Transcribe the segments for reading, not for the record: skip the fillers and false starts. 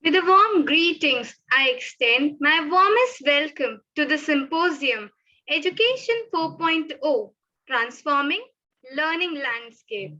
With a warm greetings, I extend my warmest welcome to the Symposium Education 4.0 Transforming Learning Landscape.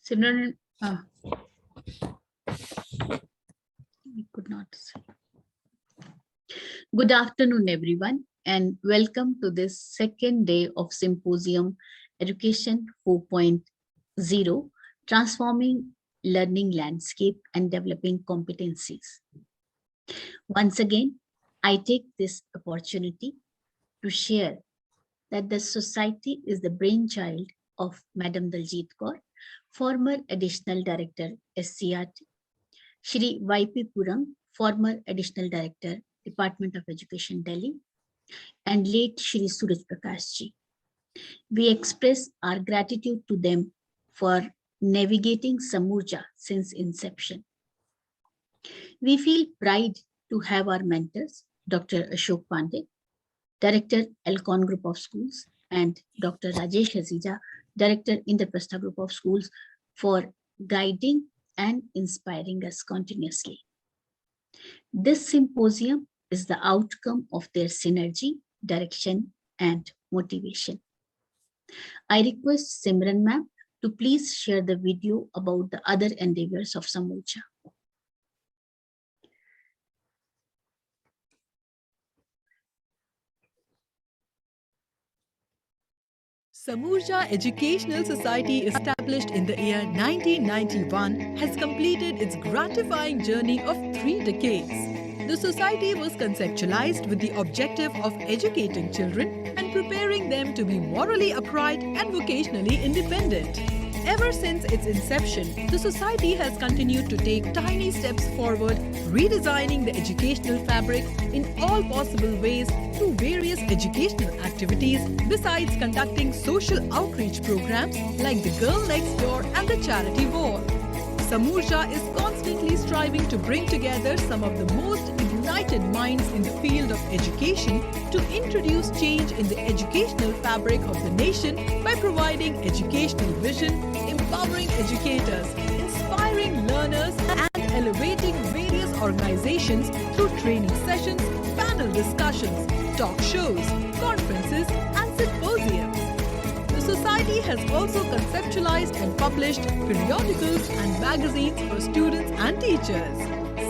Simran, I could not see. Good afternoon, everyone, and welcome to this second day of Symposium Education 4.0, Transforming Learning Landscape and Developing Competencies. Once again, I take this opportunity to share that the society is the brainchild of Madam Daljit Kaur, former Additional Director, SCRT, Shri Y.P. Puram, former Additional Director, Department of Education, Delhi, and late Shri Suraj Prakash ji. We express our gratitude to them for navigating Samuha since inception. We feel pride to have our mentors, Dr. Ashok Pandey, Director, Elcon Group of Schools, and Dr. Rajesh Hazija, Director, Indraprastha Group of Schools, for guiding and inspiring us continuously. This symposium is the outcome of their synergy, direction, and motivation. I request Simran ma'am to please share the video about the other endeavors of Samuha. Samuha Educational Society, established in the year 1991, has completed its gratifying journey of 3 decades. The society was conceptualized with the objective of educating children and preparing them to be morally upright and vocationally independent. Ever since its inception, the society has continued to take tiny steps forward, redesigning the educational fabric in all possible ways through various educational activities, besides conducting social outreach programs like the Girl Next Door and the Charity Wall. Samuha is constantly striving to bring together some of the most ignited minds in the field of education to introduce change in the educational fabric of the nation by providing educational vision, empowering educators, inspiring learners, and elevating various organizations through training sessions, panel discussions, talk shows, conferences, and symposiums. The Society has also conceptualized and published periodicals and magazines for students and teachers.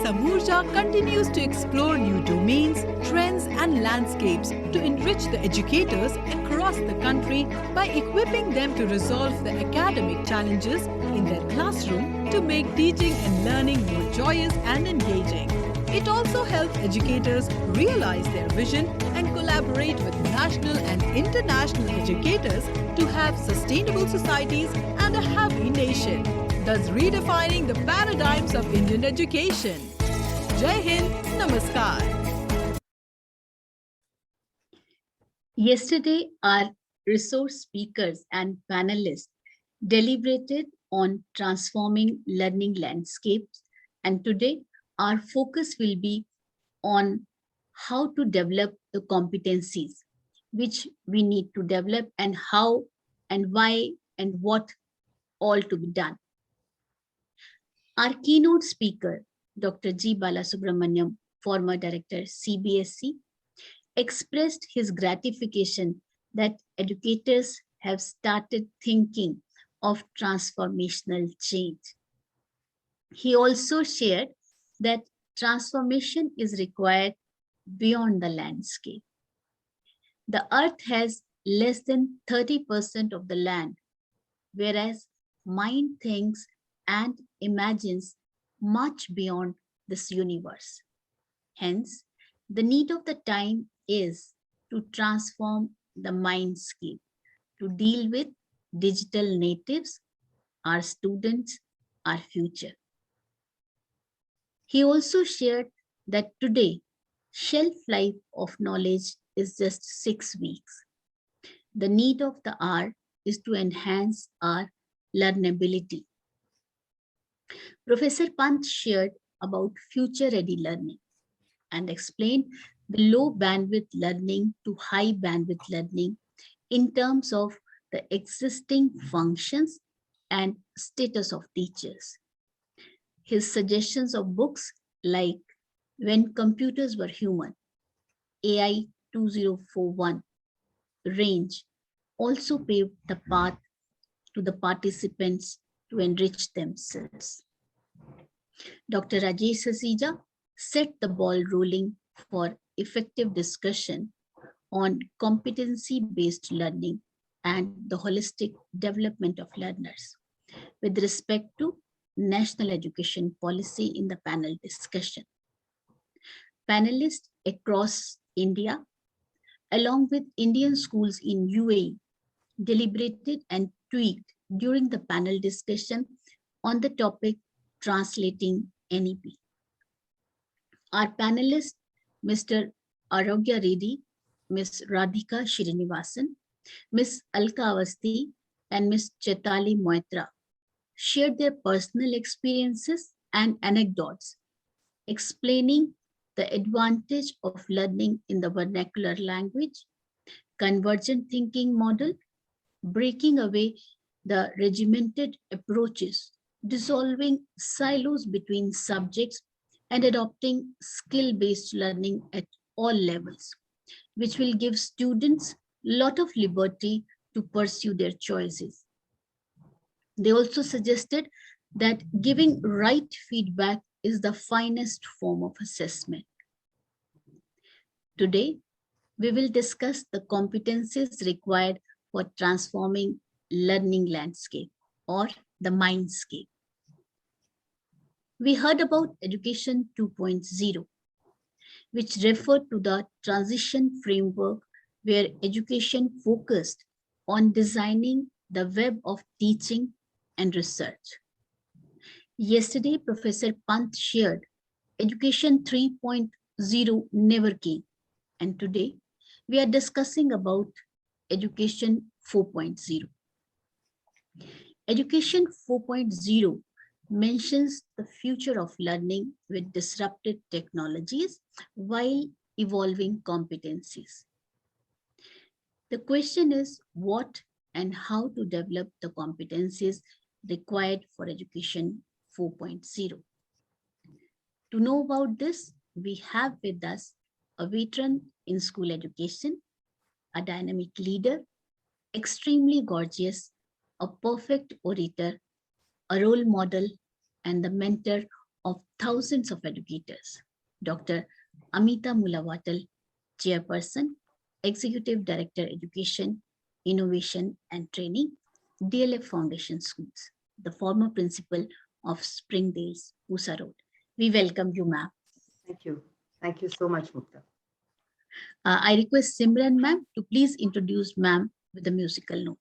Samuha continues to explore new domains, trends, and landscapes to enrich the educators across the country by equipping them to resolve the academic challenges in their classroom to make teaching and learning more joyous and engaging. It also helps educators realize their vision and collaborate with national and international educators to have sustainable societies and a happy nation, thus redefining the paradigms of Indian education. Jai Hind, Namaskar. Yesterday, our resource speakers and panelists deliberated on transforming learning landscapes, and today our focus will be on how to develop the competencies which we need to develop, and how and why and what all to be done. Our keynote speaker, Dr. G. Balasubramaniam, former director CBSE, expressed his gratification that educators have started thinking of transformational change. He also shared that transformation is required beyond the landscape. The earth has less than 30% of the land, whereas mind thinks and imagines much beyond this universe. Hence, the need of the time is to transform the mindscape, to deal with digital natives, our students, our future. He also shared that today, shelf life of knowledge is just 6 weeks. The need of the hour is to enhance our learnability. Professor Pant shared about future-ready learning and explained the low bandwidth learning to high bandwidth learning in terms of the existing functions and status of teachers. His suggestions of books like When Computers Were Human, AI 2041, range also paved the path to the participants to enrich themselves. Dr. Rajesh Hasija set the ball rolling for effective discussion on competency-based learning and the holistic development of learners with respect to national education policy in the panel discussion. Panelists across India, along with Indian schools in UAE, deliberated and tweaked during the panel discussion on the topic translating NEP. Our panelists, Mr. Arogya Reddy, Ms. Radhika Srinivasan, Ms. Alka Avasti, and Ms. Chetali Moitra, shared their personal experiences and anecdotes, explaining the advantage of learning in the vernacular language, convergent thinking model, breaking away the regimented approaches, dissolving silos between subjects, and adopting skill-based learning at all levels, which will give students a lot of liberty to pursue their choices. They also suggested that giving right feedback is the finest form of assessment. Today, we will discuss the competencies required for transforming learning landscape or the mindscape. We heard about Education 2.0, which referred to the transition framework where education focused on designing the web of teaching and research. Yesterday, Professor Pant shared Education 3.0 never came, and today we are discussing about Education 4.0. Education 4.0 mentions the future of learning with disruptive technologies while evolving competencies. The question is what and how to develop the competencies required for Education 4.0. To know about this, we have with us a veteran in school education, a dynamic leader, extremely gorgeous, a perfect orator, a role model, and the mentor of thousands of educators, Dr. Amita Mulavatal, Chairperson, Executive Director, Education, Innovation and Training, DLF Foundation Schools, the former principal of Springdale's Pusa Road. We welcome you, ma'am. Thank you. Thank you so much, Mukhtab. I request Simran, ma'am, to please introduce ma'am with a musical note.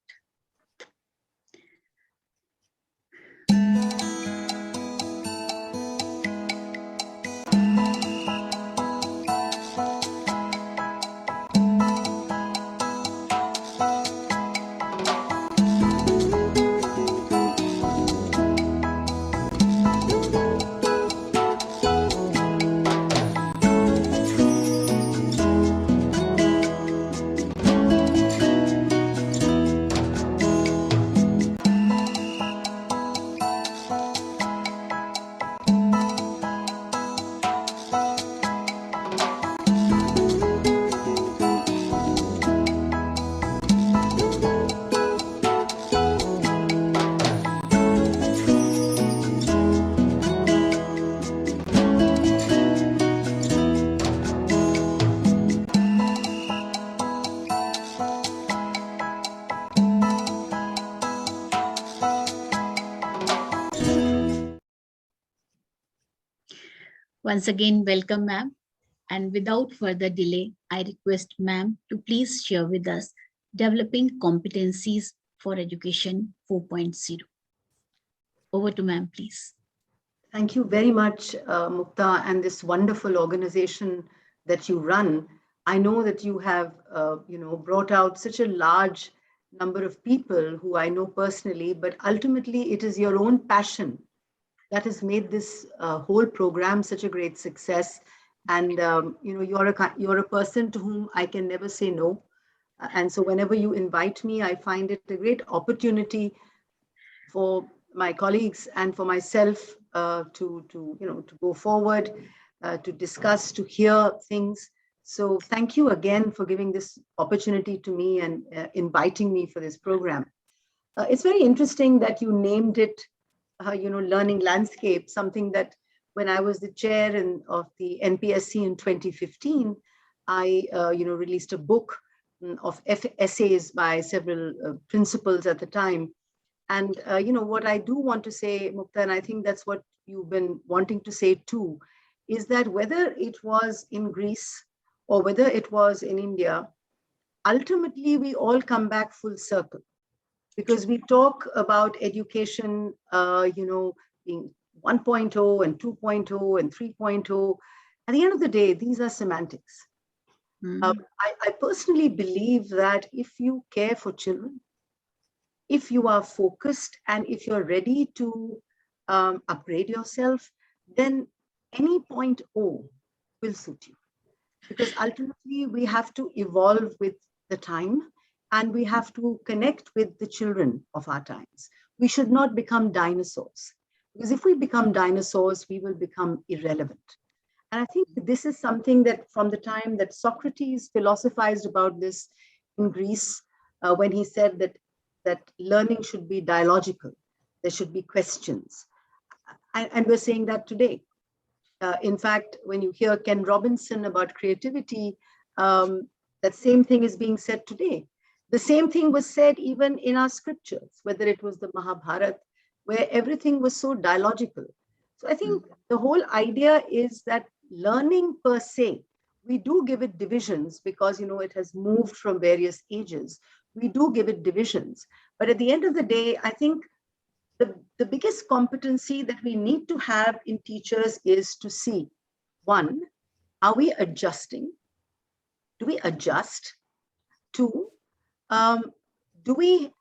Once again, welcome, ma'am. And without further delay, I request ma'am to please share with us developing competencies for Education 4.0. Over to ma'am, please. Thank you very much, Mukta, and this wonderful organization that you run. I know that you have, brought out such a large number of people who I know personally, but ultimately it is your own passion that has made this whole program such a great success. And you're a person to whom I can never say no. And so whenever you invite me, I find it a great opportunity for my colleagues and for myself to go forward, to discuss, to hear things. So thank you again for giving this opportunity to me and inviting me for this program. It's very interesting that you named it, learning landscape, something that when I was the chair of the NPSC in 2015, I, released a book of essays by several principals at the time. And, what I do want to say, Mukta, and I think that's what you've been wanting to say too, is that whether it was in Greece or whether it was in India, ultimately we all come back full circle, because we talk about education, being 1.0 and 2.0 and 3.0. At the end of the day, these are semantics. I personally believe that if you care for children, if you are focused and if you're ready to upgrade yourself, then any point O will suit you. Because ultimately we have to evolve with the time and we have to connect with the children of our times. We should not become dinosaurs, because if we become dinosaurs, we will become irrelevant. And I think this is something that from the time that Socrates philosophized about this in Greece, when he said that learning should be dialogical, there should be questions. And we're saying that today. In fact, when you hear Ken Robinson about creativity, that same thing is being said today. The same thing was said even in our scriptures, whether it was the Mahabharata, where everything was so dialogical. So I think the whole idea is that learning per se, we do give it divisions because, it has moved from various ages. We do give it divisions. But at the end of the day, I think the biggest competency that we need to have in teachers is to see, one, are we adjusting? Do we adjust? Two, do we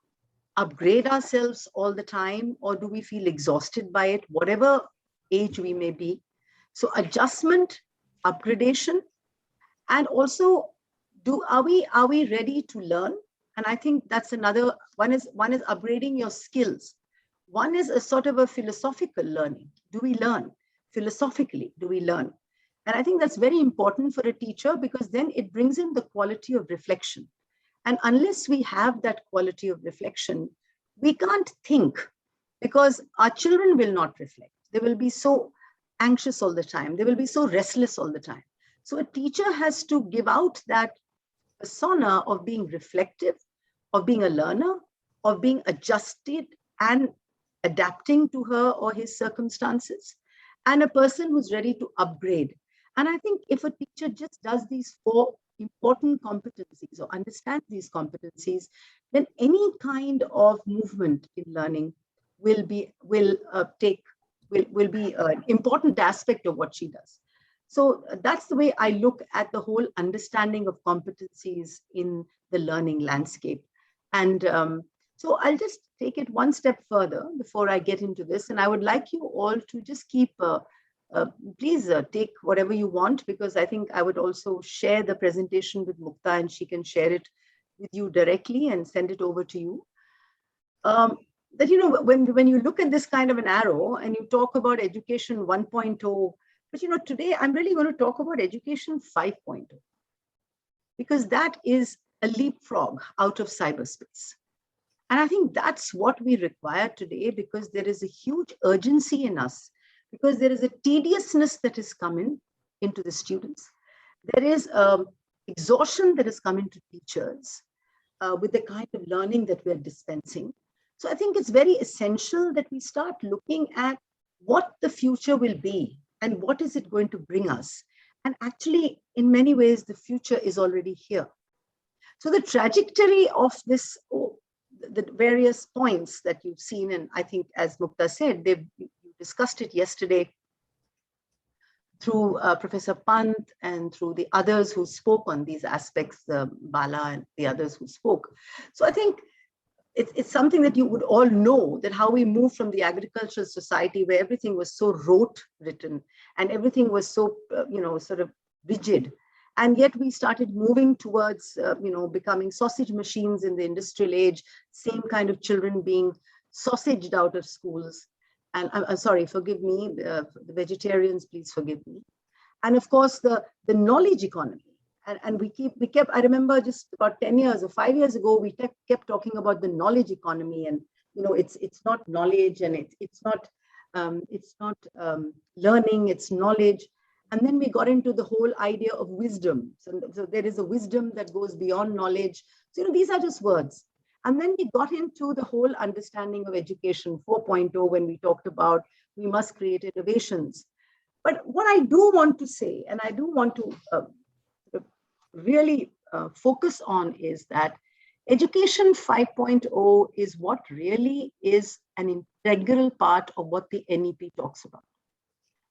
upgrade ourselves all the time, or do we feel exhausted by it, whatever age we may be? So adjustment, upgradation, and also are we ready to learn? And I think that's another one is upgrading your skills. One is a sort of a philosophical learning. Do we learn philosophically? Do we learn? And I think that's very important for a teacher, because then it brings in the quality of reflection. And unless we have that quality of reflection, we can't think, because our children will not reflect. They will be so anxious all the time. They will be so restless all the time. So a teacher has to give out that persona of being reflective, of being a learner, of being adjusted and adapting to her or his circumstances, and a person who's ready to upgrade. And I think if a teacher just does these four important competencies or understands these competencies, then any kind of movement in learning will be an important aspect of what she does. So that's the way I look at the whole understanding of competencies in the learning landscape. And so I'll just take it one step further before I get into this. And I would like you all to just keep, please take whatever you want, because I think I would also share the presentation with Mukhtar and she can share it with you directly and send it over to you. That, when you look at this kind of an arrow and you talk about education 1.0, but today I'm really going to talk about education 5.0, because that is a leapfrog out of cyberspace. And I think that's what we require today, because there is a huge urgency in us, because there is a tediousness that is coming into the students. There is exhaustion that is coming to teachers with the kind of learning that we're dispensing. So I think it's very essential that we start looking at what the future will be and what is it going to bring us. And actually, in many ways, the future is already here. So the trajectory of this the various points that you've seen, and I think, as Mukhtar said, you discussed it yesterday through Professor Pant and through the others who spoke on these aspects, Bala and the others who spoke. So I think it's something that you would all know, that how we moved from the agricultural society where everything was so rote written and everything was so, sort of rigid. And yet we started moving towards, becoming sausage machines in the industrial age, same kind of children being sausaged out of schools. And I'm sorry, forgive me, the vegetarians, please forgive me. And of course, the knowledge economy. And we kept, I remember just about 10 years or 5 years ago, we kept talking about the knowledge economy, and, it's not knowledge, and it's not learning, it's knowledge. And then we got into the whole idea of wisdom. So there is a wisdom that goes beyond knowledge. So, these are just words. And then we got into the whole understanding of education 4.0 when we talked about we must create innovations. But what I do want to say, and I do want to really focus on, is that education 5.0 is what really is an integral part of what the NEP talks about.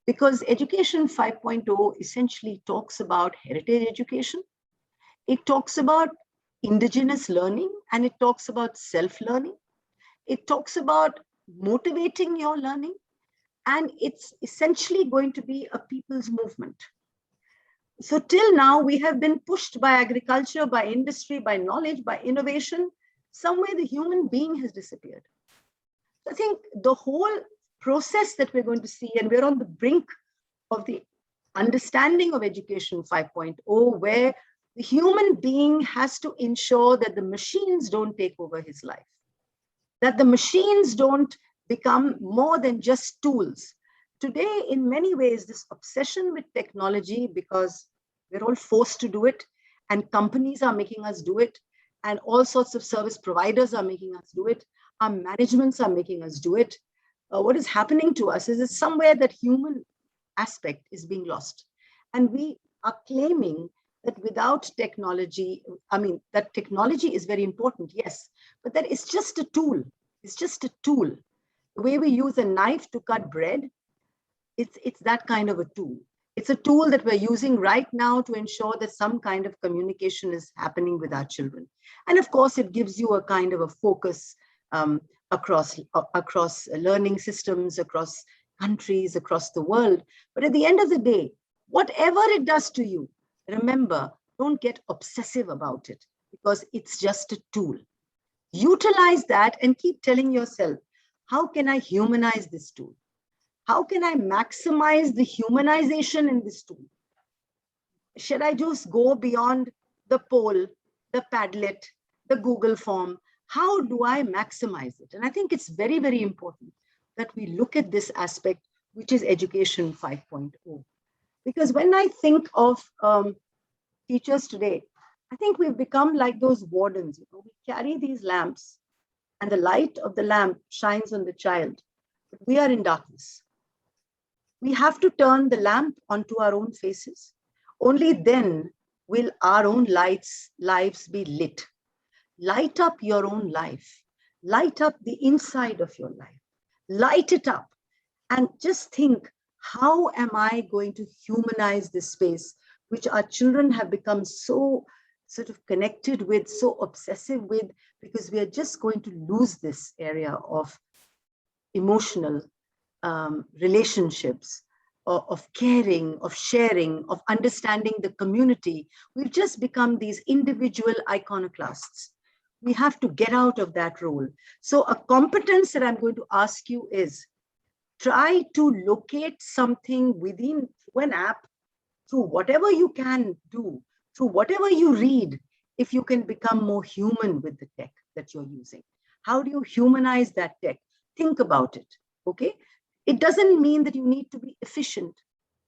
Because education 5.0 essentially talks about heritage education. It talks about indigenous learning, and it talks about self-learning. It talks about motivating your learning, and it's essentially going to be a people's movement. So till now, we have been pushed by agriculture, by industry, by knowledge, by innovation. Somewhere the human being has disappeared. I think the whole process that we're going to see, and we're on the brink of the understanding of education 5.0, where the human being has to ensure that the machines don't take over his life, that the machines don't become more than just tools. Today, in many ways, this obsession with technology, because we're all forced to do it, and companies are making us do it, and all sorts of service providers are making us do it, our managements are making us do it. What is happening to us is that somewhere that human aspect is being lost. And we are claiming that without technology, that technology is very important, yes, but that it's just a tool. It's just a tool. The way we use a knife to cut bread, it's that kind of a tool. It's a tool that we're using right now to ensure that some kind of communication is happening with our children. And of course, it gives you a kind of a focus across learning systems, across countries, across the world. But at the end of the day, whatever it does to you, remember, don't get obsessive about it, because it's just a tool. Utilize that and keep telling yourself, how can I humanize this tool? How can I maximize the humanization in this tool? Should I just go beyond the poll, the Padlet, the Google form? How do I maximize it? And I think it's very, very important that we look at this aspect, which is education 5.0. Because when I think of teachers today, I think we've become like those wardens. We carry these lamps, and the light of the lamp shines on the child, but we are in darkness. We have to turn the lamp onto our own faces. Only then will our own lives be lit. Light up your own life. Light up the inside of your life. Light it up, and just think, how am I going to humanize this space, which our children have become so sort of connected with, so obsessive with, because we are just going to lose this area of emotional relationships, of caring, of sharing, of understanding the community. We've just become these individual iconoclasts. We have to get out of that role. So a competence that I'm going to ask you is, try to locate something within an app, through whatever you can do, through whatever you read, if you can become more human with the tech that you're using. How do you humanize that tech? Think about it, okay? It doesn't mean that you need to be efficient.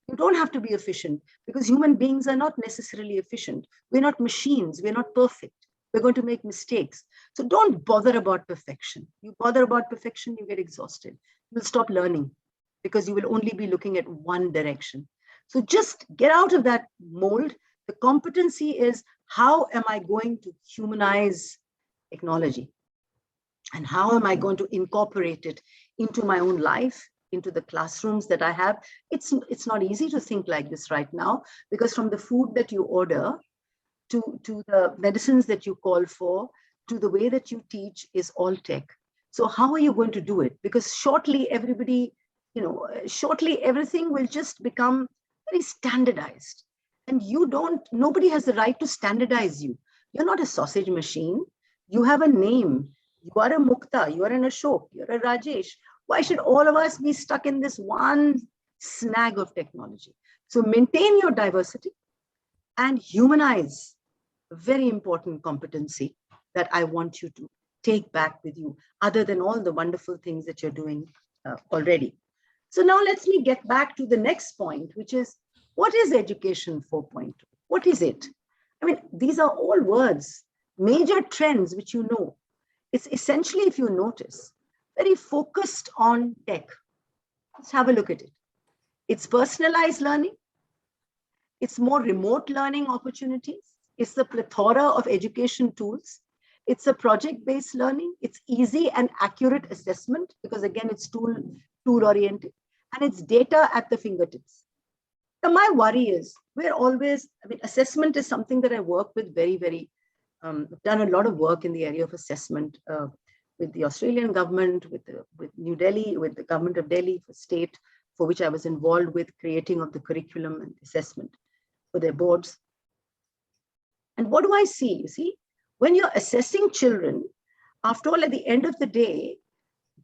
You don't have to be efficient, because human beings are not necessarily efficient. We're not machines, we're not perfect. We're going to make mistakes. So don't bother about perfection. You bother about perfection, you get exhausted. You will stop learning, because you will only be looking at one direction. So just get out of that mold. The competency is, how am I going to humanize technology? And how am I going to incorporate it into my own life, into the classrooms that I have? It's not easy to think like this right now, because from the food that you order to the medicines that you call for, to the way that you teach is all tech. So how are you going to do it? Because shortly shortly everything will just become very standardized. And nobody has the right to standardize you. You're not a sausage machine. You have a name. You are a Mukta, you are an Ashok, you're a Rajesh. Why should all of us be stuck in this one snag of technology? So maintain your diversity and humanize a very important competency that I want you to take back with you, other than all the wonderful things that you're doing already. So now let me get back to the next point, which is, what is Education 4.0? What is it? I mean, these are all words, major trends which you know. It's essentially, if you notice, very focused on tech. Let's have a look at it. It's personalized learning. It's more remote learning opportunities. It's the plethora of education tools. It's a project-based learning. It's easy and accurate assessment, because again, it's tool-oriented, and it's data at the fingertips. Now, my worry is, assessment is something that I work with very, done a lot of work in the area of assessment with the Australian government, with New Delhi, with the government of Delhi for state, for which I was involved with creating of the curriculum and assessment for their boards. And what do I see? You see, when you're assessing children, after all, at the end of the day,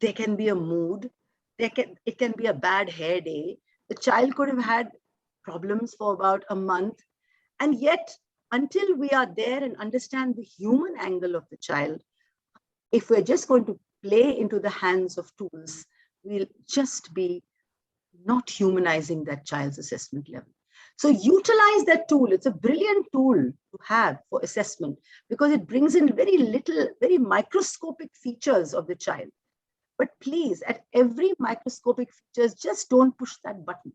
there can be a mood, it can be a bad hair day. The child could have had problems for about a month. And yet, until we are there and understand the human angle of the child, if we're just going to play into the hands of tools, we'll just be not humanizing that child's assessment level. So utilize that tool. It's a brilliant tool to have for assessment, because it brings in very little, very microscopic features of the child. But please, at every microscopic features, just don't push that button.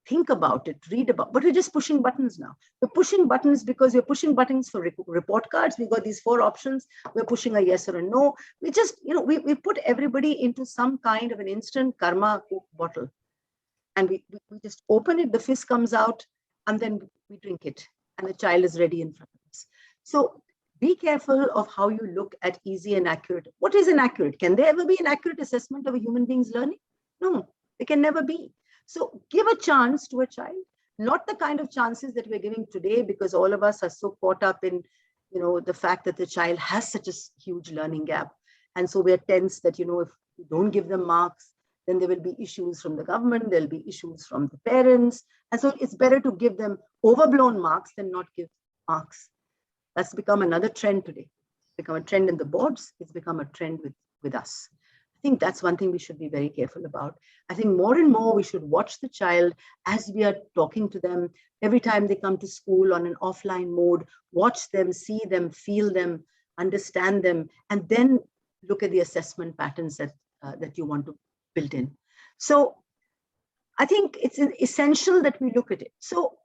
Think about it, read about, but we're just pushing buttons now. We're pushing buttons because we're pushing buttons for report cards. We've got these 4 options. We're pushing a yes or a no. We just, we put everybody into some kind of an instant karma bottle. And we just open it, the fizz comes out, and then we drink it, and the child is ready in front of us. So be careful of how you look at easy and accurate. What is inaccurate? Can there ever be an accurate assessment of a human being's learning? No, there can never be. So give a chance to a child, not the kind of chances that we're giving today, because all of us are so caught up in, the fact that the child has such a huge learning gap. And so we're tense that, if we don't give them marks, then there will be issues from the government, there'll be issues from the parents. And so it's better to give them overblown marks than not give marks. That's become another trend today. It's become a trend in the boards. It's become a trend with us. I think that's one thing we should be very careful about. I think more and more we should watch the child as we are talking to them. Every time they come to school on an offline mode, watch them, see them, feel them, understand them, and then look at the assessment patterns that you want to build in. So I think it's essential that we look at it. So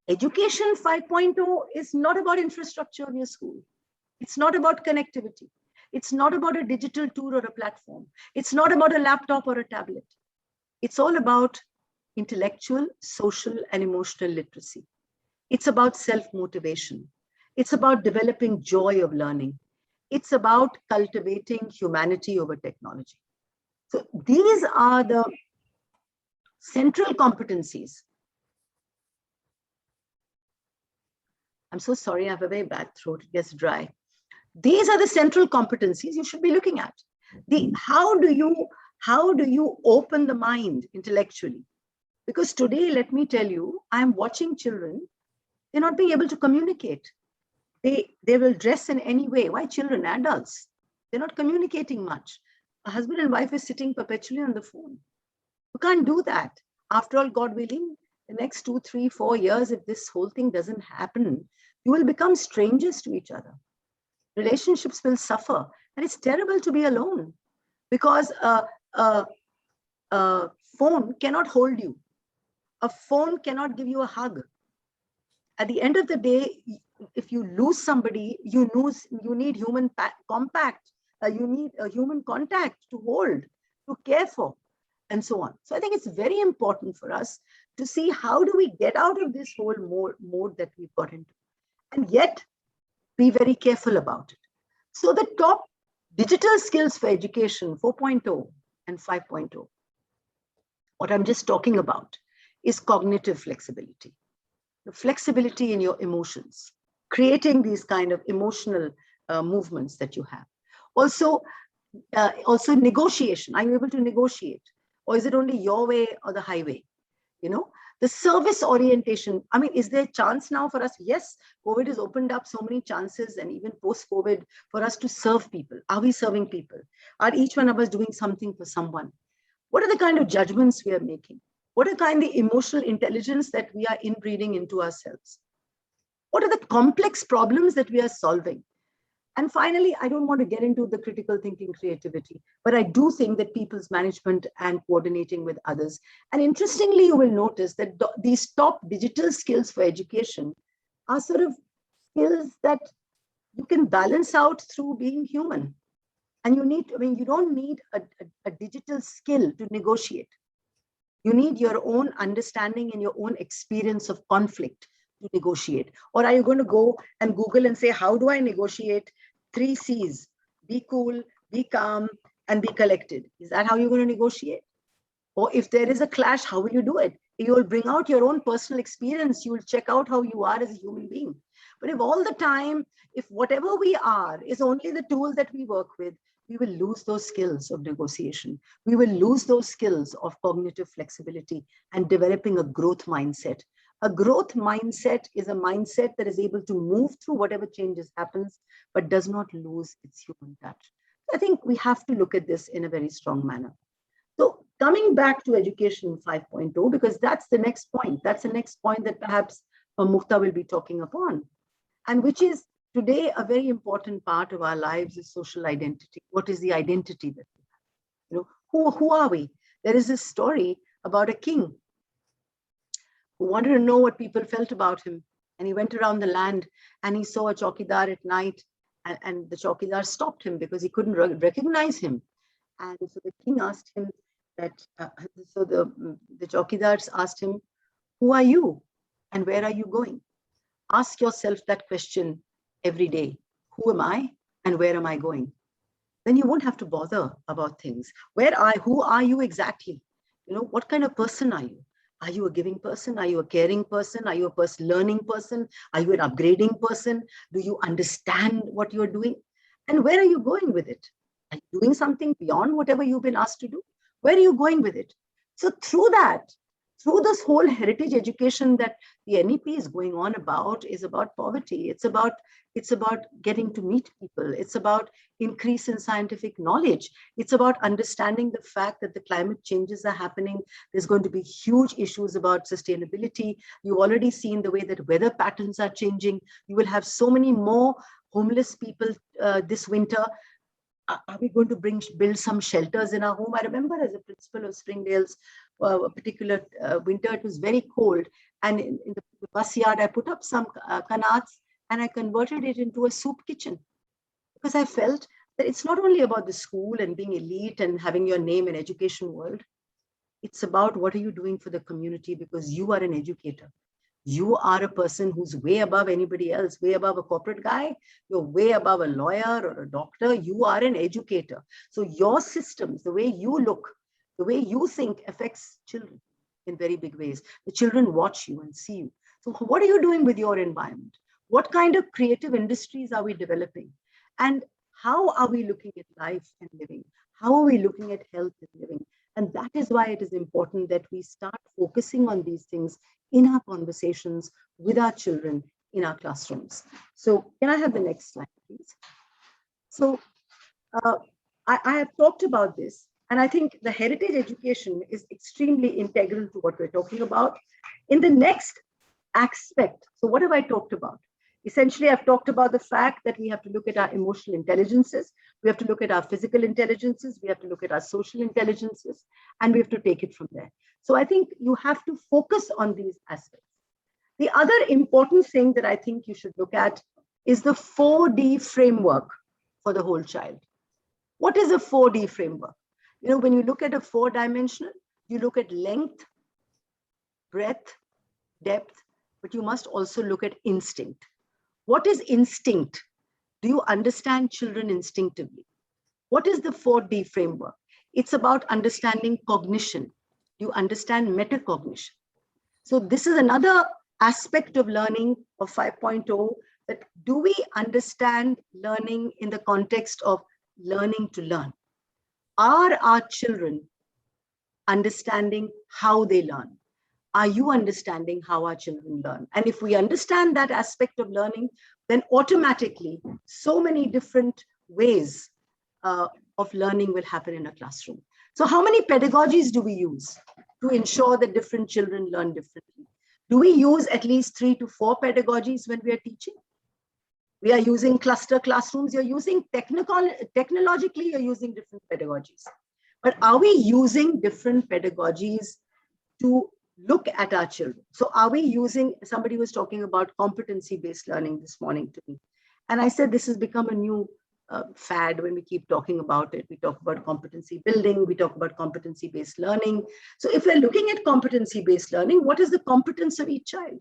Education 5.0 is not about infrastructure in your school. It's not about connectivity. It's not about a digital tool or a platform. It's not about a laptop or a tablet. It's all about intellectual, social, and emotional literacy. It's about self-motivation. It's about developing joy of learning. It's about cultivating humanity over technology. So these are the central competencies. I'm so sorry, I have a very bad throat, it gets dry. These are the central competencies you should be looking at. How do you open the mind intellectually? Because today, let me tell you, I'm watching children, they're not being able to communicate. They will dress in any way. Why children? Adults. They're not communicating much. A husband and wife is sitting perpetually on the phone. You can't do that. After all, God willing, the next 2, 3, 4 years, if this whole thing doesn't happen, you will become strangers to each other. Relationships will suffer. And it's terrible to be alone, because a phone cannot hold you. A phone cannot give you a hug. At the end of the day, if you lose somebody, you need human compact you need a human contact to hold, to care for, and so on. So I think it's very important for us to see how do we get out of this whole mode that we've got into, and yet be very careful about it. So the top digital skills for education 4.0 and 5.0, what I'm just talking about is cognitive flexibility, the flexibility in your emotions, creating these kind of emotional movements that you have. Also negotiation. Are you able to negotiate? Or is it only your way or the highway? The service orientation. I mean, is there a chance now for us? Yes, COVID has opened up so many chances, and even post-COVID, for us to serve people. Are we serving people? Are each one of us doing something for someone? What are the kind of judgments we are making? What are the kind of emotional intelligence that we are inbreeding into ourselves? What are the complex problems that we are solving? And finally, I don't want to get into the critical thinking creativity, but I do think that people's management and coordinating with others. And interestingly, you will notice that these top digital skills for education are sort of skills that you can balance out through being human. And you don't need a digital skill to negotiate. You need your own understanding and your own experience of conflict to negotiate. Or are you going to go and Google and say, how do I negotiate 3 C's? Be cool, be calm, and be collected. Is that how you're going to negotiate? Or if there is a clash, how will you do it? You will bring out your own personal experience. You will check out how you are as a human being. But if all the time, if whatever we are is only the tool that we work with, we will lose those skills of negotiation. We will lose those skills of cognitive flexibility and developing a growth mindset. A growth mindset is a mindset that is able to move through whatever changes happens, but does not lose its human touch. I think we have to look at this in a very strong manner. So coming back to education 5.0, because that's the next point. That's the next point that perhaps Mukhtab will be talking upon, and which is today a very important part of our lives is social identity. What is the identity that we have? Who are we? There is this story about a king who wanted to know what people felt about him. And he went around the land and he saw a chowkidar at night, and the chowkidar stopped him because he couldn't recognize him. And so the king asked him that, the chowkidars asked him, who are you and where are you going? Ask yourself that question every day. Who am I and where am I going? Then you won't have to bother about things. Who are you exactly? What kind of person are you? Are you a giving person? Are you a caring person? Are you a learning person? Are you an upgrading person? Do you understand what you're doing? And where are you going with it? Are you doing something beyond whatever you've been asked to do? Where are you going with it? So through this whole heritage education that the NEP is going on about is about poverty. It's about getting to meet people. It's about increase in scientific knowledge. It's about understanding the fact that the climate changes are happening. There's going to be huge issues about sustainability. You've already seen the way that weather patterns are changing. You will have so many more homeless people this winter. Are we going to build some shelters in our home? I remember as a principal of Springdale's, a particular winter, it was very cold. And in the bus yard, I put up some kanats and I converted it into a soup kitchen. Because I felt that it's not only about the school and being elite and having your name in education world. It's about what are you doing for the community, because you are an educator. You are a person who's way above anybody else, way above a corporate guy. You're way above a lawyer or a doctor. You are an educator. So your systems, the way you look, the way you think affects children in very big ways. The children watch you and see you. So what are you doing with your environment? What kind of creative industries are we developing? And how are we looking at life and living? How are we looking at health and living? And that is why it is important that we start focusing on these things in our conversations with our children in our classrooms. So can I have the next slide, please? So I have talked about this, and I think the heritage education is extremely integral to what we're talking about. In the next aspect, so what have I talked about? Essentially, I've talked about the fact that we have to look at our emotional intelligences, we have to look at our physical intelligences, we have to look at our social intelligences, and we have to take it from there. So I think you have to focus on these aspects. The other important thing that I think you should look at is the 4D framework for the whole child. What is a 4D framework? You know, when you look at a 4-dimensional, you look at length, breadth, depth, but you must also look at instinct. What is instinct? Do you understand children instinctively? What is the 4D framework? It's about understanding cognition. You understand metacognition. So this is another aspect of learning of 5.0, that do we understand learning in the context of learning to learn? Are our children understanding how they learn? Are you understanding how our children learn? And if we understand that aspect of learning, then automatically so many different ways of learning will happen in a classroom. So how many pedagogies do we use to ensure that different children learn differently? Do we use at least 3 to 4 pedagogies when we are teaching? We are using cluster classrooms. You're using technologically, you're using different pedagogies. But are we using different pedagogies to look at our children? So are we using, somebody was talking about competency-based learning this morning to me. And I said, this has become a new fad when we keep talking about it. We talk about competency building, we talk about competency-based learning. So if we're looking at competency-based learning, what is the competence of each child?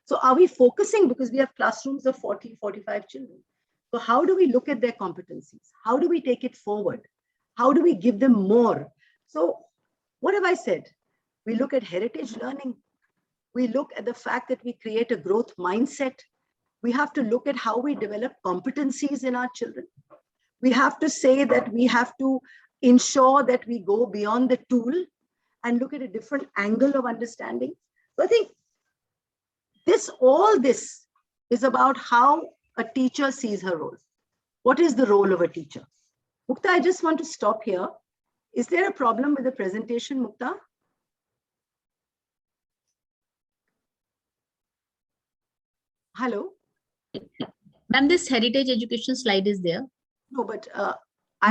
So are we focusing, because we have classrooms of 40, 45 children. So how do we look at their competencies? How do we take it forward? How do we give them more? So what have I said? We look at heritage learning. We look at the fact that we create a growth mindset. We have to look at how we develop competencies in our children. We have to say that we have to ensure that we go beyond the tool and look at a different angle of understanding. So I think all this is about how a teacher sees her role. What is the role of a teacher? Mukhtab, I just want to stop here. Is there a problem with the presentation, Mukhtab? Hello? Ma'am, this heritage education slide is there. No, but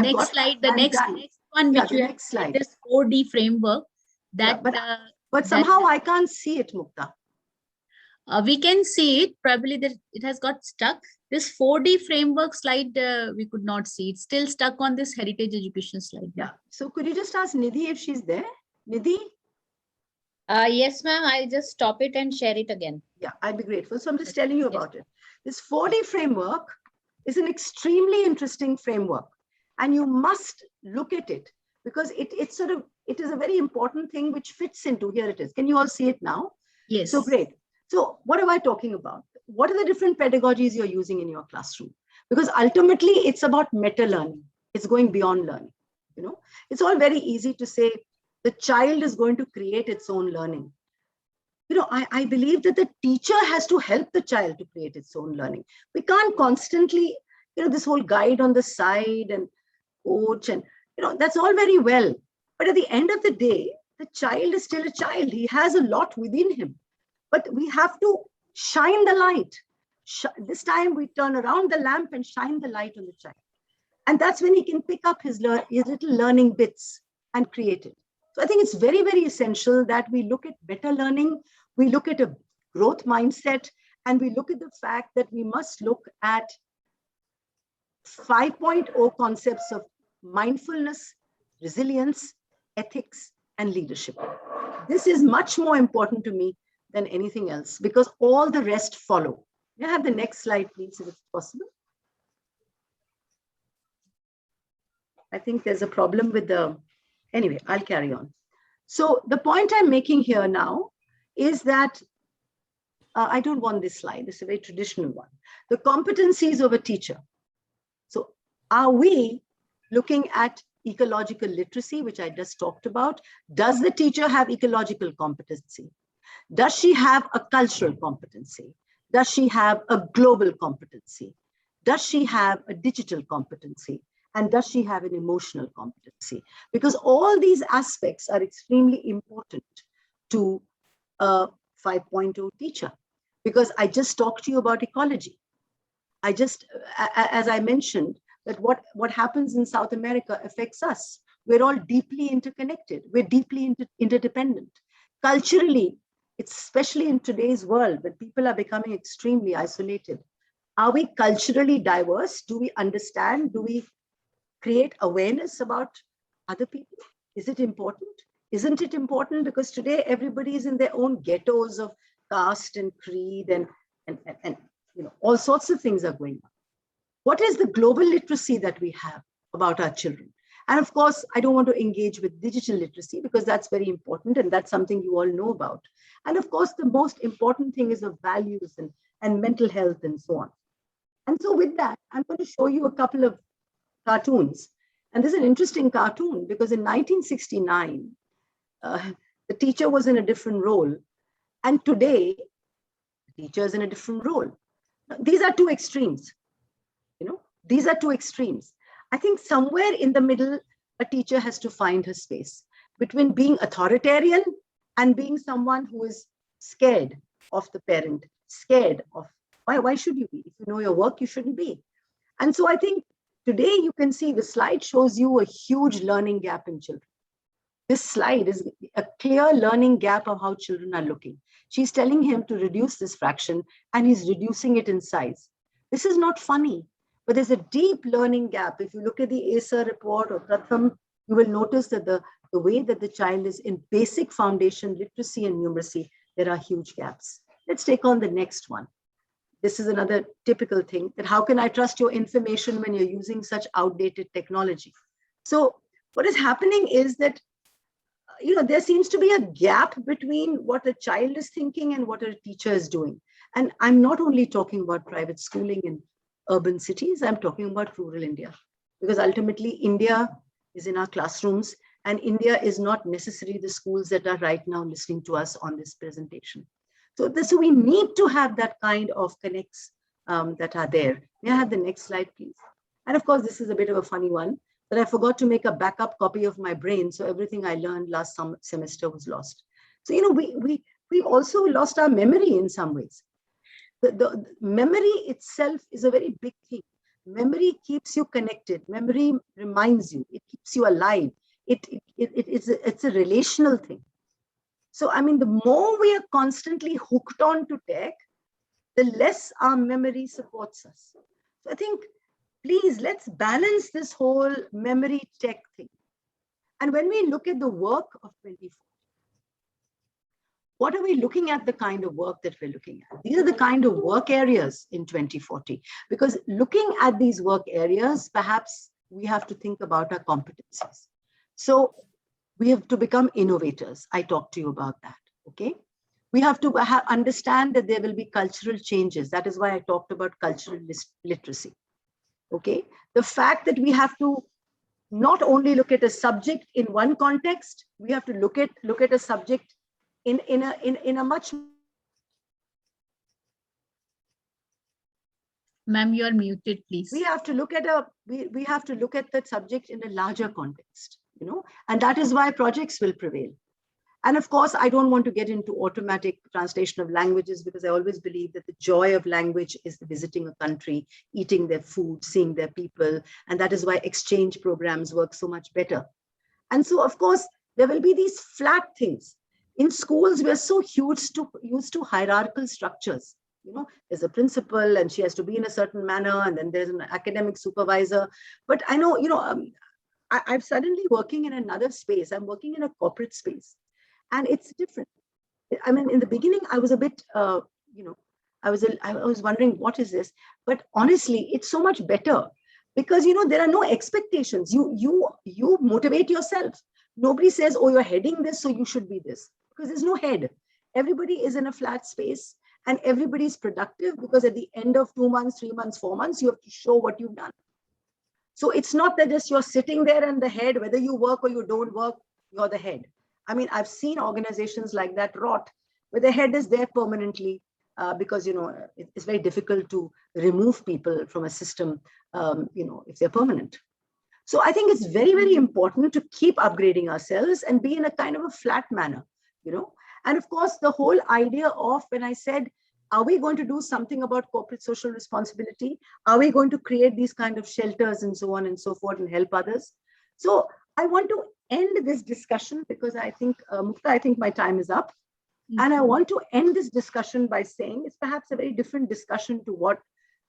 next slide, the next one, which you have slide. This 4D framework. That, yeah, but somehow I can't see it, Mukhtab. We can see it, probably that it has got stuck. This 4D framework slide, we could not see. It's still stuck on this heritage education slide. Yeah. So could you just ask Nidhi if she's there? Nidhi? Yes, ma'am. I'll just stop it and share it again. Yeah, I'd be grateful. So I'm just telling you about it. This 4D framework is an extremely interesting framework. And you must look at it because it is a very important thing which fits into, here it is. Can you all see it now? Yes. So great. So what am I talking about? What are the different pedagogies you're using in your classroom? Because ultimately it's about meta learning. It's going beyond learning. You know, it's all very easy to say the child is going to create its own learning. You know, I believe that the teacher has to help the child to create its own learning. We can't constantly, you know, this whole guide on the side and coach and, you know, that's all very well. But at the end of the day, the child is still a child. He has a lot within him. But we have to shine the light. This time we turn around the lamp and shine the light on the child. And that's when he can pick up his little learning bits and create it. So I think it's very, very essential that we look at better learning. We look at a growth mindset, and we look at the fact that we must look at 5.0 concepts of mindfulness, resilience, ethics, and leadership. This is much more important to me than anything else because all the rest follow. May I have the next slide, please, if it's possible? I think there's a problem with the, anyway, I'll carry on. So the point I'm making here now is that I don't want this slide. It's a very traditional one. The competencies of a teacher. So are we looking at ecological literacy, which I just talked about? Does the teacher have ecological competency? Does she have a cultural competency? Does she have a global competency? Does she have a digital competency? And does she have an emotional competency? Because all these aspects are extremely important to a 5.0 teacher. Because I just talked to you about ecology. As I mentioned, that what happens in South America affects us. We're all deeply interconnected. We're deeply interdependent. Culturally, especially in today's world, when people are becoming extremely isolated, are we culturally diverse? Do we understand? Do we create awareness about other people? Is it important? Isn't it important? Because today everybody is in their own ghettos of caste and creed and all sorts of things are going on. What is the global literacy that we have about our children? And of course, I don't want to engage with digital literacy because that's very important and that's something you all know about. And of course, the most important thing is of values and mental health and so on. And so with that, I'm going to show you a couple of cartoons. And this is an interesting cartoon because in 1969, the teacher was in a different role. And today, the teacher is in a different role. Now, these are two extremes. These are two extremes. I think somewhere in the middle, a teacher has to find her space between being authoritarian and being someone who is scared of the parent, scared of why should you be? If you know your work, you shouldn't be. And so I think today you can see the slide shows you a huge learning gap in children. This slide is a clear learning gap of how children are looking. She's telling him to reduce this fraction and he's reducing it in size. This is not funny. But there's a deep learning gap. If you look at the ASA report or Pratham, you will notice that the way that the child is in basic foundation, literacy and numeracy, there are huge gaps. Let's take on the next one. This is another typical thing, that how can I trust your information when you're using such outdated technology? So what is happening is that, there seems to be a gap between what a child is thinking and what a teacher is doing. And I'm not only talking about private schooling in urban cities, I'm talking about rural India, because ultimately India is in our classrooms and India is not necessarily the schools that are right now listening to us on this presentation. So we need to have that kind of connects that are there. May I have the next slide, please? And of course, this is a bit of a funny one, but I forgot to make a backup copy of my brain. So everything I learned last semester was lost. So, we've also lost our memory in some ways. The memory itself is a very big thing. Memory keeps you connected. Memory reminds you. It keeps you alive. It's a relational thing. So, the more we are constantly hooked on to tech, the less our memory supports us. So I think, please, let's balance this whole memory tech thing. And when we look at the work of 2040, what are we looking at, the kind of work that we're looking at? These are the kind of work areas in 2040. Because looking at these work areas, perhaps we have to think about our competencies. So we have to become innovators. I talked to you about that, okay? We have to understand that there will be cultural changes. That is why I talked about cultural literacy, okay? The fact that we have to not only look at a subject in one context, we have to look at a subject in a much. Ma'am, you are muted, please. We have to look at that subject in a larger context, and that is why projects will prevail. And of course, I don't want to get into automatic translation of languages, because I always believe that the joy of language is visiting a country, eating their food, seeing their people, and that is why exchange programs work so much better. And so, of course, there will be these flat things. In schools, we're so used to hierarchical structures. There's a principal and she has to be in a certain manner, and then there's an academic supervisor. But I know, I'm suddenly working in another space. I'm working in a corporate space, and it's different. I mean, in the beginning, I was a bit, I was wondering, what is this? But honestly, it's so much better, because there are no expectations. You motivate yourself. Nobody says, oh, you're heading this, so you should be this, because there's no head. Everybody is in a flat space and everybody's productive, because at the end of 2 months, 3 months, 4 months, you have to show what you've done. So it's not that just you're sitting there and the head, whether you work or you don't work, you're the head. I mean, I've seen organizations like that rot, where the head is there permanently, because, it's very difficult to remove people from a system, if they're permanent. So I think it's very, very important to keep upgrading ourselves and be in a kind of a flat manner, And of course, the whole idea of, when I said, are we going to do something about corporate social responsibility? Are we going to create these kind of shelters and so on and so forth and help others? So I want to end this discussion, because I think, Mukhtab, I think my time is up. And I want to end this discussion by saying it's perhaps a very different discussion to what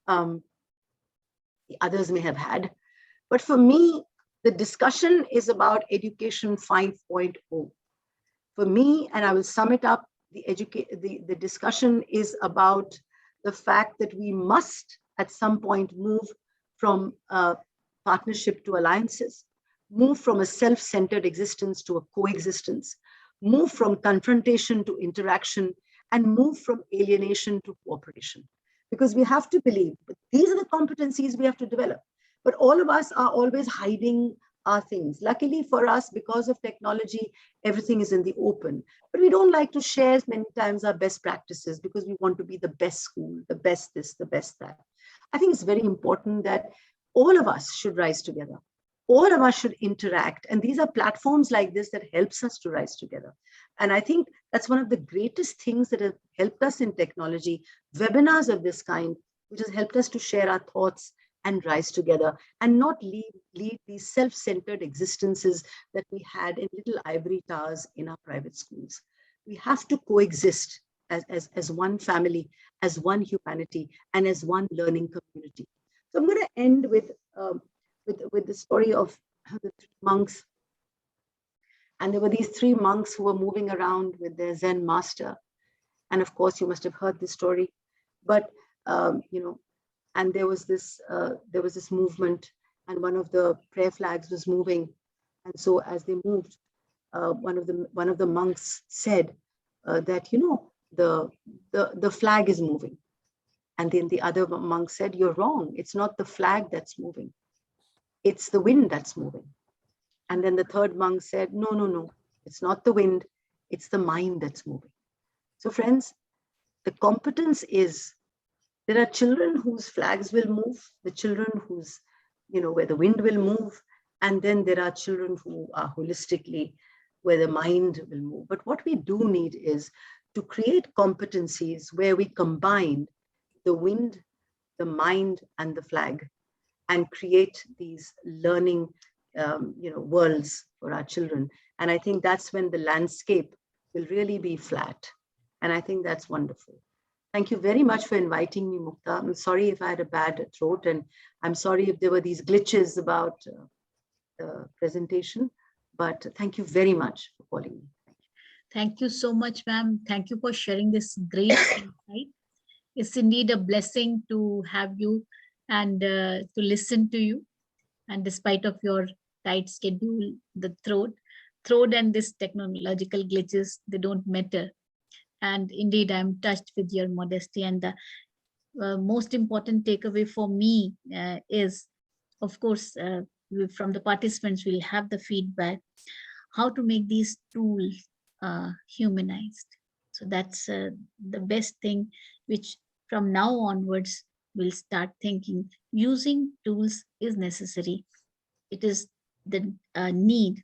the others may have had. But for me, the discussion is about education 5.0. For me, and I will sum it up, the discussion is about the fact that we must at some point move from partnership to alliances, move from a self-centered existence to a coexistence, move from confrontation to interaction, and move from alienation to cooperation. Because we have to believe that these are the competencies we have to develop. But all of us are always hiding our things. Luckily for us, because of technology, everything is in the open. But we don't like to share many times our best practices because we want to be the best school, the best this, the best that. I think it's very important that all of us should rise together. All of us should interact. And these are platforms like this that helps us to rise together. And I think that's one of the greatest things that have helped us in technology, webinars of this kind, which has helped us to share our thoughts and rise together and not lead these self-centered existences that we had in little ivory towers in our private schools. We have to coexist as one family, as one humanity, and as one learning community. So I'm going to end with the story of the three monks. And there were these three monks who were moving around with their Zen master. And of course, you must have heard this story. But, and there was this movement, and one of the prayer flags was moving. And so as they moved, one of the monks said that, the flag is moving. And then the other monk said, you're wrong. It's not the flag that's moving. It's the wind that's moving. And then the third monk said, no, it's not the wind. It's the mind that's moving. So friends, the competence is, there are children whose flags will move, the children whose, where the wind will move. And then there are children who are holistically where the mind will move. But what we do need is to create competencies where we combine the wind, the mind, and the flag, and create these learning, worlds for our children. And I think that's when the landscape will really be flat. And I think that's wonderful. Thank you very much for inviting me, Mukhtab. I'm sorry if I had a bad throat, and I'm sorry if there were these glitches about the presentation, but thank you very much for calling me. Thank you so much, ma'am. Thank you for sharing this great insight. It's indeed a blessing to have you and to listen to you. And despite of your tight schedule, the throat and this technological glitches, they don't matter. And indeed, I'm touched with your modesty. And the most important takeaway for me is, of course, from the participants, we'll have the feedback, how to make these tools humanized. So that's the best thing, which from now onwards, we'll start thinking using tools is necessary. It is the need,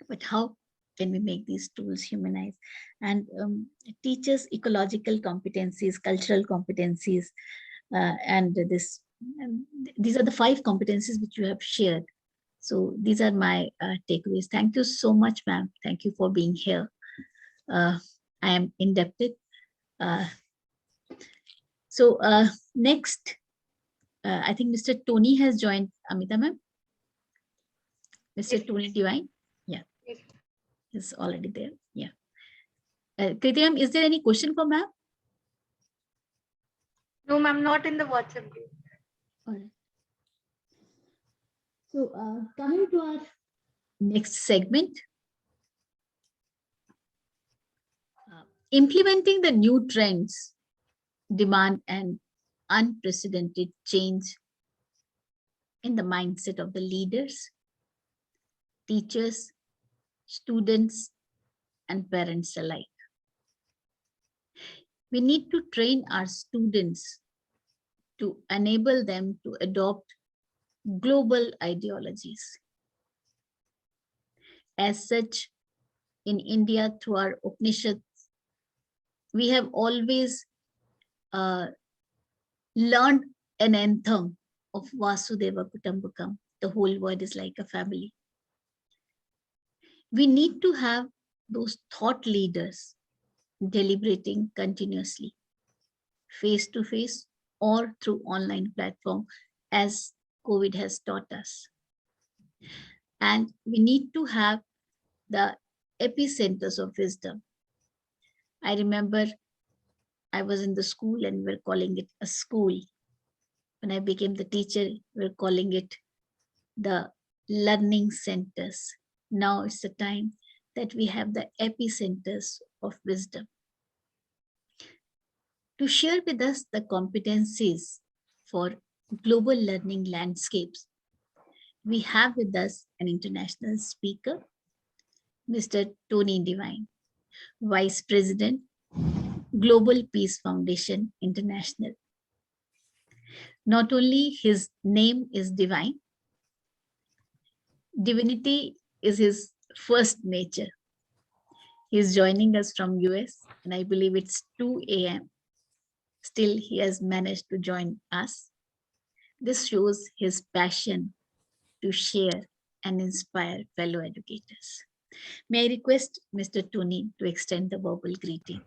but how can we make these tools humanized? And teachers ecological competencies, cultural competencies, and these are the 5 competencies which you have shared. So these are my takeaways. Thank you so much, ma'am. Thank you for being here. I am indebted. So next, I think Mr. Tony has joined. Amita, ma'am. Mr. Tony Divine. Yeah, is already there. Yeah. Kriti ma'am, is there any question for ma'am? No, ma'am, not in the WhatsApp group. All right. So coming to our next segment, implementing the new trends demand an unprecedented change in the mindset of the leaders, teachers, students, and parents alike. We need to train our students to enable them to adopt global ideologies. As such, in India, through our Upanishads, we have always learned an anthem of Vasudeva Kutumbakam. The whole world is like a family. We need to have those thought leaders deliberating continuously, face-to-face or through online platform, as COVID has taught us. And we need to have the epicenters of wisdom. I remember I was in the school and we were calling it a school. When I became the teacher, we were calling it the learning centers. Now it's the time that we have the epicenters of wisdom. To share with us the competencies for global learning landscapes, we have with us an international speaker, Mr. Tony Devine, Vice President, Global Peace Foundation International. Not only his name is divine, divinity is his first nature. He's joining us from US, and I believe it's 2 a.m. Still, he has managed to join us. This shows his passion to share and inspire fellow educators. May I request Mr. Tony to extend the verbal greeting?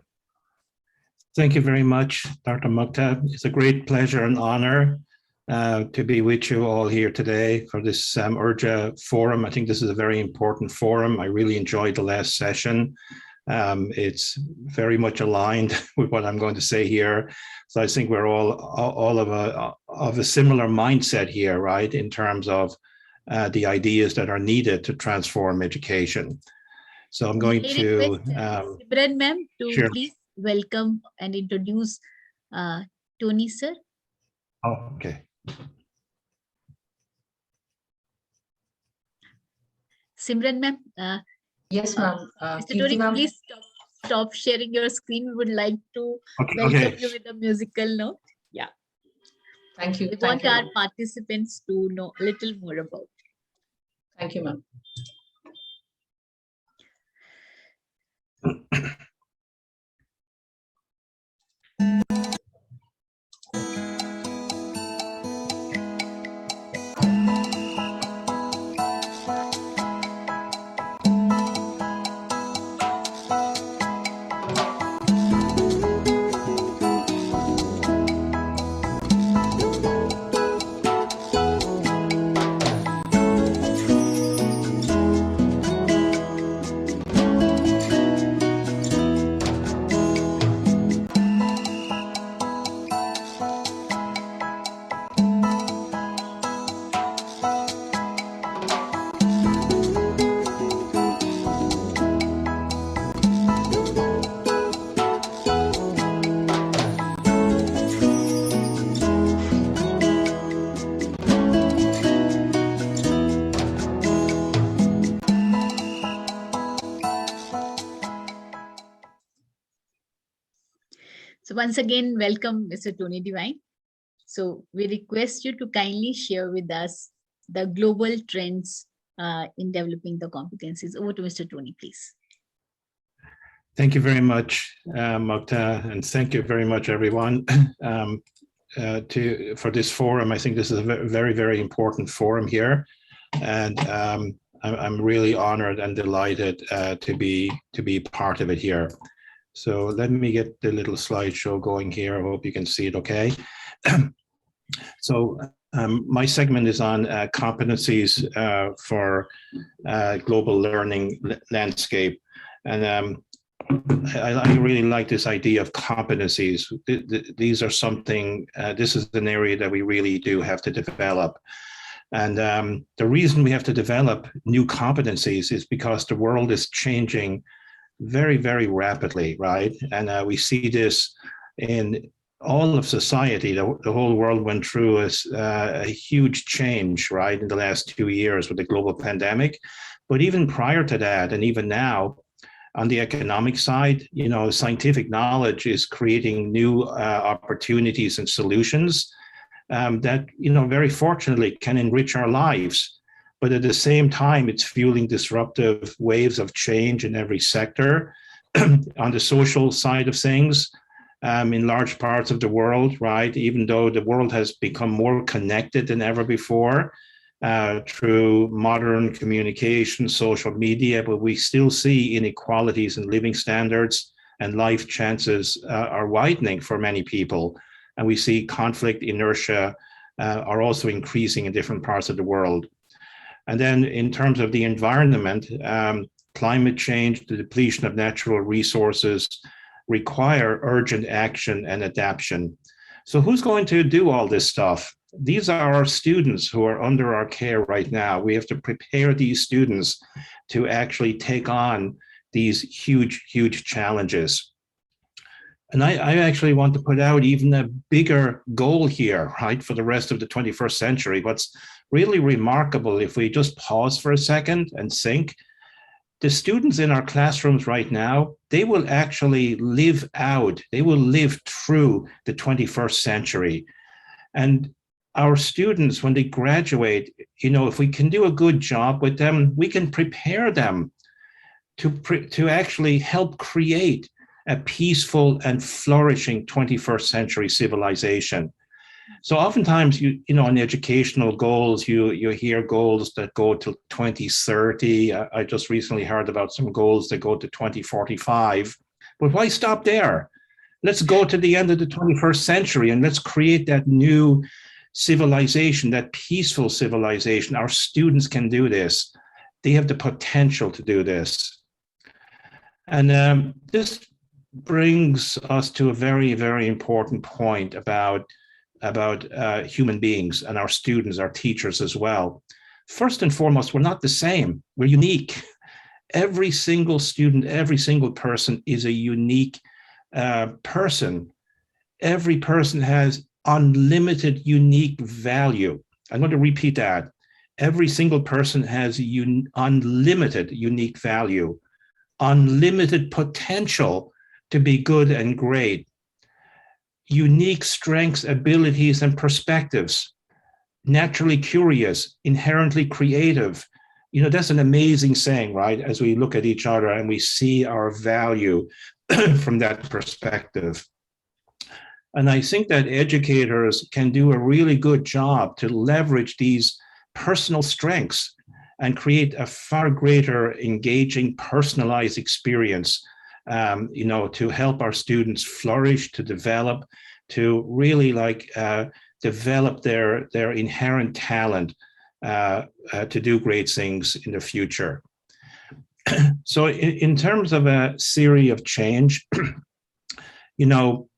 Thank you very much, Dr. Mukhtab. It's a great pleasure and honor to be with you all here today for this URJA forum. I think this is a very important forum. I really enjoyed the last session. It's very much aligned with what I'm going to say here. So I think we're all of a similar mindset here, right, in terms of the ideas that are needed to transform education. So I'm going to Simran ma'am to sure. Please welcome and introduce Tony sir. Oh, okay. Simran ma'am. Yes, ma'am. Mr. Tony, please stop sharing your screen. We would like to welcome you with a musical note. Yeah. Thank you. We want our participants to know a little more about it. Thank you, ma'am. So once again, welcome Mr. Tony Devine. So we request you to kindly share with us the global trends in developing the competencies. Over to Mr. Tony, please. Thank you very much, Mukhtab, and thank you very much, everyone, for this forum. I think this is a very, very important forum here, and I'm really honored and delighted to be part of it here. So let me get the little slideshow going here. I hope you can see it okay. So my segment is on competencies for global learning landscape. And I really like this idea of competencies. These are something, this is an area that we really do have to develop. And the reason we have to develop new competencies is because the world is changing very, very rapidly, right? And we see this in all of society. The whole world went through a huge change, right, in the last 2 years with the global pandemic. But even prior to that, and even now, on the economic side, you know, scientific knowledge is creating new opportunities and solutions that, you know, very fortunately can enrich our lives. But at the same time, it's fueling disruptive waves of change in every sector. On the social side of things, in large parts of the world, right, even though the world has become more connected than ever before through modern communication, social media, but we still see inequalities in living standards and life chances are widening for many people. And we see conflict, inertia are also increasing in different parts of the world. And then in terms of the environment, climate change, the depletion of natural resources require urgent action and adaptation. So who's going to do all this stuff? These are our students who are under our care right now. We have to prepare these students to actually take on these huge, huge challenges. And I actually want to put out even a bigger goal here, right, for the rest of the 21st century. What's really remarkable, if we just pause for a second and think, the students in our classrooms right now, they will actually live out, they will live through the 21st century. And our students, when they graduate, you know, if we can do a good job with them, we can prepare them to actually help create a peaceful and flourishing 21st century civilization. So oftentimes, you know, in educational goals, you hear goals that go to 2030. I just recently heard about some goals that go to 2045. But why stop there? Let's go to the end of the 21st century and let's create that new civilization, that peaceful civilization. Our students can do this. They have the potential to do this. And this brings us to a very, very important point about human beings and our students, our teachers as well. First and foremost, we're not the same. We're unique. Every single student, every single person is a unique person. Every person has unlimited unique value. I'm going to repeat that. Every single person has unlimited unique value, unlimited potential to be good and great, unique strengths, abilities, and perspectives, naturally curious, inherently creative. You know, that's an amazing saying, right? As we look at each other and we see our value from that perspective. And I think that educators can do a really good job to leverage these personal strengths and create a far greater engaging, personalized experience, you know, to help our students flourish, to develop, to really develop their inherent talent to do great things in the future. So in terms of a theory of change, you know,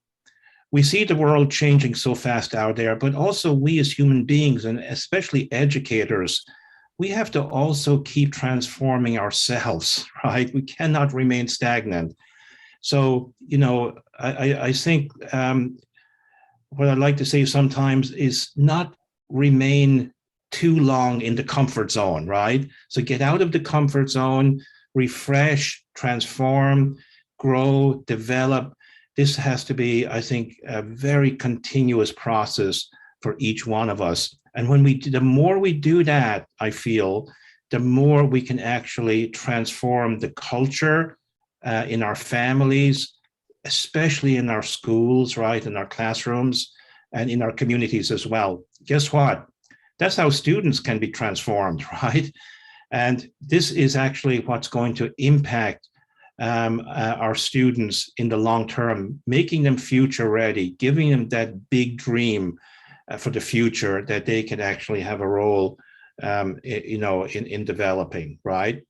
we see the world changing so fast out there, but also we as human beings, and especially educators, we have to also keep transforming ourselves, right? We cannot remain stagnant. So, you know, I think what I'd like to say sometimes is not remain too long in the comfort zone, right? So get out of the comfort zone, refresh, transform, grow, develop. This has to be, I think, a very continuous process for each one of us. And the more we do that, I feel, the more we can actually transform the culture in our families, especially in our schools, right, in our classrooms, and in our communities as well. Guess what? That's how students can be transformed, right? And this is actually what's going to impact our students in the long term, making them future ready, giving them that big dream for the future that they can actually have a role, you know, in developing, right?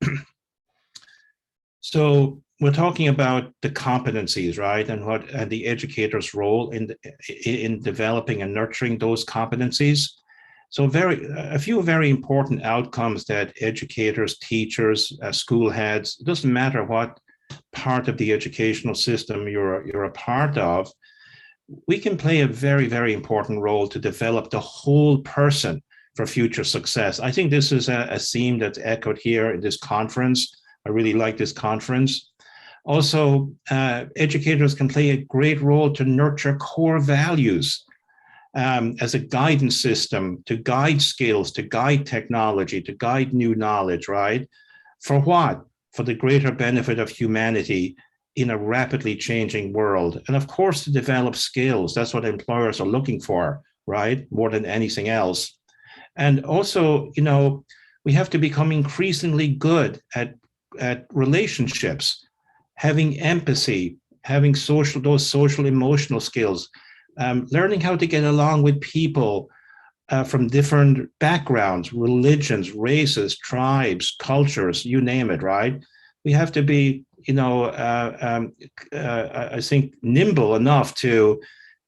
So we're talking about the competencies, right, and the educator's role in developing and nurturing those competencies. So a few very important outcomes that educators, teachers, school heads, it doesn't matter what part of the educational system you're a part of, we can play a very, very important role to develop the whole person for future success. I think this is a theme that's echoed here in this conference. I really like this conference. Also, educators can play a great role to nurture core values as a guidance system, to guide skills, to guide technology, to guide new knowledge, right? For what? For the greater benefit of humanity in a rapidly changing world. And of course, to develop skills. That's what employers are looking for, right? More than anything else. And also, you know, we have to become increasingly good at relationships, having empathy, having those social emotional skills, learning how to get along with people from different backgrounds, religions, races, tribes, cultures, you name it, right? We have to be, I think, nimble enough to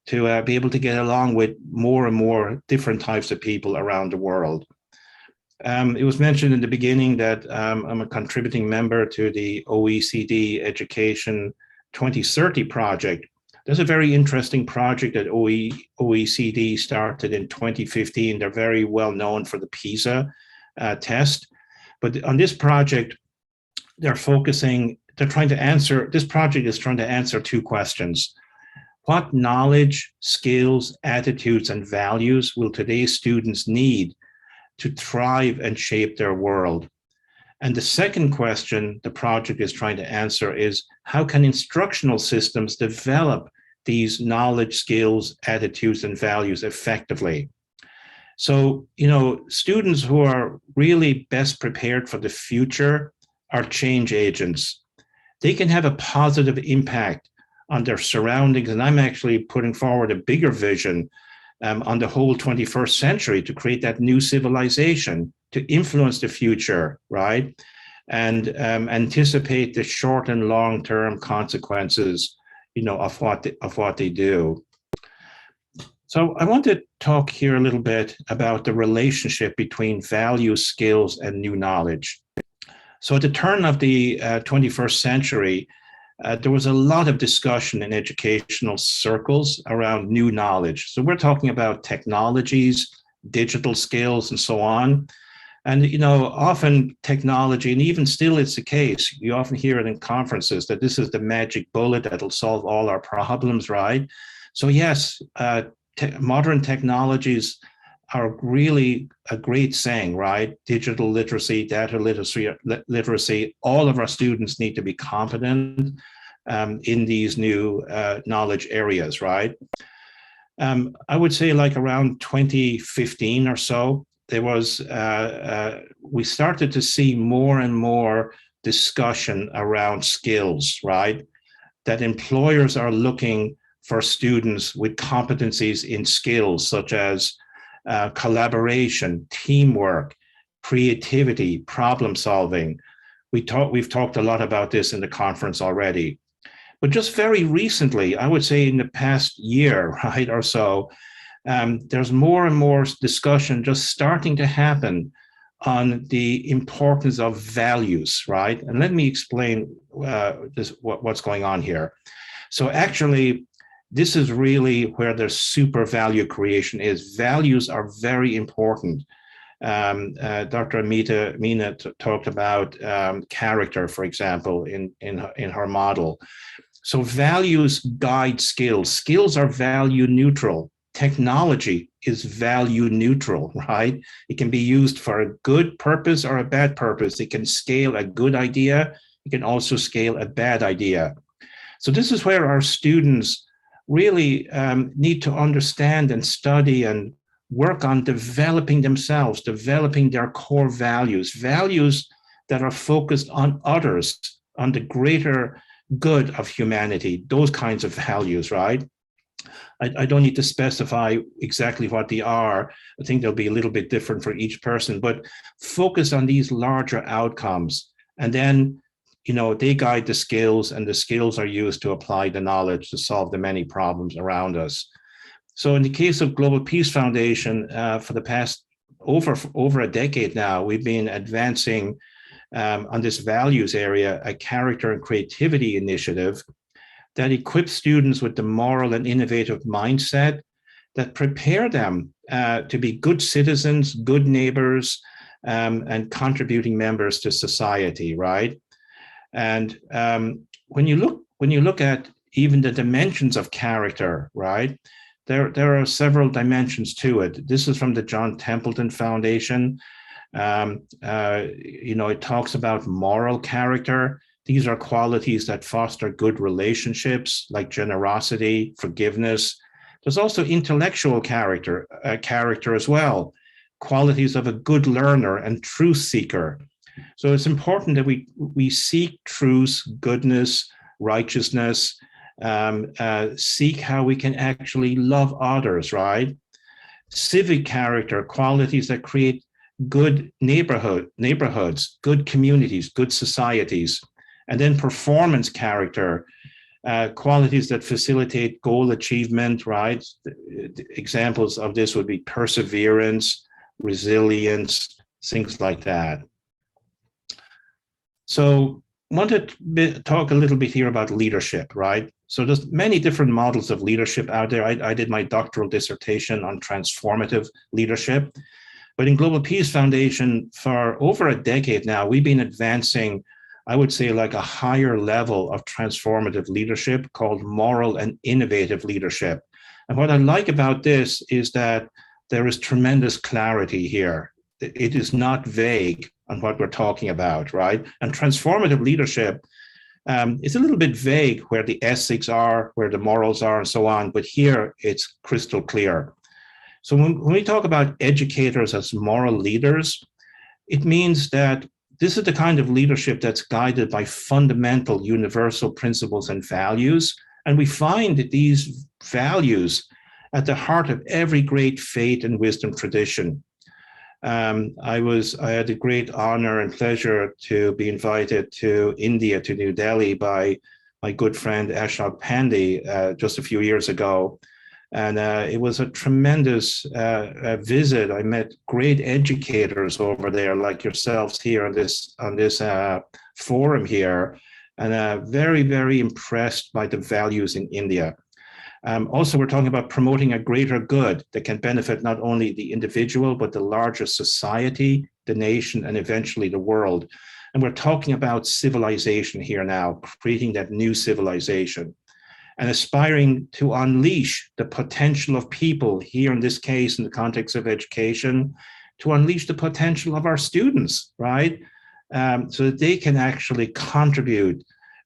be able to get along with more and more different types of people around the world. It was mentioned in the beginning that I'm a contributing member to the OECD Education 2030 project. There's a very interesting project that OECD started in 2015. They're very well known for the PISA test. But on this project, this project is trying to answer two questions. What knowledge, skills, attitudes, and values will today's students need to thrive and shape their world? And the second question the project is trying to answer is, how can instructional systems develop these knowledge, skills, attitudes, and values effectively? So, students who are really best prepared for the future are change agents. They can have a positive impact on their surroundings. And I'm actually putting forward a bigger vision on the whole 21st century to create that new civilization, to influence the future, right? And anticipate the short and long-term consequences, of what they do. So I want to talk here a little bit about the relationship between values, skills, and new knowledge. So at the turn of the 21st century, there was a lot of discussion in educational circles around new knowledge. So we're talking about technologies, digital skills, and so on. And, often technology, and even still it's the case, you often hear it in conferences that this is the magic bullet that'll solve all our problems, right? So yes, modern technologies are really a great saying, right? Digital literacy, data literacy, all of our students need to be competent in these new knowledge areas, right? I would say like around 2015 or so, there was, we started to see more and more discussion around skills, right? That employers are looking for students with competencies in skills such as collaboration, teamwork, creativity, problem solving. We've talked a lot about this in the conference already. But just very recently, I would say in the past year, right, or so, there's more and more discussion just starting to happen on the importance of values, right? And let me explain what's going on here. So actually, this is really where the super value creation is. Values are very important. Dr. Mina talked about character, for example, in her model. So values guide skills. Skills are value neutral. Technology is value neutral, right? It can be used for a good purpose or a bad purpose. It can scale a good idea. It can also scale a bad idea. So this is where our students really need to understand and study and work on developing themselves, developing their core values, values that are focused on others, on the greater good of humanity, those kinds of values, right? I don't need to specify exactly what they are. I think they'll be a little bit different for each person, but focus on these larger outcomes. And then, they guide the skills, and the skills are used to apply the knowledge to solve the many problems around us. So in the case of Global Peace Foundation, for the past over a decade now, we've been advancing on this values area, a character and creativity initiative that equips students with the moral and innovative mindset that prepare them to be good citizens, good neighbors, and contributing members to society, right? And when you look at even the dimensions of character, right, there are several dimensions to it. This is from the John Templeton Foundation. It talks about moral character. These are qualities that foster good relationships like generosity, forgiveness. There's also intellectual character as well, qualities of a good learner and truth seeker. So it's important that we seek truth, goodness, righteousness, seek how we can actually love others, right? civic character, qualities that create good neighborhoods, good communities, good societies, and then performance character, qualities that facilitate goal achievement, right? Examples of this would be perseverance, resilience, things like that. So I want to talk a little bit here about leadership, right? So there's many different models of leadership out there. I did my doctoral dissertation on transformative leadership. But in Global Peace Foundation, for over a decade now, we've been advancing, I would say, like a higher level of transformative leadership called moral and innovative leadership. And what I like about this is that there is tremendous clarity here. It is not vague on what we're talking about, right? And transformative leadership is a little bit vague where the ethics are, where the morals are, and so on. But here it's crystal clear. So when we talk about educators as moral leaders, it means that this is the kind of leadership that's guided by fundamental universal principles and values. And we find that these values at the heart of every great faith and wisdom tradition. I had the great honor and pleasure to be invited to India, to New Delhi, by my good friend Ashok Pandey just a few years ago. And it was a tremendous visit. I met great educators over there, like yourselves here on this forum here, and very, very impressed by the values in India. Also, we're talking about promoting a greater good that can benefit not only the individual, but the larger society, the nation, and eventually the world. And we're talking about civilization here now, creating that new civilization, and aspiring to unleash the potential of people, here in this case, in the context of education, to unleash the potential of our students, right? So that they can actually contribute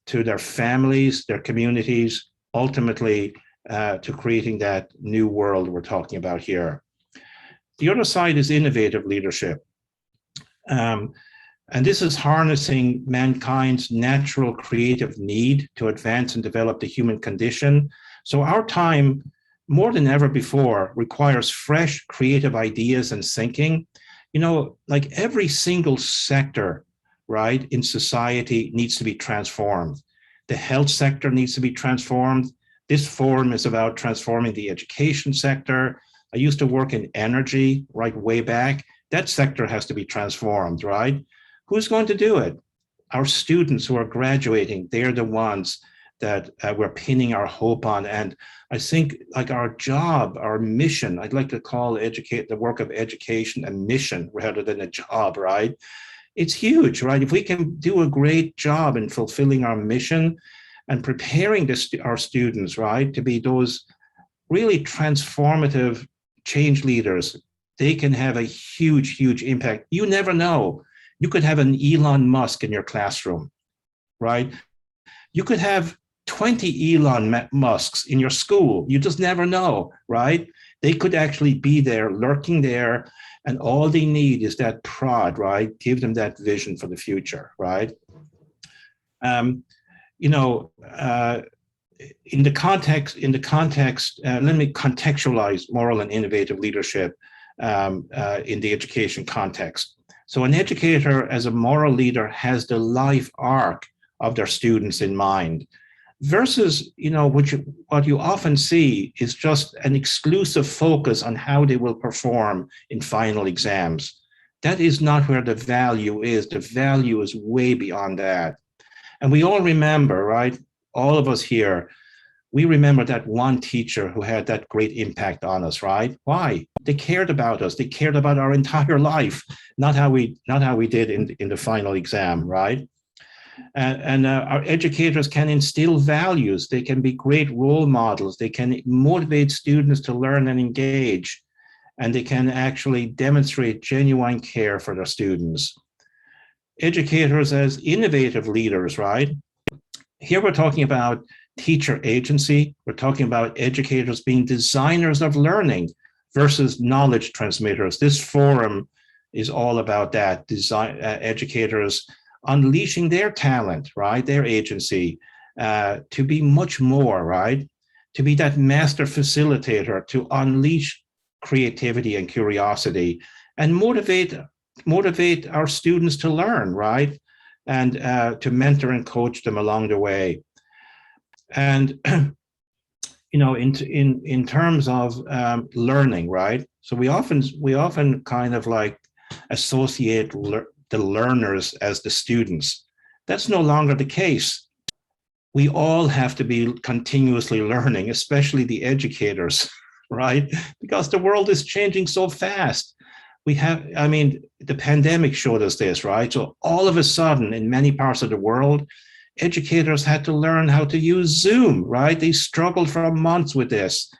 to their families, their communities, ultimately to creating that new world we're talking about here. The other side is innovative leadership. And this is harnessing mankind's natural creative need to advance and develop the human condition. So our time, more than ever before, requires fresh creative ideas and thinking. You know, like every single sector, right, in society needs to be transformed. The health sector needs to be transformed. This forum is about transforming the education sector. I used to work in energy right way back. That sector has to be transformed, right? Who's going to do it? Our students who are graduating, they're the ones that we're pinning our hope on. And I think like our job, our mission, I'd like to call the work of education a mission rather than a job, right? It's huge, right? If we can do a great job in fulfilling our mission and preparing our students, right, to be those really transformative change leaders, they can have a huge, huge impact. You never know. You could have an Elon Musk in your classroom, right? You could have 20 Elon Musks in your school. You just never know, right? They could actually be there, lurking there, and all they need is that prod, right? Give them that vision for the future, right? In the context, let me contextualize moral and innovative leadership in the education context. So an educator as a moral leader has the life arc of their students in mind, versus, what you often see is just an exclusive focus on how they will perform in final exams. That is not where the value is. The value is way beyond that. And we all remember, right? All of us here, we remember that one teacher who had that great impact on us, right? Why? They cared about us. They cared about our entire life, not how we did in the final exam, right? And our educators can instill values. They can be great role models. They can motivate students to learn and engage, and they can actually demonstrate genuine care for their students. Educators as innovative leaders, right? Here we're talking about teacher agency. We're talking about educators being designers of learning versus knowledge transmitters. This forum is all about that, educators unleashing their talent, right? Their agency to be much more, right? To be that master facilitator, to unleash creativity and curiosity, and motivate our students to learn, right? And to mentor and coach them along the way. And in terms of learning, right? So we often kind of like associate the learners as the students. That's no longer the case. We all have to be continuously learning, especially the educators, right? Because the world is changing so fast. The pandemic showed us this, right? So all of a sudden, in many parts of the world, educators had to learn how to use Zoom, right? They struggled for months with this,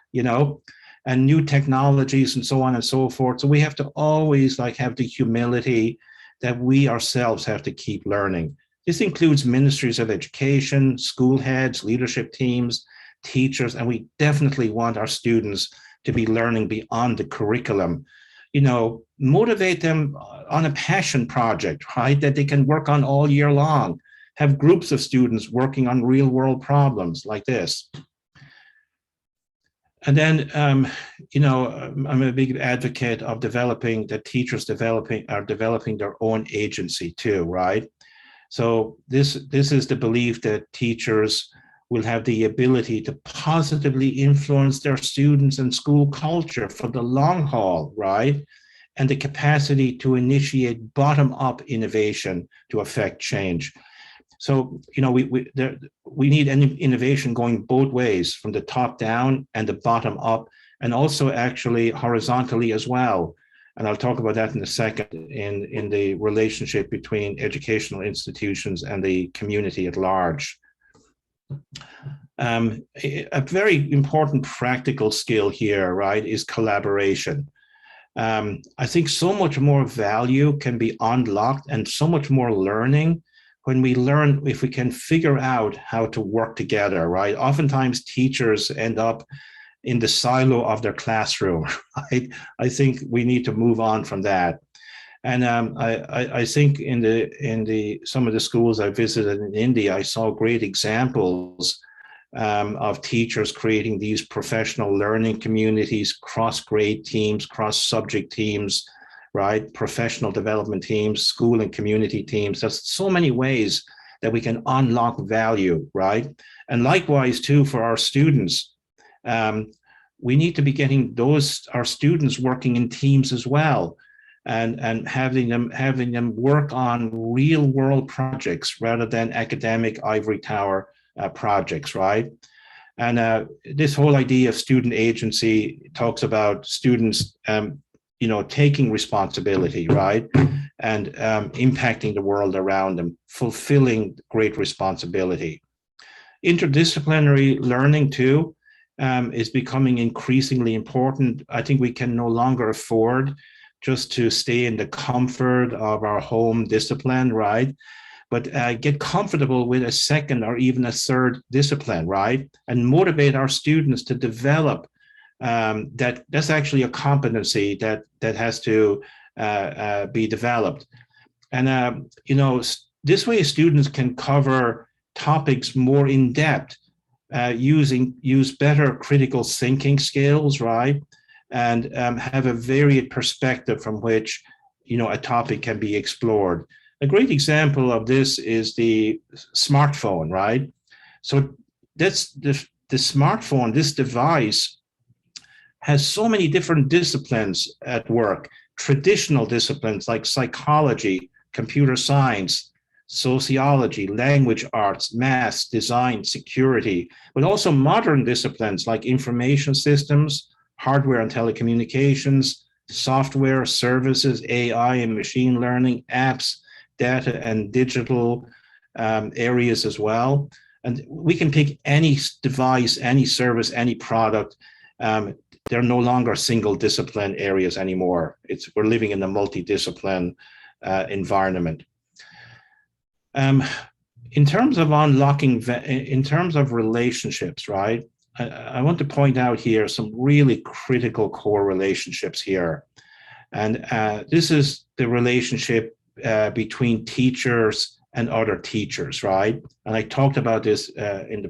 and new technologies and so on and so forth. So we have to always have the humility that we ourselves have to keep learning. This includes ministries of education, school heads, leadership teams, teachers, and we definitely want our students to be learning beyond the curriculum. Motivate them on a passion project, right, that they can work on all year long. Have groups of students working on real world problems like this. And then, I'm a big advocate of teachers are developing their own agency too, right? So this is the belief that teachers will have the ability to positively influence their students and school culture for the long haul, right? And the capacity to initiate bottom-up innovation to affect change. So, we need innovation going both ways, from the top down and the bottom up, and also actually horizontally as well. And I'll talk about that in a second in the relationship between educational institutions and the community at large. A very important practical skill here, right, is collaboration. I think so much more value can be unlocked and so much more learning when we learn, if we can figure out how to work together, right? Oftentimes teachers end up in the silo of their classroom, right? I think we need to move on from that. And I think in some of the schools I visited in India, I saw great examples of teachers creating these professional learning communities, cross-grade teams, cross-subject teams, right? Professional development teams, school and community teams. There's so many ways that we can unlock value, right? And likewise too, for our students, we need to be getting our students working in teams as well, and having them work on real world projects rather than academic ivory tower projects, right? And this whole idea of student agency talks about students taking responsibility, right? And impacting the world around them, fulfilling great responsibility. Interdisciplinary learning too is becoming increasingly important. I think we can no longer afford just to stay in the comfort of our home discipline, right? But get comfortable with a second or even a third discipline, right? And motivate our students to develop that's actually a competency that has to be developed. And this way students can cover topics more in depth, use better critical thinking skills, right? And have a varied perspective from which a topic can be explored. A great example of this is the smartphone, right? So that's the smartphone, this device, has so many different disciplines at work, traditional disciplines like psychology, computer science, sociology, language arts, math, design, security, but also modern disciplines like information systems, hardware and telecommunications, software, services, AI and machine learning, apps, data and digital areas as well. And we can pick any device, any service, any product. They're no longer single discipline areas anymore. We're living in a multidiscipline environment. In terms of unlocking, in terms of relationships, right? I want to point out here some really critical core relationships here. And this is the relationship between teachers and other teachers, right? And I talked about this in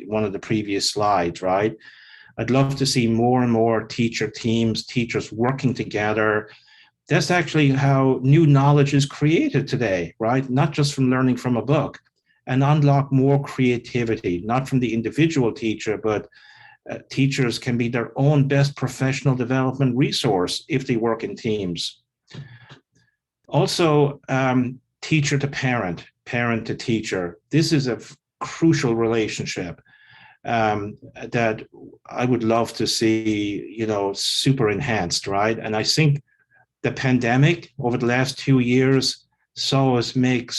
one of the previous slides, right? I'd love to see more and more teacher teams, teachers working together. That's actually how new knowledge is created today, right? Not just from learning from a book, and unlock more creativity, not from the individual teacher, but teachers can be their own best professional development resource if they work in teams. Also, teacher to parent, parent to teacher. This is a crucial relationship that I would love to see, super enhanced, right? And I think the pandemic over the last 2 years saw us make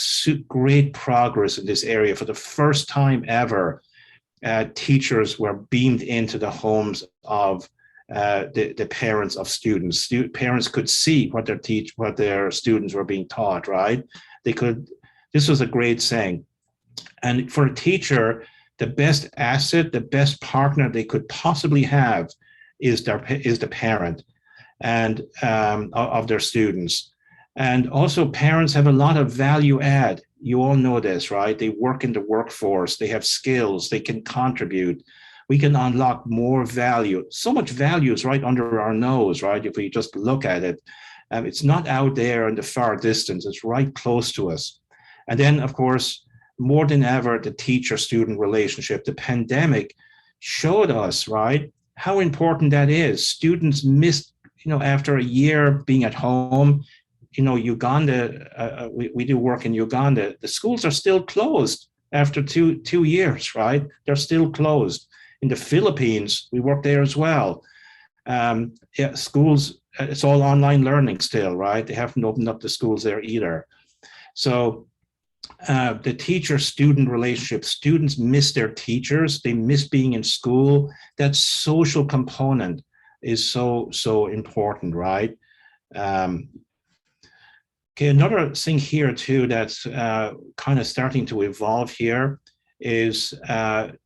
great progress in this area. For the first time ever, teachers were beamed into the homes of the parents of students. Parents could see what their students were being taught, right? This was a great thing. And for a teacher, the best asset, the best partner they could possibly have is the parent and of their students. And also parents have a lot of value add. You all know this, right? They work in the workforce, they have skills, they can contribute. We can unlock more value. So much value is right under our nose, right? If we just look at it, it's not out there in the far distance, it's right close to us. And then, of course, more than ever, the teacher-student relationship. The pandemic showed us, right, how important that is. Students missed, after a year being at home, Uganda, we do work in Uganda. The schools are still closed after two years, right? They're still closed. In the Philippines, we work there as well. Schools, it's all online learning still, right? They haven't opened up the schools there either. So the teacher-student relationship, students miss their teachers, they miss being in school. That social component is so important, right? Okay, another thing here too that's kind of starting to evolve here is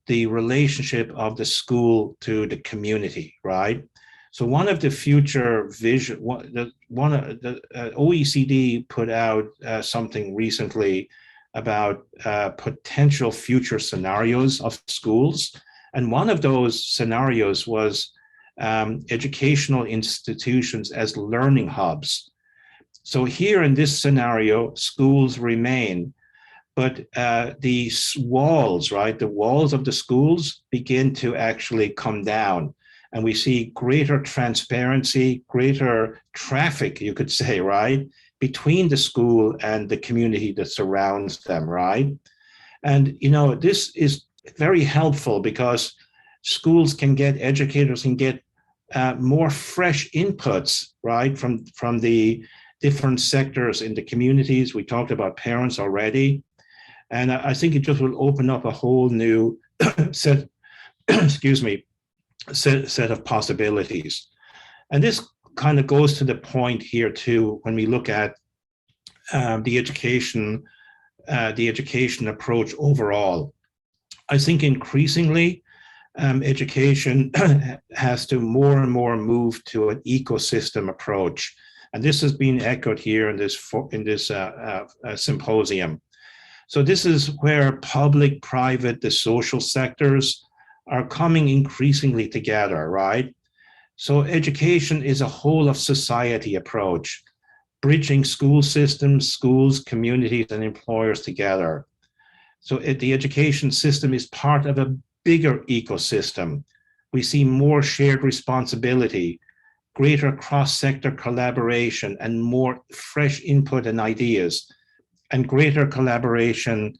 the relationship of the school to the community, right? So one of the future vision, one of the OECD put out something recently about potential future scenarios of schools. And one of those scenarios was educational institutions as learning hubs. So here in this scenario, schools remain, but the walls, right, the walls of the schools begin to actually come down. And we see greater transparency, greater traffic, you could say, right, between the school and the community that surrounds them, right? And, this is very helpful because schools can get, educators can get more fresh inputs, right, from the different sectors in the communities. We talked about parents already. And I think it just will open up a whole new set, set of possibilities. And this kind of goes to the point here too, when we look at the education approach overall. I think increasingly, education has to more and more move to an ecosystem approach. And this has been echoed here in this symposium. So this is where public, private, the social sectors are coming increasingly together, right? So education is a whole of society approach, bridging school systems, schools, communities, and employers together. So the education system is part of a bigger ecosystem. We see more shared responsibility, greater cross-sector collaboration, and more fresh input and ideas, and greater collaboration,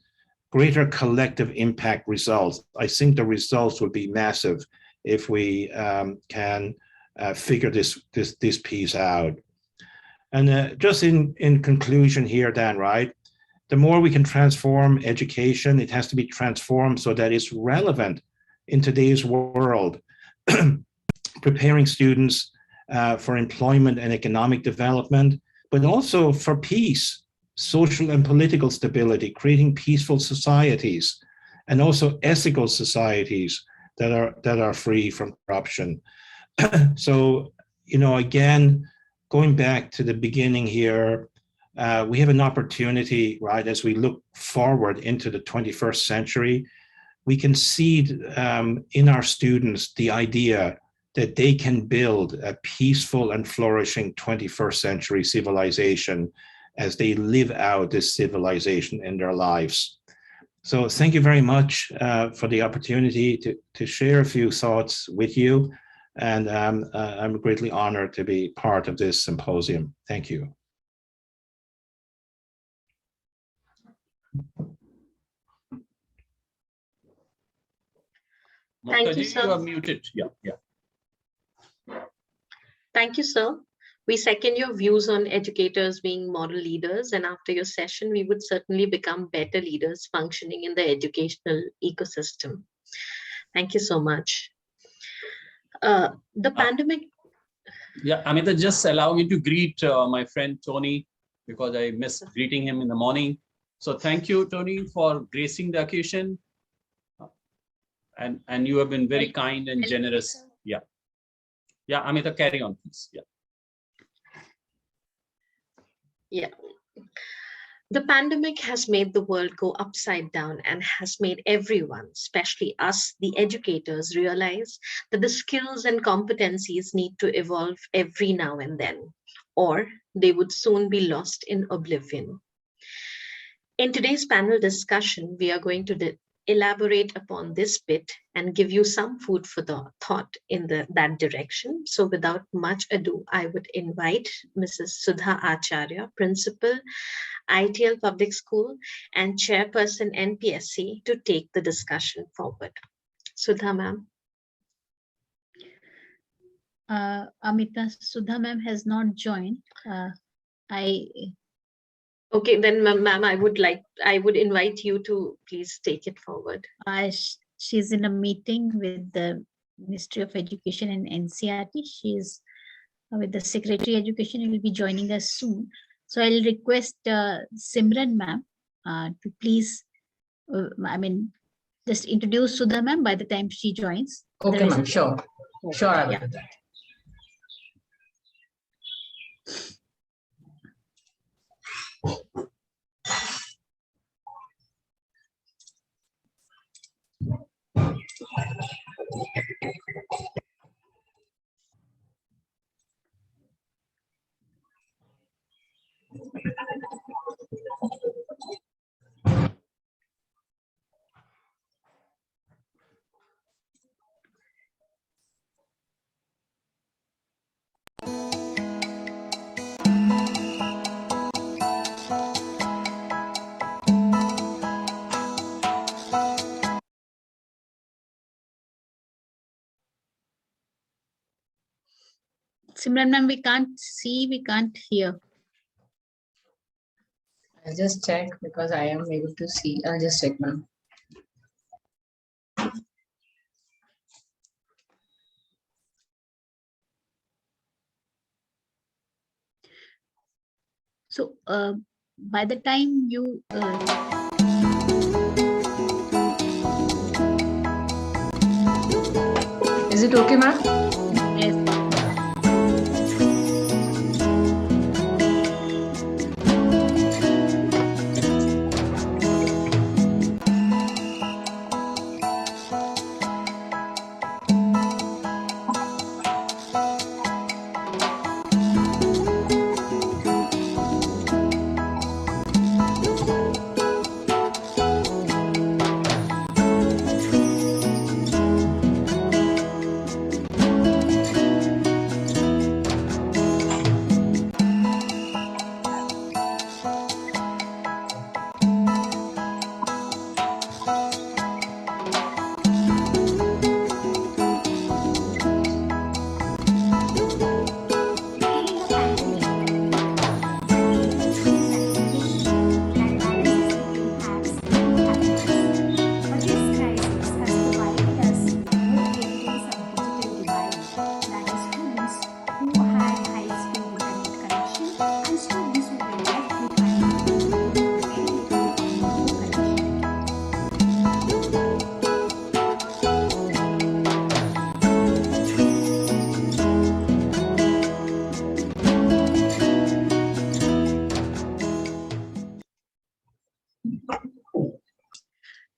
greater collective impact results. I think the results will be massive if we can figure this piece out. And just in conclusion here, Dan, right? The more we can transform education, it has to be transformed so that it's relevant in today's world, preparing students for employment and economic development, but also for peace, social and political stability, creating peaceful societies, and also ethical societies that are free from corruption. So, again, going back to the beginning here, we have an opportunity, right, as we look forward into the 21st century, we can seed in our students the idea that they can build a peaceful and flourishing 21st century civilization as they live out this civilization in their lives. So thank you very much for the opportunity to share a few thoughts with you. And I'm greatly honored to be part of this symposium. Thank you. Thank you, sir. You are muted. Yeah. Thank you, sir. We second your views on educators being model leaders, and after your session, we would certainly become better leaders functioning in the educational ecosystem. Thank you so much. The pandemic. Yeah, Amita, just allow me to greet my friend Tony, because I missed greeting him in the morning. So thank you, Tony, for gracing the occasion. And you have been very kind and generous. Yeah. Yeah, Amita, carry on, please. Yeah. The pandemic has made the world go upside down and has made everyone, especially us, the educators, realize that the skills and competencies need to evolve every now and then, or they would soon be lost in oblivion. In today's panel discussion, we are going to elaborate upon this bit and give you some food for the thought in that direction. So without much ado, I would invite Mrs. Sudha Acharya, Principal, ITL Public School and Chairperson NPSC, to take the discussion forward. Sudha ma'am. Amita, Sudha ma'am has not joined. Okay, then ma'am, I would invite you to please take it forward. She's in a meeting with the Ministry of Education and NCRT. She's with the Secretary Education and will be joining us soon. So I'll request Simran ma'am to please, just introduce Sudha ma'am by the time she joins. Okay, ma'am, sure. Sure, I will do that. Simran ma'am, we can't see, we can't hear. I'll just check because I am able to see. I'll just check, ma'am. So by the time you Is it okay, ma'am? yes.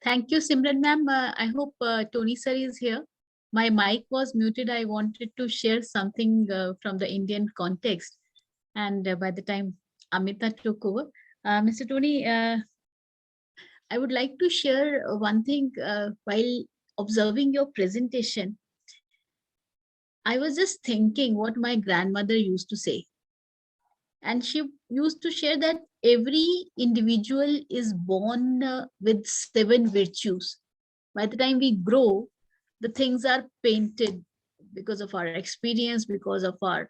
Thank you, Simran ma'am. I hope Tony sir is here. My mic was muted. I wanted to share something from the Indian context. And by the time Amita took over, Mr. Tony, I would like to share one thing while observing your presentation. I was just thinking what my grandmother used to say. And she used to share that every individual is born with 7 virtues. By the time we grow, the things are painted because of our experience, because of our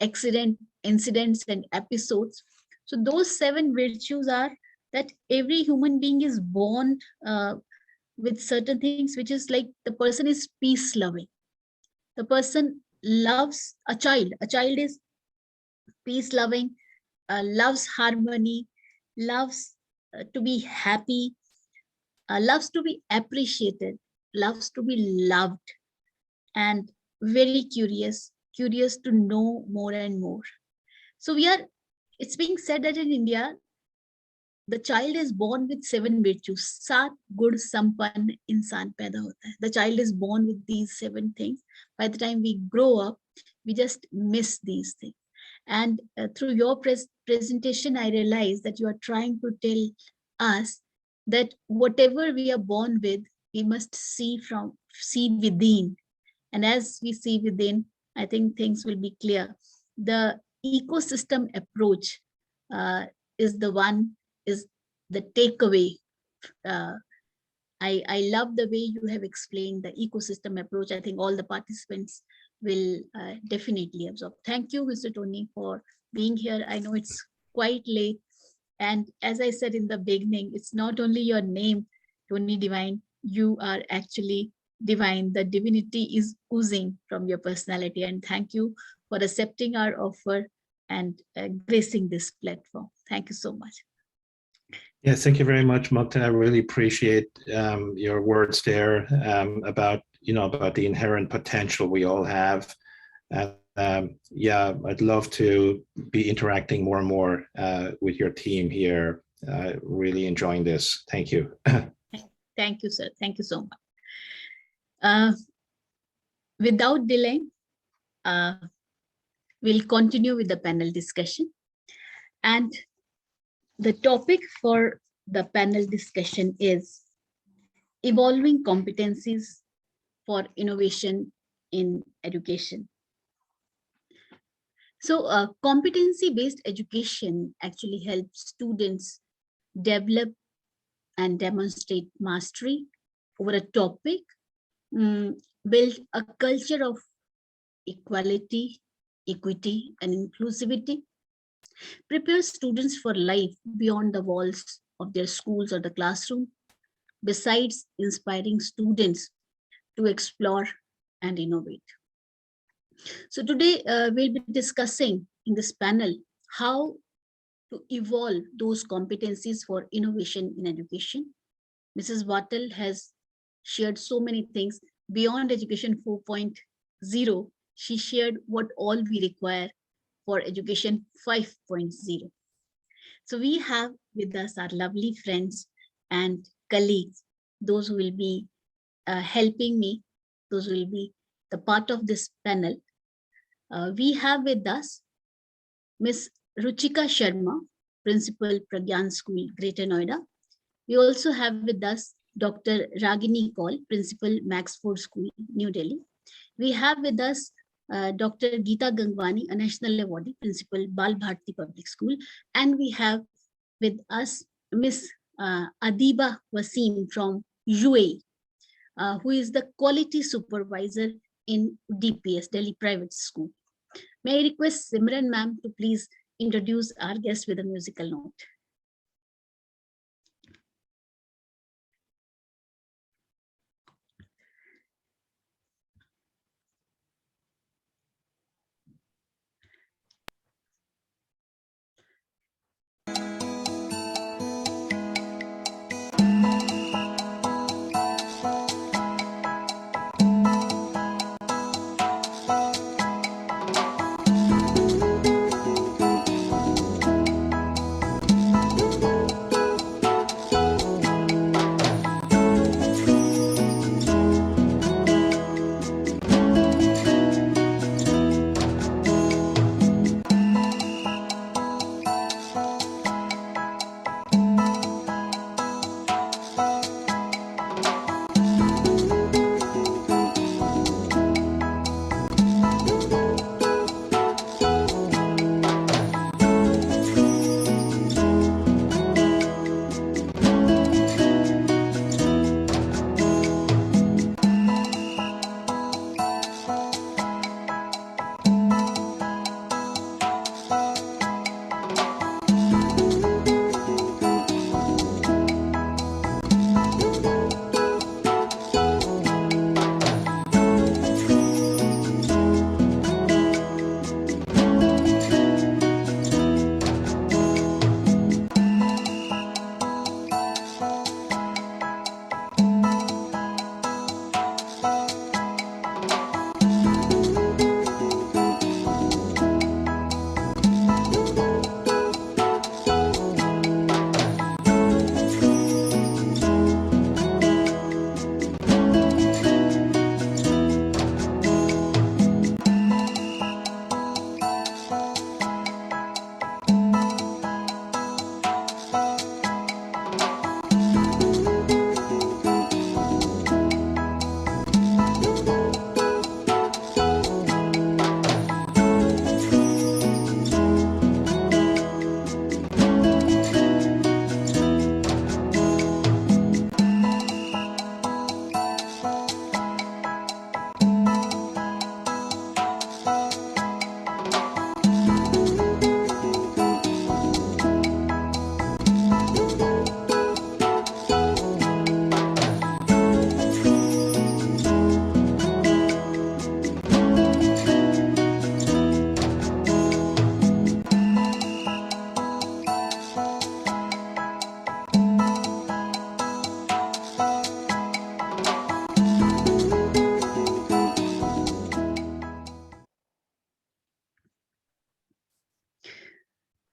incidents and episodes. So those 7 virtues are that every human being is born with certain things, which is like the person is peace loving. The person loves a child. A child is peace loving, loves harmony, loves to be happy, loves to be appreciated, loves to be loved, and very curious to know more and more. So it's being said that in India, the child is born with 7 virtues. Saat gud sampann insan paida hota hai. The child is born with these 7 things. By the time we grow up, we just miss these things. And through your presentation, I realized that you are trying to tell us that whatever we are born with, we must see within. And as we see within, I think things will be clear. The ecosystem approach is the takeaway. I love the way you have explained the ecosystem approach. I think all the participants will definitely absorb. Thank you, Mr. Tony, for being here. I know it's quite late. And as I said in the beginning, it's not only your name, Tony Divine, you are actually divine. The divinity is oozing from your personality. And thank you for accepting our offer and gracing this platform. Thank you so much. Yes, thank you very much, Mukhtab. I really appreciate your words there about the inherent potential we all have. Yeah, I'd love to be interacting more and more with your team here. Really enjoying this. Thank you. Thank you, sir. Thank you so much. Without delay, we'll continue with the panel discussion. And the topic for the panel discussion is evolving competencies for innovation in education. So competency-based education actually helps students develop and demonstrate mastery over a topic, build a culture of equality, equity, and inclusivity, prepare students for life beyond the walls of their schools or the classroom, besides inspiring students to explore and innovate. So today we'll be discussing in this panel how to evolve those competencies for innovation in education. Mrs. Wattle has shared so many things beyond education 4.0. She shared what all we require for education 5.0. So we have with us our lovely friends and colleagues, those who will be helping me, those who will be the part of this panel. We have with us Ms. Ruchika Sharma, Principal Pragyan School, Greater Noida. We also have with us Dr. Ragini Kaul, Principal Maxford School, New Delhi. We have with us Dr. Geeta Gangwani, a national awardee, Principal Bal Bharti Public School. And we have with us Ms. Adiba Wasim from UAE, who is the quality supervisor in DPS, Delhi Private School. May I request Simran ma'am to please introduce our guest with a musical note.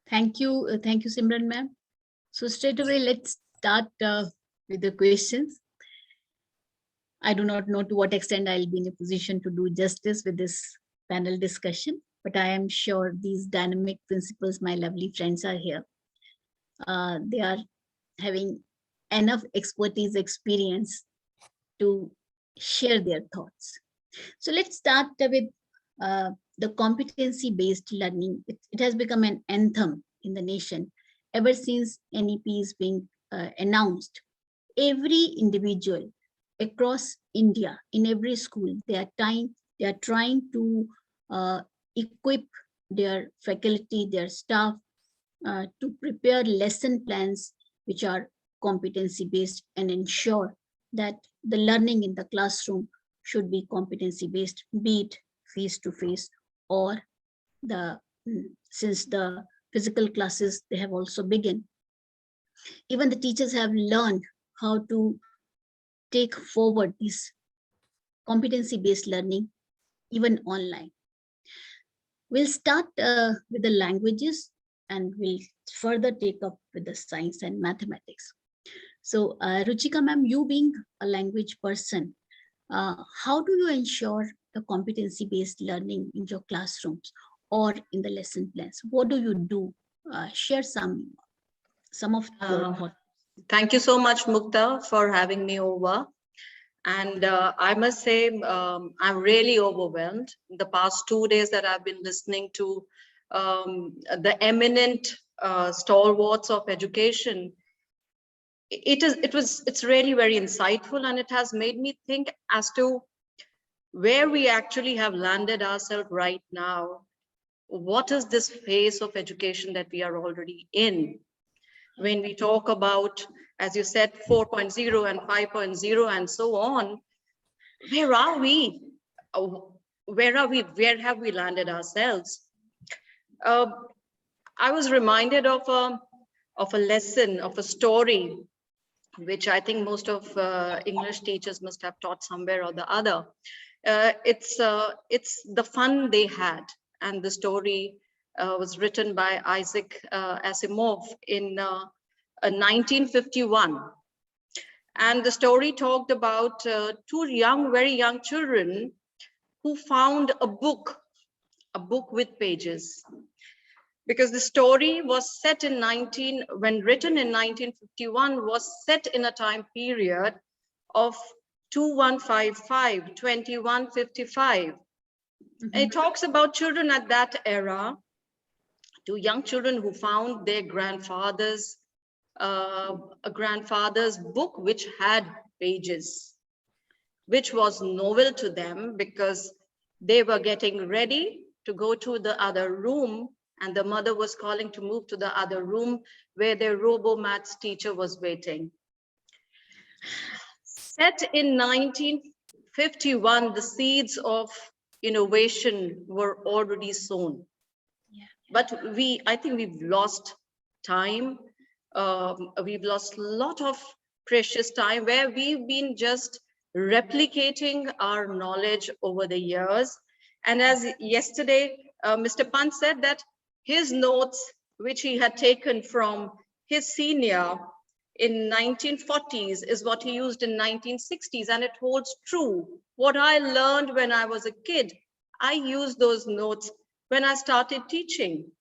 Thank you, Simran ma'am. So straight away, let's start with the questions. I do not know to what extent I'll be in a position to do justice with this panel discussion, but I am sure these dynamic principles, my lovely friends are here. They are having enough expertise, experience to share their thoughts. So let's start with the competency-based learning. It has become an anthem in the nation ever since NEP is being announced. Every individual across India, in every school, they are trying to equip their faculty, their staff to prepare lesson plans which are competency-based and ensure that the learning in the classroom should be competency-based, be it face-to-face or since the physical classes, they have also begun. Even the teachers have learned how to take forward this competency-based learning even online. We'll start with the languages and we'll further take up with the science and mathematics. So Ruchika ma'am, you being a language person, how do you ensure the competency-based learning in your classrooms or in the lesson plans? What do you do? Share some of your thoughts. Thank you so much, Mukhtab, for having me over. And I must say, I'm really overwhelmed. The past 2 days that I've been listening to the eminent stalwarts of education, it's really very insightful, and it has made me think as to where we actually have landed ourselves right now. What is this phase of education that we are already in? When we talk about, as you said, 4.0 and 5.0 and so on, where are we? Where are we? Where have we landed ourselves? I was reminded of a lesson, of a story, which I think most of English teachers must have taught somewhere or the other. It's the fun they had, and the story was written by Isaac Asimov in 1951. And the story talked about two very young children who found a book with pages. Because the story was set in when written in 1951, was set in a time period of 2155, 2155. Mm-hmm. And it talks about children at that era, two young children who found their grandfather's book, which had pages, which was novel to them because they were getting ready to go to the other room, and the mother was calling to move to the other room where their robo-maths teacher was waiting. Set in 1951, the seeds of innovation were already sown. Yeah. But I think we've lost time. We've lost a lot of precious time where we've been just replicating our knowledge over the years. And as yesterday, Mr. Pant said that his notes, which he had taken from his senior in 1940s, is what he used in 1960s, and it holds true. What I learned when I was a kid, I used those notes when I started teaching.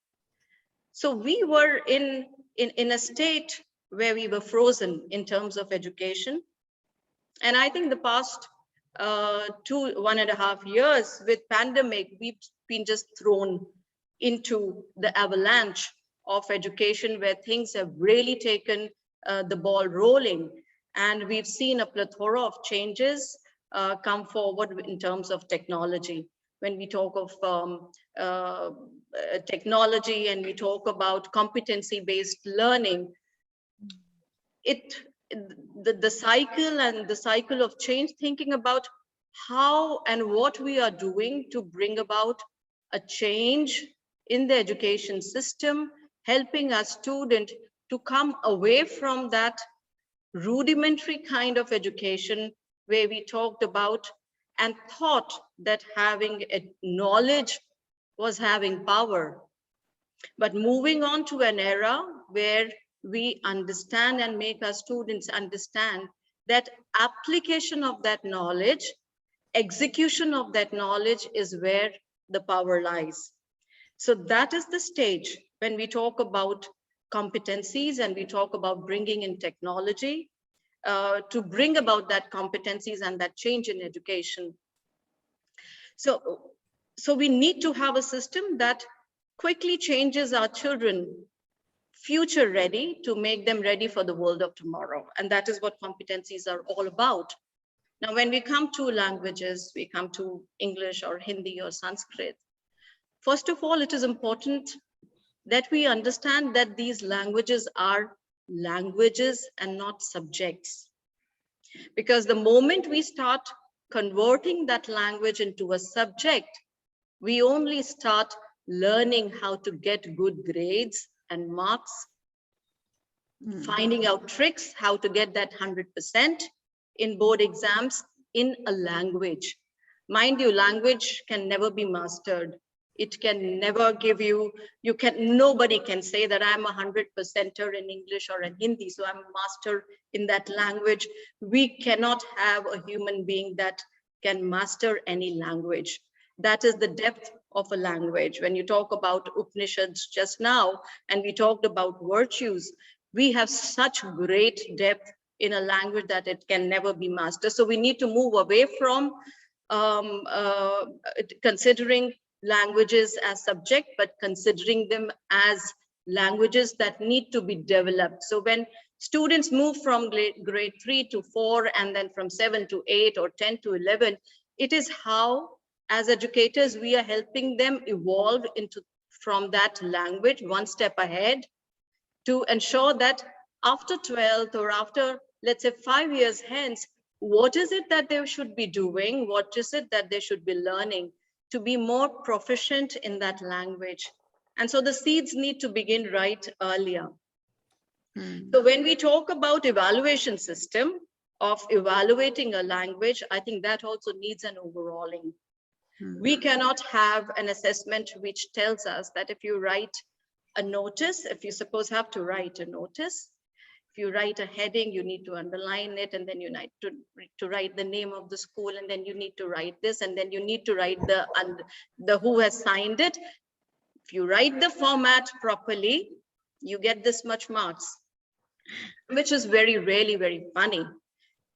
So we were in a state where we were frozen in terms of education. And I think the past 1.5 years with pandemic, we've been just thrown into the avalanche of education where things have really taken the ball rolling. And we've seen a plethora of changes come forward in terms of technology. When we talk of technology and we talk about competency-based learning, the cycle of change, thinking about how and what we are doing to bring about a change in the education system, helping our student to come away from that rudimentary kind of education where we talked about and thought that having knowledge was having power. But moving on to an era where we understand and make our students understand that application of that knowledge, execution of that knowledge is where the power lies. So that is the stage when we talk about competencies and we talk about bringing in technology to bring about that competencies and that change in education. So we need to have a system that quickly changes our children future ready to make them ready for the world of tomorrow. And that is what competencies are all about. Now, when we come to languages, we come to English or Hindi or Sanskrit. First of all, it is important that we understand that these languages are languages and not subjects. Because the moment we start converting that language into a subject, we only start learning how to get good grades and marks, finding out tricks, how to get that 100% in board exams in a language. Mind you, language can never be mastered. It can never give you, nobody can say that I'm 100%er in English or in Hindi, so I'm a master in that language. We cannot have a human being that can master any language. That is the depth of a language. When you talk about Upanishads just now, and we talked about virtues, we have such great depth in a language that it can never be mastered. So we need to move away from considering languages as subject, but considering them as languages that need to be developed. So when students move from grade 3 to 4, and then from 7 to 8 or 10 to 11, it is how, as educators, we are helping them evolve from that language one step ahead to ensure that after 12th or after, let's say, 5 years hence, what is it that they should be doing? What is it that they should be learning to be more proficient in that language? And so the seeds need to begin right earlier. So when we talk about evaluation system of evaluating a language, I think that also needs an overhauling. We cannot have an assessment which tells us that if you write a notice, if you suppose have to write a notice, if you write a heading, you need to underline it, and then you need to write the name of the school, and then you need to write this, and then you need to write the who has signed it. If you write the format properly, you get this much marks, which is very rarely very funny.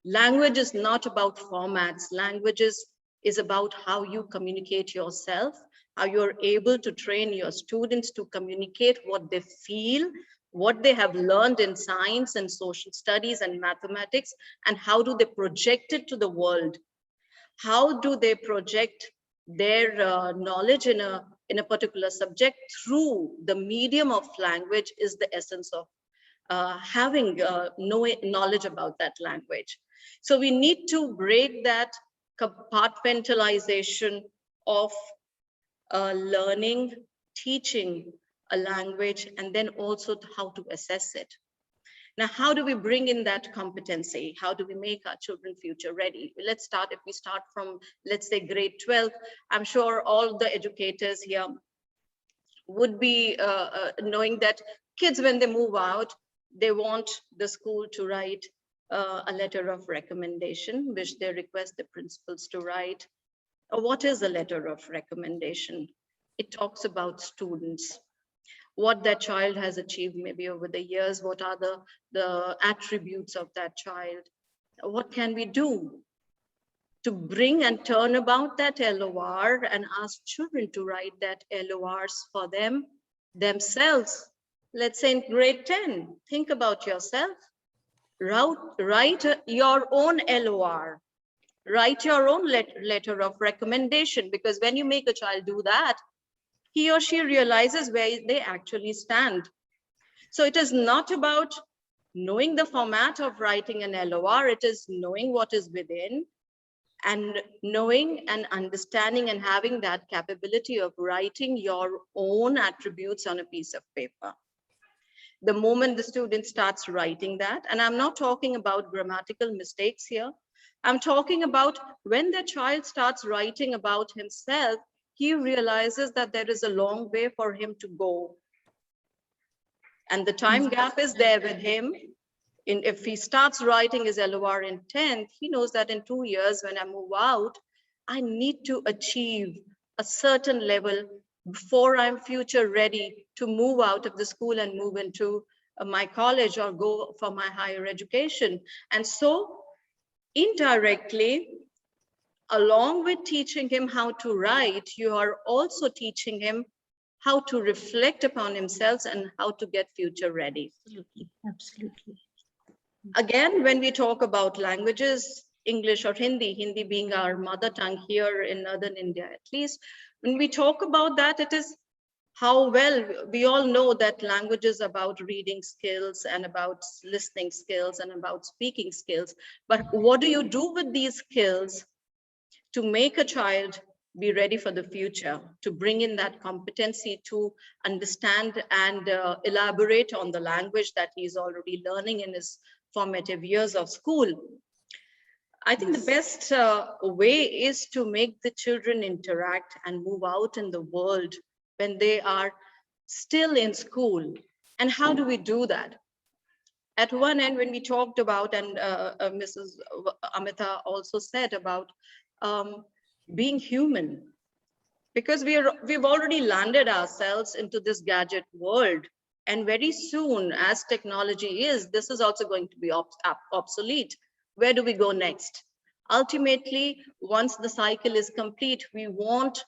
Language is not about formats. Languages is about how you communicate yourself, how you're able to train your students to communicate what they feel, what they have learned in science and social studies and mathematics, and how do they project it to the world? How do they project their knowledge in a particular subject through the medium of language is the essence of having knowledge about that language. So we need to break that compartmentalization of learning, teaching a language, and then also how to assess it. Now, how do we bring in that competency? How do we make our children future ready? Let's start, if we start from, let's say, grade 12, I'm sure all the educators here would be knowing that kids, when they move out, they want the school to write a letter of recommendation, which they request the principals to write. What is a letter of recommendation? It talks about students, what that child has achieved maybe over the years, what are the attributes of that child, what can we do to bring and turn about that LOR and ask children to write that LORs for themselves. Let's say in grade 10, think about yourself, write your own LOR, write your own letter of recommendation, because when you make a child do that, he or she realizes where they actually stand. So it is not about knowing the format of writing an LOR, it is knowing what is within and knowing and understanding and having that capability of writing your own attributes on a piece of paper. The moment the student starts writing that, and I'm not talking about grammatical mistakes here, I'm talking about when the child starts writing about himself, he realizes that there is a long way for him to go And the time gap is there with him. If he starts writing his LOR in 10th, he knows that in 2 years, when I move out, I need to achieve a certain level before I'm future ready to move out of the school and move into my college or go for my higher education. And so indirectly, along with teaching him how to write, you are also teaching him how to reflect upon himself and how to get future ready. Absolutely, absolutely. Again, when we talk about languages, English or Hindi being our mother tongue here in Northern India, at least, when we talk about that, it is how well we all know that language is about reading skills and about listening skills and about speaking skills. But what do you do with these skills to make a child be ready for the future, to bring in that competency to understand and elaborate on the language that he's already learning in his formative years of school? I think the best way is to make the children interact and move out in the world when they are still in school. And how do we do that? At one end, when we talked about, and Mrs. Amita also said about being human, because we've already landed ourselves into this gadget world. And very soon, as technology is, this is also going to be obsolete. Where do we go next? Ultimately, once the cycle is complete, we want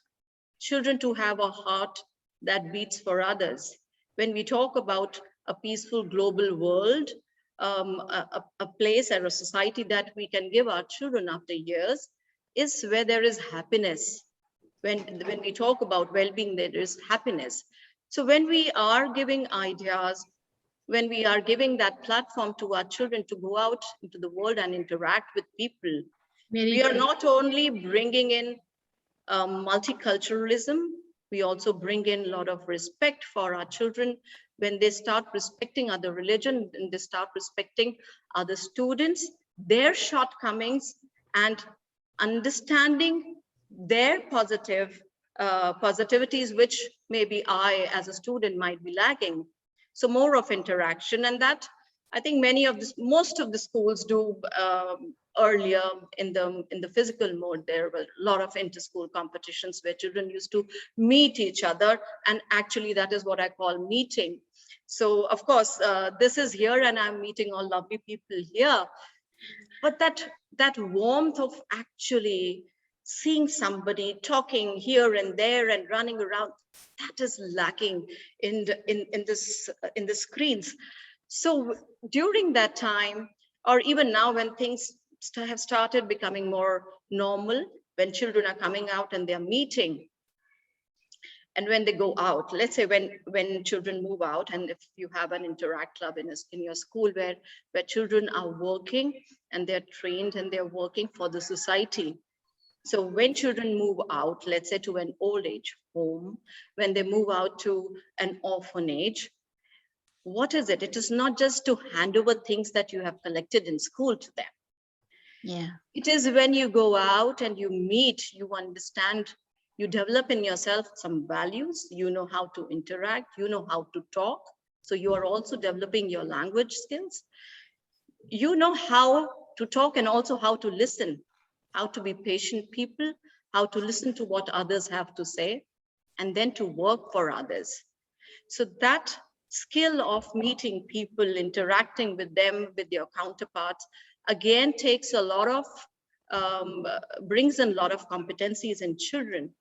children to have a heart that beats for others. When we talk about a peaceful global world, a place or a society that we can give our children after years is where there is happiness. When we talk about well-being, there is happiness. So when we are giving ideas, when we are giving that platform to our children to go out into the world and interact with people, we are not only bringing in multiculturalism, we also bring in a lot of respect for our children. When they start respecting other religion and they start respecting other students, their shortcomings, and understanding their positivities, which maybe I as a student might be lacking. So more of interaction, and that I think most of the schools do earlier in the physical mode. There were a lot of inter-school competitions where children used to meet each other, and actually that is what I call meeting. So of course, this is here and I'm meeting all lovely people here, but that warmth of actually seeing somebody talking here and there and running around, that is lacking in the screens. So during that time, or even now when things have started becoming more normal, when children are coming out and they're meeting, and when they go out, let's say when children move out, and if you have an interact club in your school where children are working and they're trained and they're working for the society. So when children move out, let's say to an old age home, when they move out to an orphanage, what is it? It is not just to hand over things that you have collected in school to them. Yeah. It is when you go out and you meet, you understand, you develop in yourself some values, you know how to interact, you know how to talk. So you are also developing your language skills. You know how to talk and also how to listen, how to be patient people, how to listen to what others have to say, and then to work for others. So that skill of meeting people, interacting with them, with your counterparts, again takes a lot of, brings in a lot of competencies in children.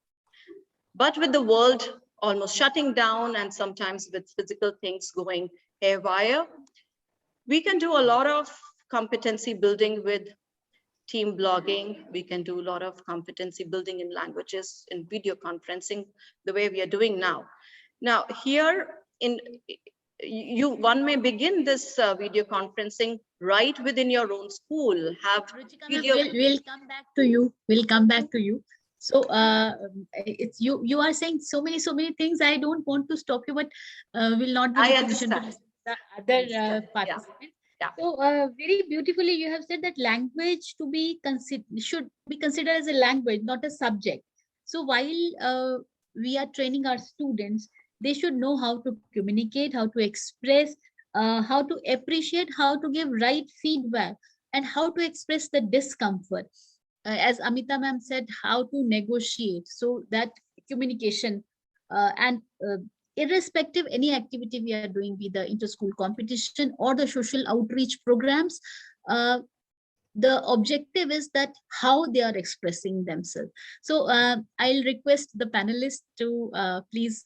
But with the world almost shutting down and sometimes with physical things going haywire, we can do a lot of competency building with team blogging. We can do a lot of competency building in languages, in video conferencing, the way we are doing now. Now here, one may begin this video conferencing right within your own school. We'll come back to you. We'll come back to you. So it's you are saying so many things. I don't want to stop you, but will not be permission to the other participants. Yeah. So very beautifully you have said that language to be should be considered as a language, not a subject. So while we are training our students, They should know how to communicate, how to express, how to appreciate, how to give right feedback, and how to express the discomfort. As Amita ma'am said, how to negotiate. So that communication and irrespective any activity we are doing, be the inter-school competition or the social outreach programs, the objective is that how they are expressing themselves. So I'll request the panelists to please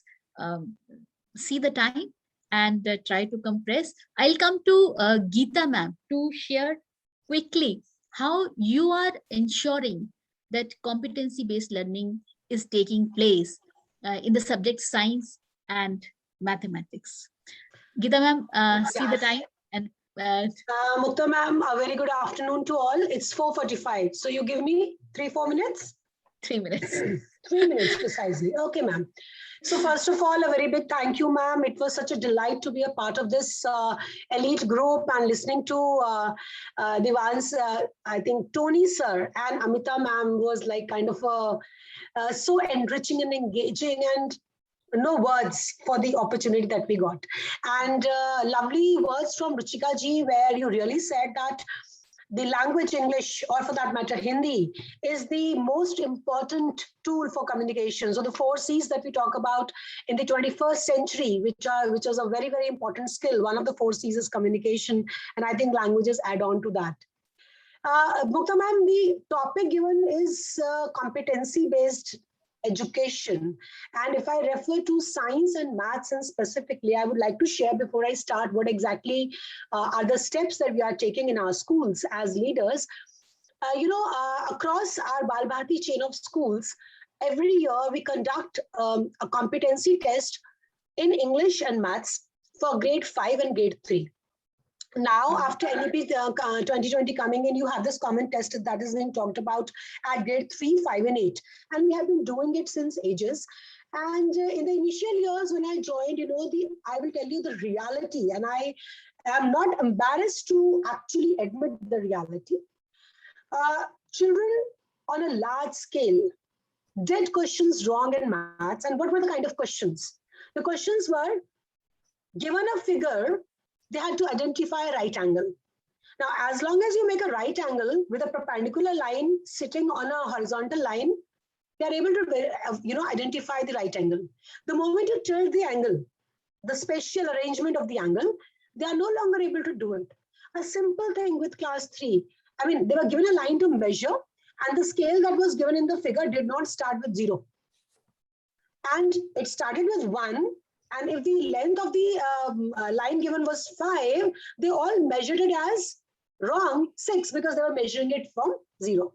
see the time and try to compress. I'll come to Geeta ma'am to share quickly how you are ensuring that competency-based learning is taking place in the subject science and mathematics. Geeta ma'am, see the time and Mukhtab ma'am, a very good afternoon to all. It's 4:45. So you give me 3-4 minutes? 3 minutes. 3 minutes precisely. Okay, ma'am. So first of all, a very big thank you, ma'am. It was such a delight to be a part of this elite group and listening to Divan's, I think Tony sir and Amita ma'am was like kind of so enriching and engaging, and no words for the opportunity that we got. And lovely words from Ruchika ji, where you really said that the language English, or for that matter Hindi, is the most important tool for communication. So the 4 C's that we talk about in the 21st century, which is a very, very important skill. One of the 4 C's is communication, and I think languages add on to that. Mukhtab ma'am, the topic given is competency-based education. And if I refer to science and maths and specifically, I would like to share before I start what exactly are the steps that we are taking in our schools as leaders. Across our Bal Bharati chain of schools, every year we conduct a competency test in English and maths for grade 5 and grade 3. Now, after NEP 2020 coming in, you have this common test that is being talked about at grade 3, 5, and 8. And we have been doing it since ages. And in the initial years when I joined, I will tell you the reality, and I am not embarrassed to actually admit the reality. Children on a large scale did questions wrong in maths. And what were the kind of questions? The questions were, given a figure, they had to identify a right angle. Now, as long as you make a right angle with a perpendicular line sitting on a horizontal line, they are able to identify the right angle. The moment you tilt the angle, the spatial arrangement of the angle, they are no longer able to do it. A simple thing with class 3, I mean, they were given a line to measure, and the scale that was given in the figure did not start with 0. And it started with 1. And if the length of the line given was 5, they all measured it as wrong 6 because they were measuring it from 0.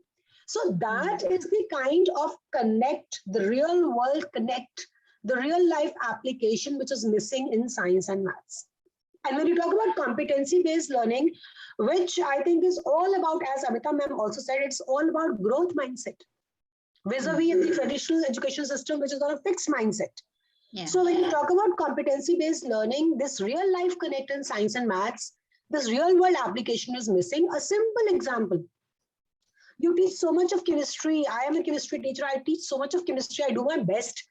So that is the kind of connect, the real world connect, the real life application which is missing in science and maths. And when you talk about competency-based learning, which I think is all about, as Amita ma'am also said, it's all about growth mindset, vis-a-vis the traditional education system, which is on a fixed mindset. Yeah. So when you talk about competency-based learning, this real life connect in science and maths, this real world application is missing. A simple example. You teach so much of chemistry. I am a chemistry teacher. I teach so much of chemistry. I do my best.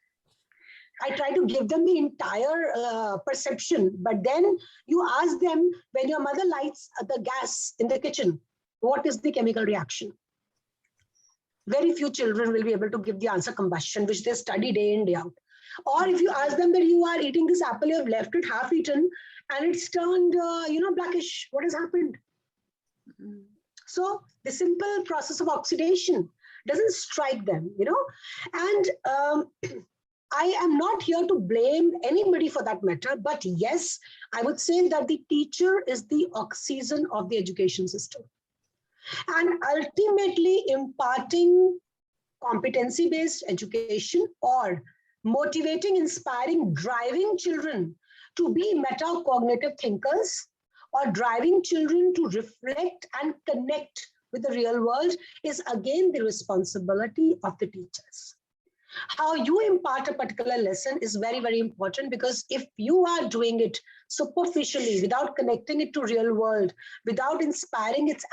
I try to give them the entire perception. But then you ask them, when your mother lights the gas in the kitchen, what is the chemical reaction? Very few children will be able to give the answer combustion, which they study day in, day out. Or if you ask them that you are eating this apple, you have left it half eaten and it's turned, blackish. What has happened? So the simple process of oxidation doesn't strike them, And I am not here to blame anybody for that matter. But yes, I would say that the teacher is the oxygen of the education system. And ultimately imparting competency-based education or motivating, inspiring, driving children to be metacognitive thinkers or driving children to reflect and connect with the real world is again the responsibility of the teachers. How you impart a particular lesson is very, very important, because if you are doing it superficially without connecting it to real world, without inspiring its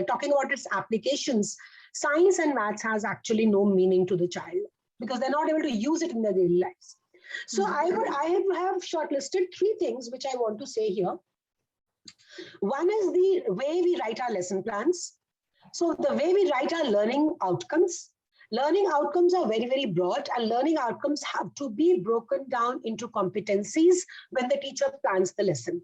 talking about its applications, science and maths has actually no meaning to the child, because they're not able to use it in their daily lives. So I have shortlisted 3 things which I want to say here. One is the way we write our lesson plans. So the way we write our learning outcomes. Learning outcomes are very, very broad, and learning outcomes have to be broken down into competencies when the teacher plans the lesson.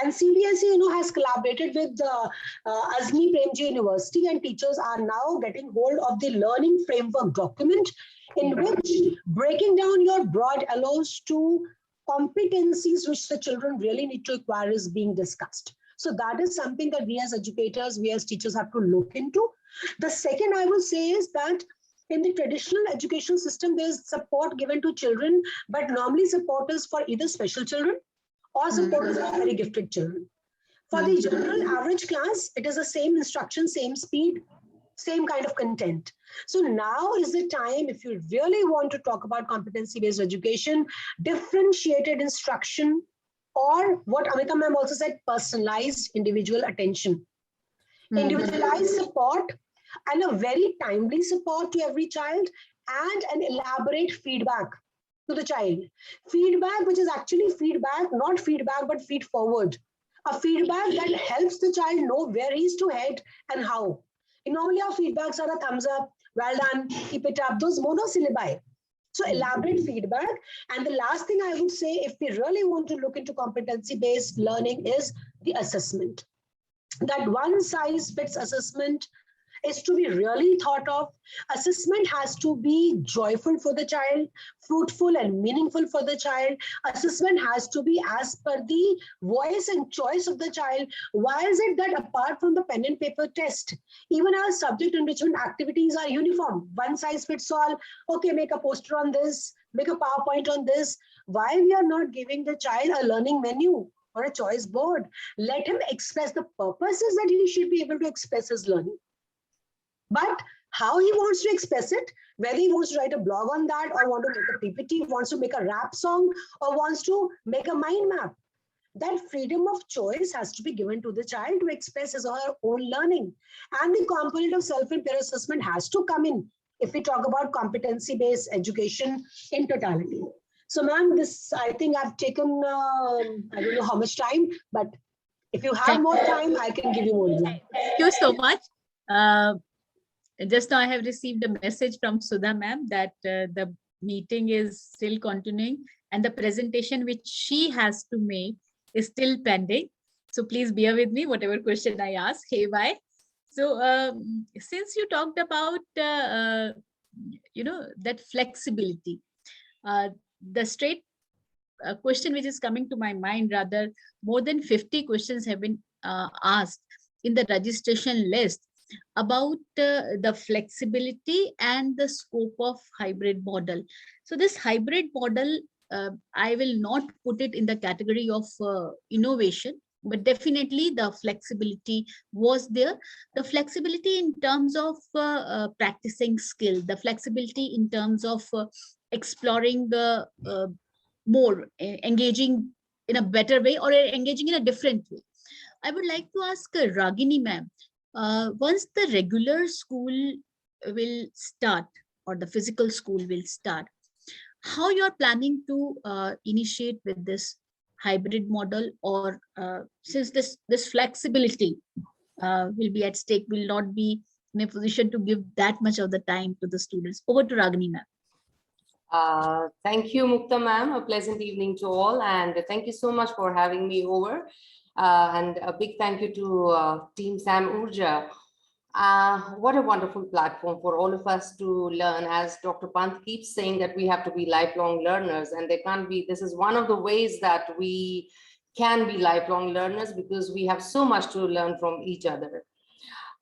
And CBSE, has collaborated with the Azmi Premji University, and teachers are now getting hold of the learning framework document, in which breaking down your broad LOs to competencies which the children really need to acquire is being discussed. So that is something that we as educators, we as teachers have to look into. The second I will say is that in the traditional education system, there's support given to children, but normally support is for either special children or support is for very gifted children. For the general average class, it is the same instruction, same speed, same kind of content. So now is the time, if you really want to talk about competency-based education, differentiated instruction, or what Amita ma'am also said, personalized individual attention. Individualized support and a very timely support to every child, and an elaborate feedback to the child. Feedback which is actually feedback, not feedback, but feed forward. A feedback that helps the child know where he's to head and how. Normally our feedbacks are a thumbs up, well done, keep it up, those monosyllabi. So elaborate feedback. And the last thing I would say, if we really want to look into competency-based learning, is the assessment. That one size fits assessment is to be really thought of. Assessment has to be joyful for the child, fruitful and meaningful for the child. Assessment has to be as per the voice and choice of the child. Why is it that apart from the pen and paper test, even our subject enrichment activities are uniform? One size fits all. Okay, make a poster on this, make a PowerPoint on this. Why we are not giving the child a learning menu or a choice board? Let him express the purposes that he should be able to express his learning. But how he wants to express it, whether he wants to write a blog on that, or want to make a PPT, wants to make a rap song, or wants to make a mind map, that freedom of choice has to be given to the child to express his or her own learning. And the component of self and peer assessment has to come in if we talk about competency-based education in totality. So ma'am, this, I think I've taken, I don't know how much time, but if you have more time, I can give you more time. Thank you so much. Just now I have received a message from Sudha ma'am that the meeting is still continuing and the presentation which she has to make is still pending. So please bear with me, whatever question I ask. Hey, bye. So since you talked about, that flexibility, the straight question which is coming to my mind, rather more than 50 questions have been asked in the registration list about the flexibility and the scope of hybrid model. So this hybrid model, I will not put it in the category of innovation, but definitely the flexibility was there. The flexibility in terms of practicing skill, the flexibility in terms of exploring the more, engaging in a better way or engaging in a different way. I would like to ask Ragini ma'am, once the regular school will start or the physical school will start, how you are planning to initiate with this hybrid model, or since this flexibility will be at stake, will not be in a position to give that much of the time to the students. Over to Ragini ma'am. Thank you, Mukhtab ma'am. A pleasant evening to all, and thank you so much for having me over. And a big thank you to Team Samuha. What a wonderful platform for all of us to learn. As Dr. Pant keeps saying that we have to be lifelong learners, and they can't be. This is one of the ways that we can be lifelong learners, because we have so much to learn from each other.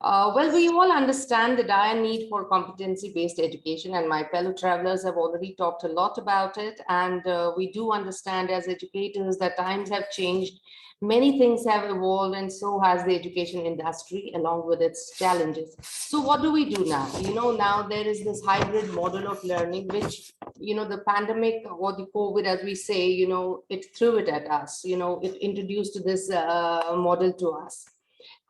Well, we all understand the dire need for competency-based education, and my fellow travelers have already talked a lot about it. And we do understand as educators that times have changed. Many things have evolved, and so has the education industry along with its challenges. So what do we do now? Now there is this hybrid model of learning, which, the pandemic or the COVID, as we say, it threw it at us, it introduced this model to us.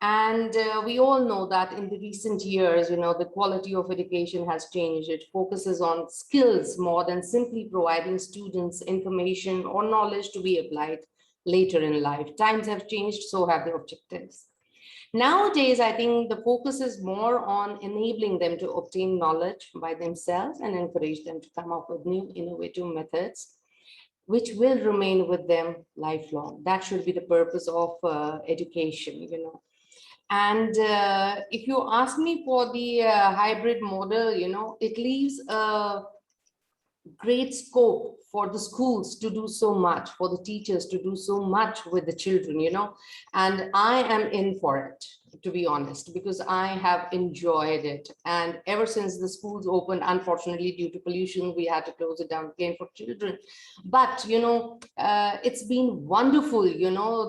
And we all know that in the recent years, the quality of education has changed. It focuses on skills more than simply providing students information or knowledge to be applied later in life. Times have changed, so have the objectives. Nowadays, I think the focus is more on enabling them to obtain knowledge by themselves and encourage them to come up with new innovative methods which will remain with them lifelong. That should be the purpose of education, And if you ask me for the hybrid model, it leaves a great scope for the schools to do so much, for the teachers to do so much with the children, and I am in for it, to be honest, because I have enjoyed it. And ever since the schools opened, unfortunately, due to pollution, we had to close it down again for children. But, it's been wonderful,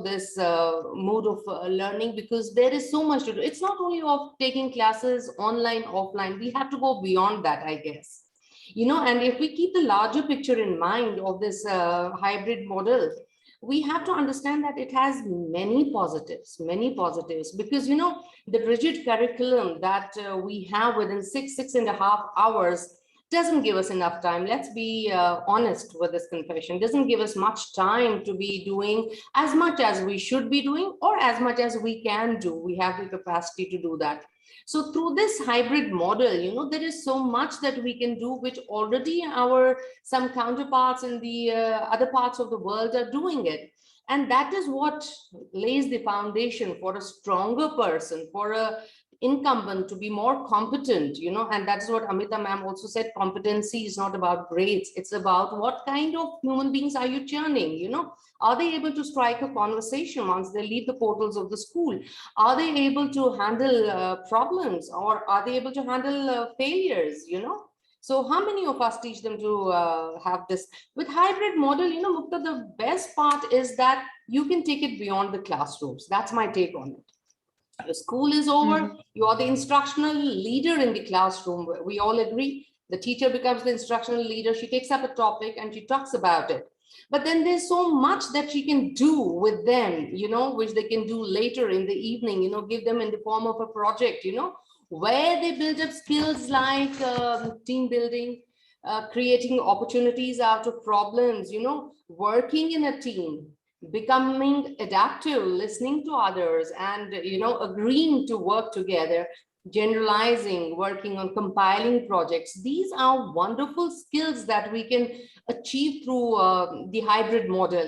this mode of learning, because there is so much to do. It's not only of taking classes online, offline, we have to go beyond that, I guess. And if we keep the larger picture in mind of this hybrid model, we have to understand that it has many positives, because, the rigid curriculum that we have within 6.5 hours doesn't give us enough time. Let's be honest with this confession. Doesn't give us much time to be doing as much as we should be doing or as much as we can do. We have the capacity to do that. So through this hybrid model, there is so much that we can do, which already some counterparts in the other parts of the world are doing it. And that is what lays the foundation for a stronger person, for a incumbent to be more competent, and that's what Amita ma'am also said. Competency is not about grades. It's about what kind of human beings are you churning, Are they able to strike a conversation once they leave the portals of the school? Are they able to handle problems, or are they able to handle failures, So how many of us teach them to have this? With hybrid model, Mukhtab, the best part is that you can take it beyond the classrooms. That's my take on it. The school is over, you are the instructional leader in the classroom. We all agree. The teacher becomes the instructional leader. She takes up a topic and she talks about it. But then there's so much that she can do with them, which they can do later in the evening, give them in the form of a project, where they build up skills like team building, creating opportunities out of problems, working in a team, becoming adaptive, listening to others, and agreeing to work together, generalizing, working on compiling projects. These are wonderful skills that we can achieve through the hybrid model,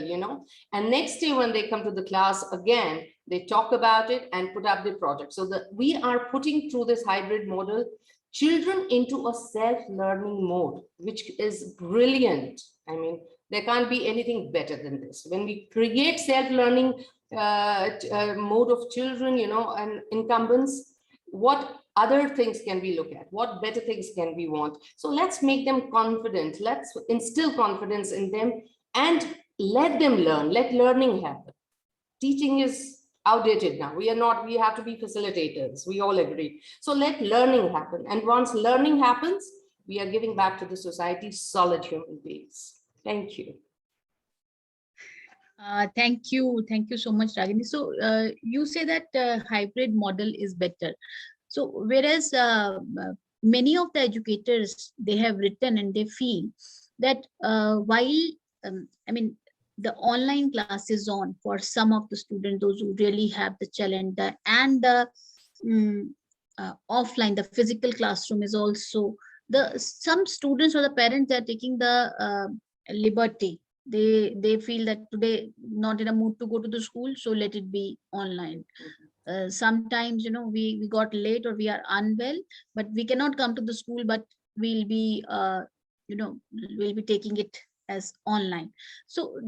and next day when they come to the class again, they talk about it and put up the project. So that we are putting through this hybrid model children into a self-learning mode, which is brilliant. I mean, there can't be anything better than this. When we create self-learning mode of children, and incumbents, what other things can we look at? What better things can we want? So let's make them confident. Let's instill confidence in them and let them learn. Let learning happen. Teaching is outdated now. We have to be facilitators. We all agree. So let learning happen. And once learning happens, we are giving back to the society solid human beings. Thank you. Thank you so much, Ragini. So you say that hybrid model is better. So whereas many of the educators, they have written and they feel that while the online class is on for some of the students, those who really have the challenge, and the offline, the physical classroom is also, some students or the parents are taking the liberty. They feel that today not in a mood to go to the school, so let it be online. Sometimes we got late or we are unwell, but we cannot come to the school, but we'll be we'll be taking it as online. So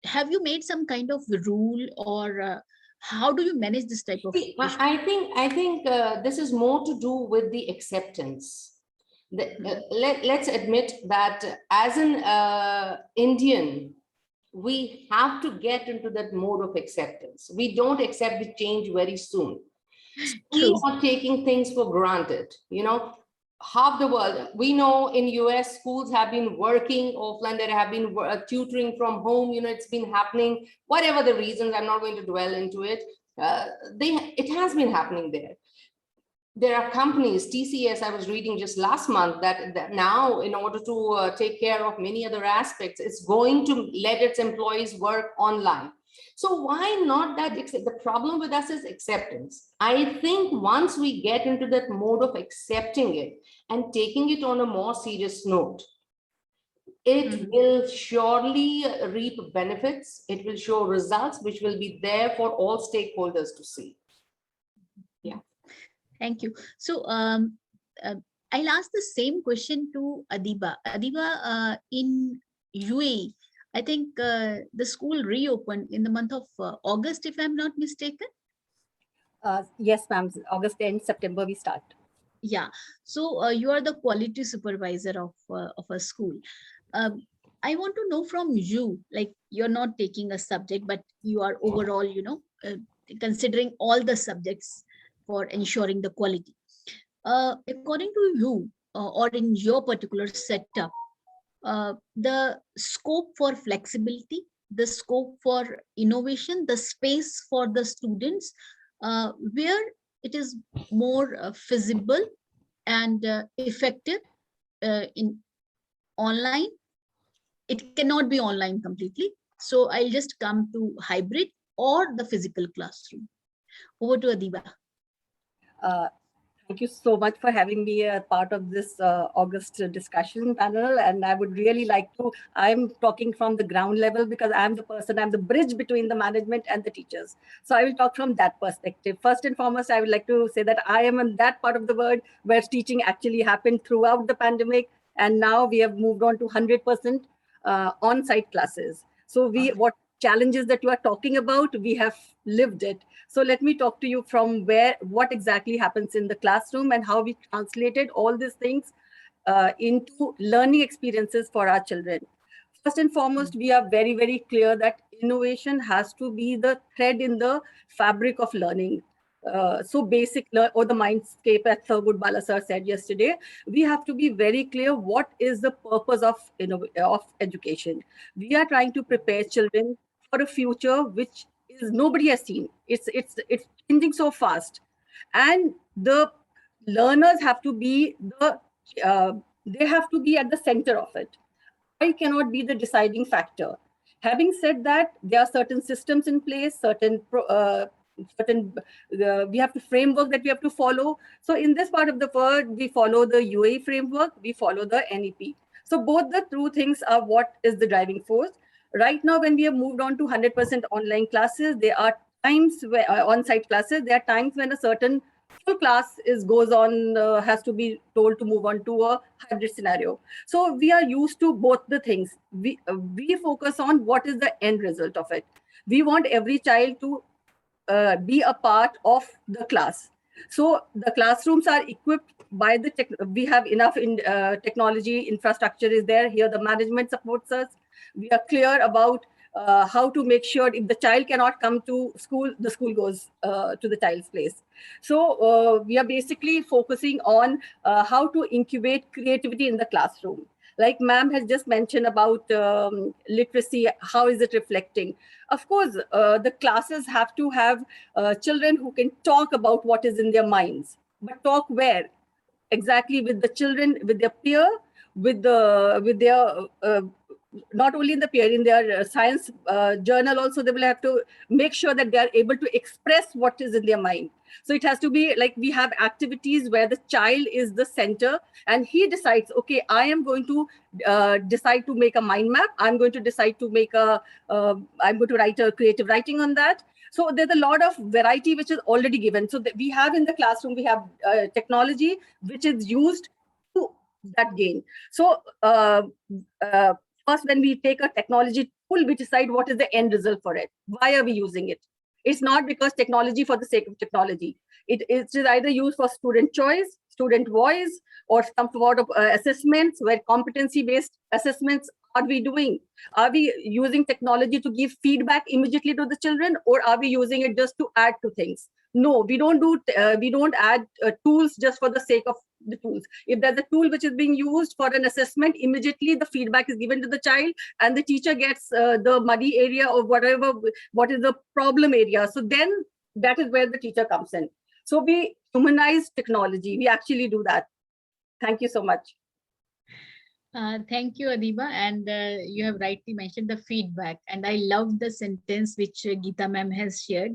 have you made some kind of rule, or how do you manage this type of issue? I think this is more to do with the acceptance. Let's admit that as an Indian, we have to get into that mode of acceptance. We don't accept the change very soon. We are taking things for granted. Half the world, we know in US schools have been working offline, there have been tutoring from home, it's been happening, whatever the reasons, I'm not going to dwell into it. it has been happening there. There are companies, TCS, I was reading just last month, that now in order to take care of many other aspects, it's going to let its employees work online. So why not that? The problem with us is acceptance. I think once we get into that mode of accepting it and taking it on a more serious note, it will surely reap benefits. It will show results which will be there for all stakeholders to see. Yeah. Thank you. So I'll ask the same question to Adiba. Adiba, in UAE, I think the school reopened in the month of August, if I'm not mistaken. Yes, ma'am. August end, September we start. Yeah. So you are the quality supervisor of a school. I want to know from you, like you're not taking a subject, but you are overall, considering all the subjects for ensuring the quality. According to you, or in your particular setup, the scope for flexibility, the scope for innovation, the space for the students, where it is more feasible and effective in online. It cannot be online completely. So I'll just come to hybrid or the physical classroom. Over to Adiba. Thank you so much for having me a part of this August discussion panel. And I would really like to, I'm talking from the ground level because I'm the bridge between the management and the teachers. So I will talk from that perspective. First and foremost, I would like to say that I am in that part of the world where teaching actually happened throughout the pandemic. And now we have moved on to 100% on-site classes. So what challenges that you are talking about, we have lived it. So let me talk to you from what exactly happens in the classroom and how we translated all these things into learning experiences for our children. First and foremost, we are very, very clear that innovation has to be the thread in the fabric of learning. So basic or the mindscape, as Thurgood Bala sir said yesterday, we have to be very clear what is the purpose of education. We are trying to prepare children for a future which is nobody has seen. It's changing so fast, and the learners have to be they have to be at the center of it. I cannot be the deciding factor. Having said that, there are certain systems in place, we have to framework that we have to follow. So in this part of the world, we follow the UAE framework, we follow the NEP. So both the two things are what is the driving force. Right now, when we have moved on to 100% online classes, there are times where on-site classes, there are times when a certain full class goes on, has to be told to move on to a hybrid scenario. So we are used to both the things. We focus on what is the end result of it. We want every child to be a part of the class. So the classrooms are equipped by we have enough technology infrastructure is there. Here the management supports us. We are clear about how to make sure if the child cannot come to school, the school goes to the child's place. So we are basically focusing on how to incubate creativity in the classroom. Like ma'am has just mentioned about literacy, how is it reflecting? Of course, the classes have to have children who can talk about what is in their minds, but talk where? Exactly with the children, with their peer, with their not only in the peer, in their science journal also, they will have to make sure that they are able to express what is in their mind. So it has to be like we have activities where the child is the center and he decides, okay, I am going to decide to make a mind map. I'm going to decide to make I'm going to write a creative writing on that. So there's a lot of variety which is already given. So we have in the classroom, we have technology which is used to that gain. So first, when we take a technology tool, we decide what is the end result for it. Why are we using it? It's not because technology for the sake of technology. It is either used for student choice, student voice, or some sort of assessments where competency-based assessments are we doing? Are we using technology to give feedback immediately to the children, or are we using it just to add to things? No, we don't add tools just for the sake of the tools. If there's a tool which is being used for an assessment, immediately the feedback is given to the child and the teacher gets the muddy area or whatever, what is the problem area. So then that is where the teacher comes in. So we humanize technology. We actually do that. Thank you so much. Thank you, Adiba. And you have rightly mentioned the feedback. And I love the sentence which Geeta ma'am has shared.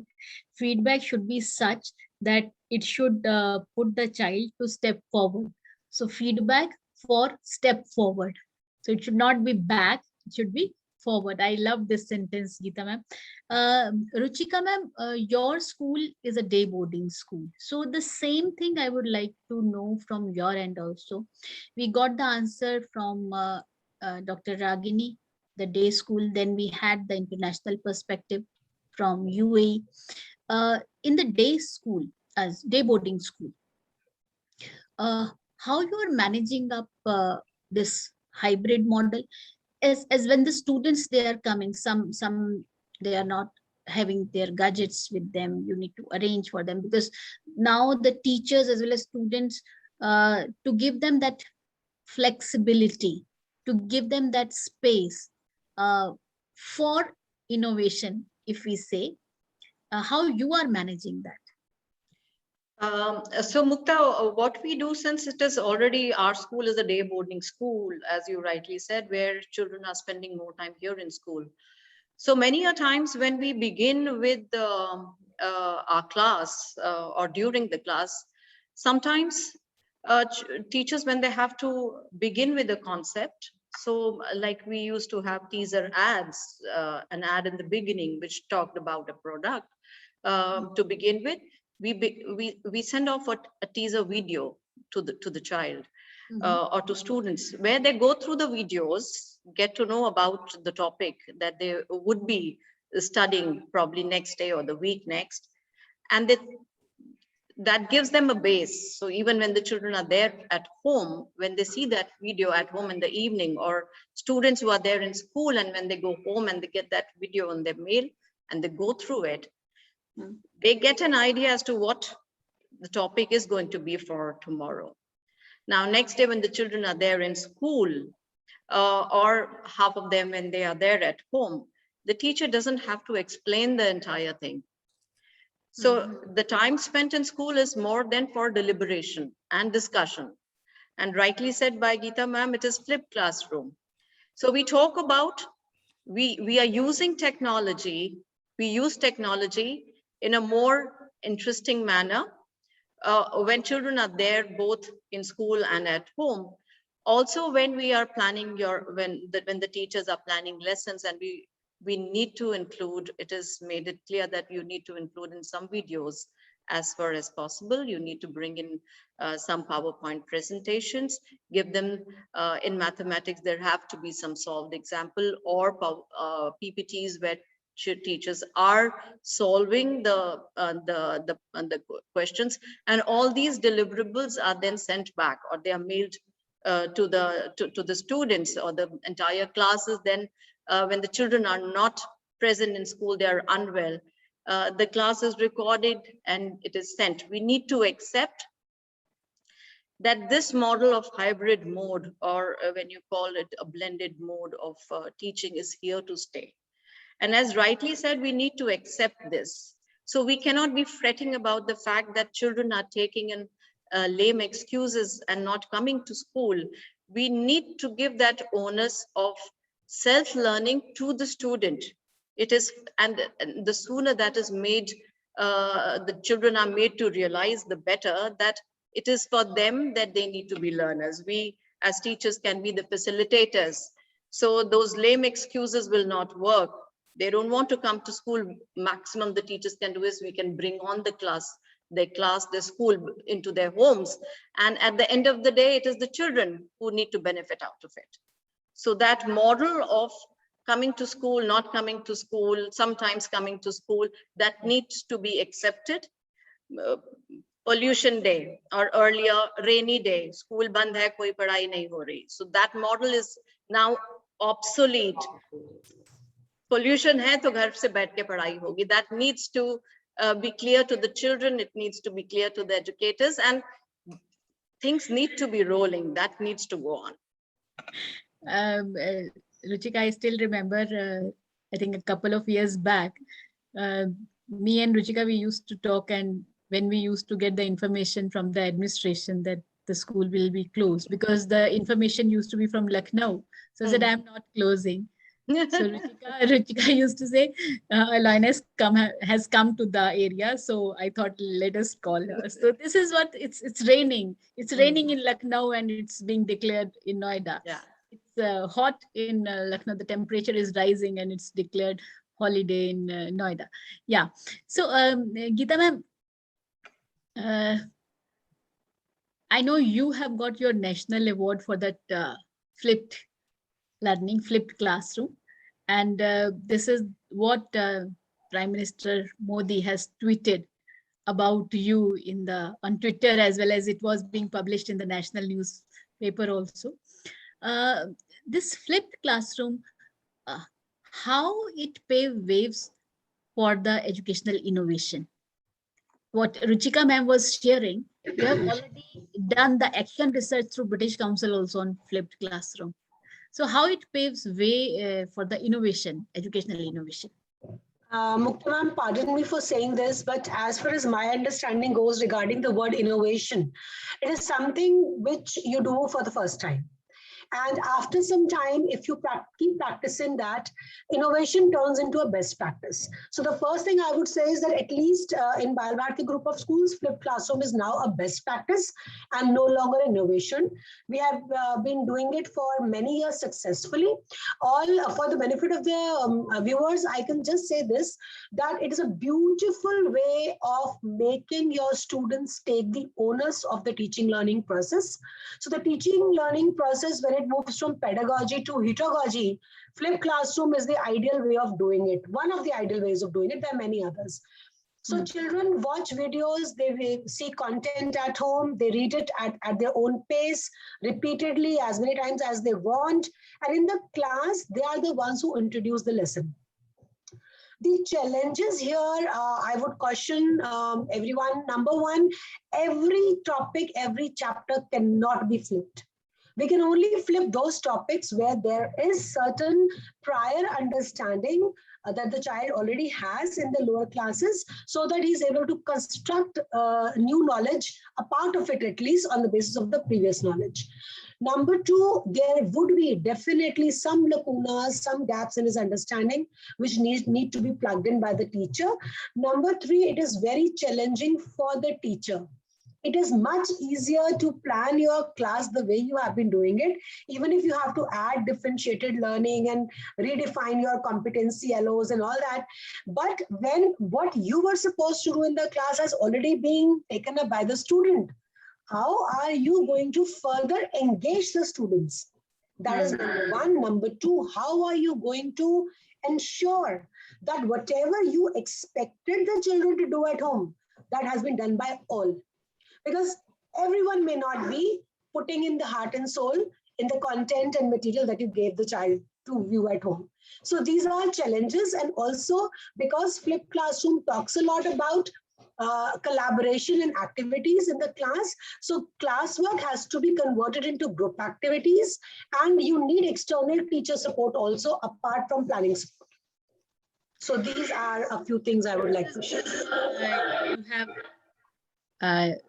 Feedback should be such that it should put the child to step forward. So feedback for step forward. So it should not be back, it should be forward. I love this sentence, Geeta ma'am. Ruchika ma'am, your school is a day boarding school. So the same thing I would like to know from your end also. We got the answer from Dr. Ragini, the day school. Then we had the international perspective from UAE. In the day school, as day boarding school, how you are managing up this hybrid model? As when the students, they are coming, some they are not having their gadgets with them, you need to arrange for them, because now the teachers as well as students, to give them that flexibility, to give them that space for innovation, if we say, how you are managing that? So Mukta, what we do, since it is already, our school is a day boarding school, as you rightly said, where children are spending more time here in school. So many a times when we begin with our class or during the class, sometimes teachers, when they have to begin with a concept, so like we used to have teaser ads, an ad in the beginning which talked about a product to begin with. We send off a teaser video to the child or to students, where they go through the videos, get to know about the topic that they would be studying probably next day or the week next, and that gives them a base. So even when the children are there at home, when they see that video at home in the evening, or students who are there in school, and when they go home and they get that video on their mail and they go through it, they get an idea as to what the topic is going to be for tomorrow. Now, next day when the children are there in school, or half of them when they are there at home, the teacher doesn't have to explain the entire thing. So the time spent in school is more than for deliberation and discussion. And rightly said by Geeta ma'am, it is flipped classroom. So we talk about, we are using technology, we use technology in a more interesting manner when children are there both in school and at home. Also, when we are planning when the teachers are planning lessons, and we need to include, it is made it clear that you need to include in some videos as far as possible. You need to bring in some PowerPoint presentations, give them in mathematics, there have to be some solved example or PPTs where teachers are solving the questions, and all these deliverables are then sent back, or they are mailed to the students or the entire classes. Then when the children are not present in school, they are unwell, the class is recorded and it is sent. We need to accept that this model of hybrid mode, or when you call it a blended mode of teaching, is here to stay. And as rightly said, we need to accept this. So we cannot be fretting about the fact that children are taking in lame excuses and not coming to school. We need to give that onus of self-learning to the student. It is, and the sooner that is made, the children are made to realize, the better, that it is for them that they need to be learners. We as teachers can be the facilitators. So those lame excuses will not work. They don't want to come to school. Maximum the teachers can do is we can bring on their school into their homes. And at the end of the day, it is the children who need to benefit out of it. So that model of coming to school, not coming to school, sometimes coming to school, that needs to be accepted. Pollution day, or earlier rainy day, school band hai, koi padhai nahi ho rahi. So that model is now obsolete. Pollution hai to ghar se baith ke padhai hogi. That needs to be clear to the children. It needs to be clear to the educators, and things need to be rolling. That needs to go on. Ruchika, I still remember, I think a couple of years back, me and Ruchika, we used to talk, and when we used to get the information from the administration that the school will be closed, because the information used to be from Lucknow. So I said, I'm not closing. So Ruchika used to say, a lioness has come to the area. So I thought, let us call her. So this is what it's raining. It's raining in Lucknow and it's being declared in Noida. Yeah. It's hot in Lucknow. The temperature is rising and it's declared holiday in Noida. Yeah. So Geeta ma'am, I know you have got your national award for that flipped learning, flipped classroom. And this is what Prime Minister Modi has tweeted about you on Twitter, as well as it was being published in the national newspaper also. This flipped classroom, how it paved waves for the educational innovation. What Ruchika ma'am was sharing, we have already done the action research through British Council also on flipped classroom. So how it paves way for the innovation, educational innovation? Mukhtab, pardon me for saying this, but as far as my understanding goes regarding the word innovation, it is something which you do for the first time. And after some time, if you keep practicing that, innovation turns into a best practice. So the first thing I would say is that at least in Balbharti group of schools, flipped classroom is now a best practice and no longer innovation. We have been doing it for many years successfully. All for the benefit of the viewers, I can just say this, that it is a beautiful way of making your students take the onus of the teaching learning process. So the teaching learning process, when it moves from pedagogy to heterogogy, flipped classroom is the ideal way of doing it. One of the ideal ways of doing it. There are many others. So children watch videos, they see content at home, they read it at their own pace, repeatedly, as many times as they want. And in the class, they are the ones who introduce the lesson. The challenges here, I would caution everyone. Number one, every topic, every chapter cannot be flipped. We can only flip those topics where there is certain prior understanding that the child already has in the lower classes, so that he's able to construct new knowledge, a part of it at least, on the basis of the previous knowledge. Number two, there would be definitely some lacunas, some gaps in his understanding, which need to be plugged in by the teacher. Number three, it is very challenging for the teacher. It is much easier to plan your class the way you have been doing it, even if you have to add differentiated learning and redefine your competency LOs and all that. But when what you were supposed to do in the class has already been taken up by the student, how are you going to further engage the students? That is number one. Number two, how are you going to ensure that whatever you expected the children to do at home, that has been done by all? Because everyone may not be putting in the heart and soul in the content and material that you gave the child to view at home. So these are challenges. And also because flipped classroom talks a lot about collaboration and activities in the class. So classwork has to be converted into group activities, and you need external teacher support also apart from planning support. So these are a few things I would like to share. You have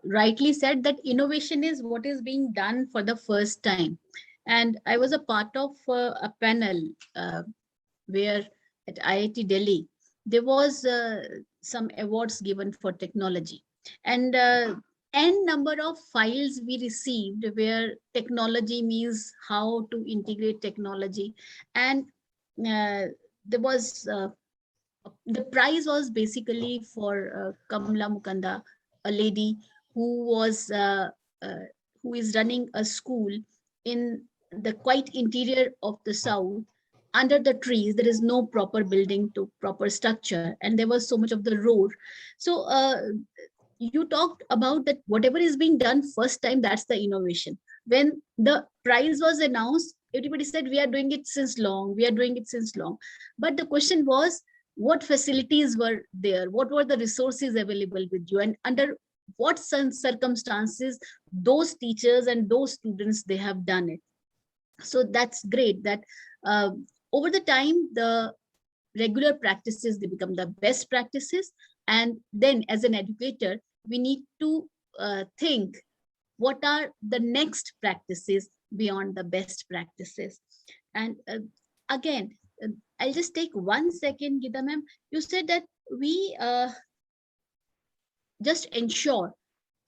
rightly said that innovation is what is being done for the first time. And I was a part of a panel where at IIT Delhi, there was some awards given for technology. And n number of files we received where technology means how to integrate technology. And there was, the prize was basically for Kamla Mukanda, a lady who is running a school in the quite interior of the South. Under the trees, there is no proper building to proper structure, and there was so much of the road. So you talked about that whatever is being done first time, that's the innovation. When the prize was announced, everybody said, we are doing it since long, we are doing it since long. But the question was, what facilities were there? What were the resources available with you? And under what circumstances those teachers and those students, they have done it. So that's great that over the time, the regular practices, they become the best practices. And then as an educator, we need to think what are the next practices beyond the best practices. And again, I'll just take 1 second, Gita ma'am. You said that we just ensure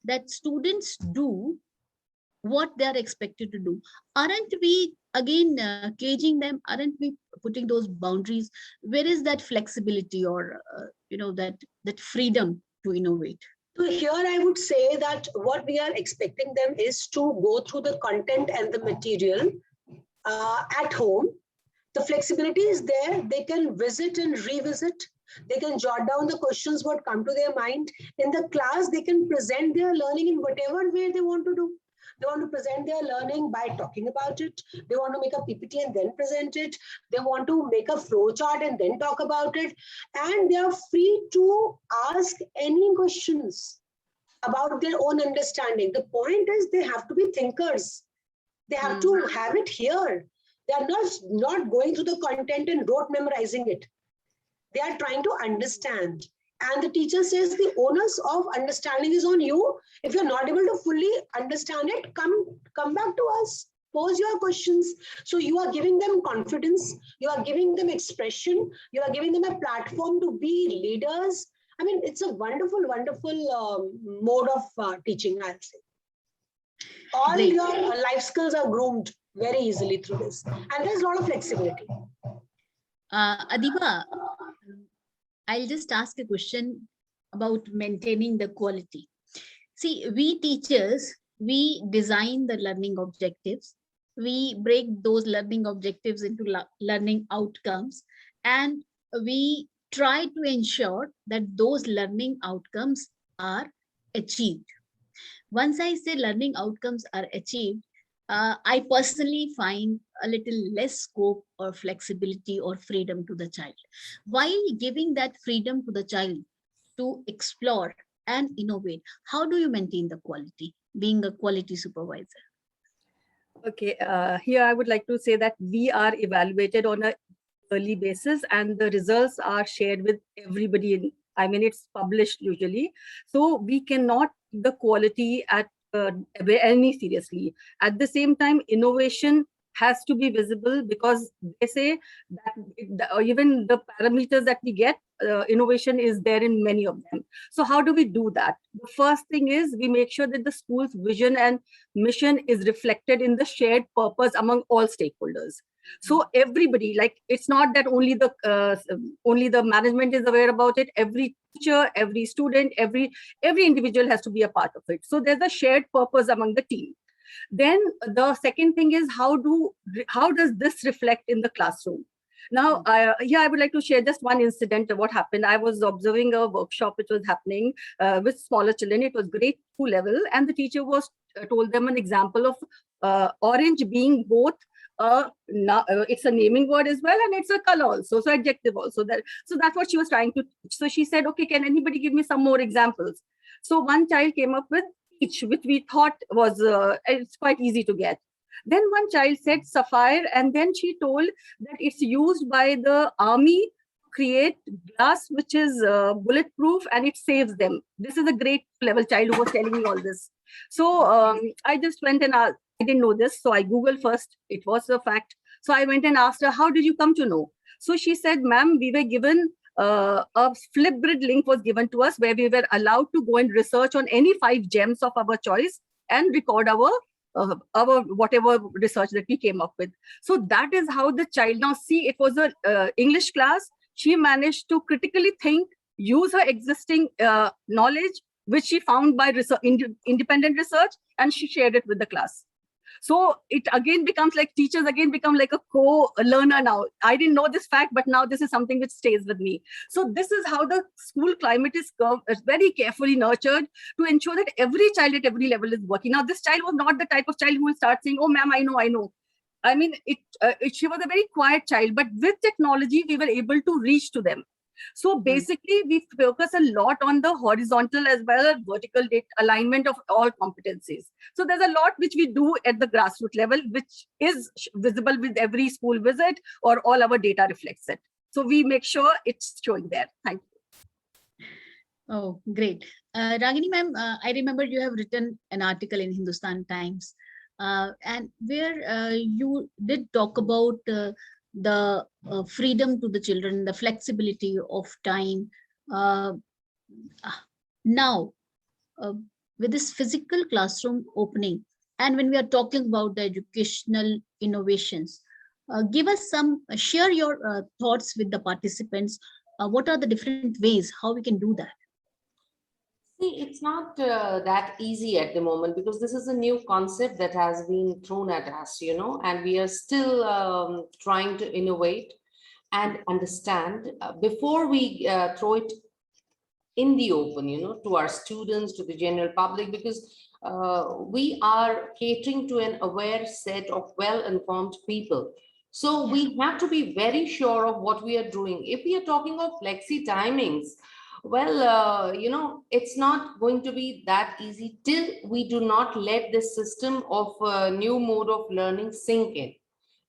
that students do what they are expected to do. Aren't we again caging them? Aren't we putting those boundaries? Where is that flexibility or that freedom to innovate? So here I would say that what we are expecting them is to go through the content and the material at home. The flexibility is there. They can visit and revisit. They can jot down the questions what come to their mind. In the class, they can present their learning in whatever way they want to do. They want to present their learning by talking about it. They want to make a PPT and then present it. They want to make a flow chart and then talk about it. And they are free to ask any questions about their own understanding. The point is they have to be thinkers. They have to have it here. They are not going through the content and rote memorizing it. They are trying to understand. And the teacher says the onus of understanding is on you. If you're not able to fully understand it, come back to us. Pose your questions. So you are giving them confidence. You are giving them expression. You are giving them a platform to be leaders. I mean, it's a wonderful, wonderful mode of teaching, I'll say. All Great. your life skills are groomed very easily through this. And there's a lot of flexibility. Adiba, I'll just ask a question about maintaining the quality. See, we teachers, we design the learning objectives. We break those learning objectives into learning outcomes, and we try to ensure that those learning outcomes are achieved. Once I say learning outcomes are achieved, I personally find a little less scope or flexibility or freedom to the child. While giving that freedom to the child to explore and innovate, how do you maintain the quality, being a quality supervisor? Okay, here I would like to say that we are evaluated on a yearly basis and the results are shared with everybody. I mean, it's published usually. So we cannot the quality at any seriously. At the same time, innovation has to be visible because they say that even the parameters that we get, innovation is there in many of them. So how do we do that? The first thing is we make sure that the school's vision and mission is reflected in the shared purpose among all stakeholders. So everybody, like, it's not that only the management is aware about it. Every teacher, every student, every individual has to be a part of it. So there's a shared purpose among the team. Then the second thing is how does this reflect in the classroom? Now, here I would like to share just one incident of what happened. I was observing a workshop which was happening with smaller children. It was grade 2 level, and the teacher was told them an example of orange being both it's a naming word as well, and it's a color also, so adjective also. So that's what she was trying to teach. So she said, okay, can anybody give me some more examples? So one child came up with peach, which we thought was it's quite easy to get. Then one child said sapphire, and then she told that it's used by the army to create glass which is bulletproof and it saves them. This is a grade level child who was telling me all this. So I just went and asked. I didn't know this, so I Googled first. It was a fact. So I went and asked her, how did you come to know? So she said, ma'am, we were given a Flipgrid link was given to us where we were allowed to go and research on any 5 gems of our choice and record our whatever research that we came up with. So that is how the child, now see, it was a English class. She managed to critically think, use her existing knowledge, which she found by independent research, and she shared it with the class. So it again becomes like teachers again become like a co-learner now. I didn't know this fact, but now this is something which stays with me. So this is how the school climate is very carefully nurtured to ensure that every child at every level is working. Now, this child was not the type of child who will start saying, oh, ma'am, I know. I mean, she was a very quiet child, but with technology, we were able to reach to them. So basically, we focus a lot on the horizontal as well as vertical alignment of all competencies. So there's a lot which we do at the grassroots level, which is visible with every school visit, or all our data reflects it. So we make sure it's showing there. Thank you. Oh, great. Ragini ma'am, I remember you have written an article in Hindustan Times, and where you did talk about the freedom to the children, the flexibility of time. Uh, Now, uh, with this physical classroom opening, and when we are talking about the educational innovations, give us some, share your thoughts with the participants. What are the different ways how we can do that? See, it's not that easy at the moment because this is a new concept that has been thrown at us, and we are still trying to innovate and understand before we throw it in the open, to our students, to the general public, because we are catering to an aware set of well-informed people. So we have to be very sure of what we are doing. If we are talking of flexi timings, well, it's not going to be that easy till we do not let this system of new mode of learning sink in.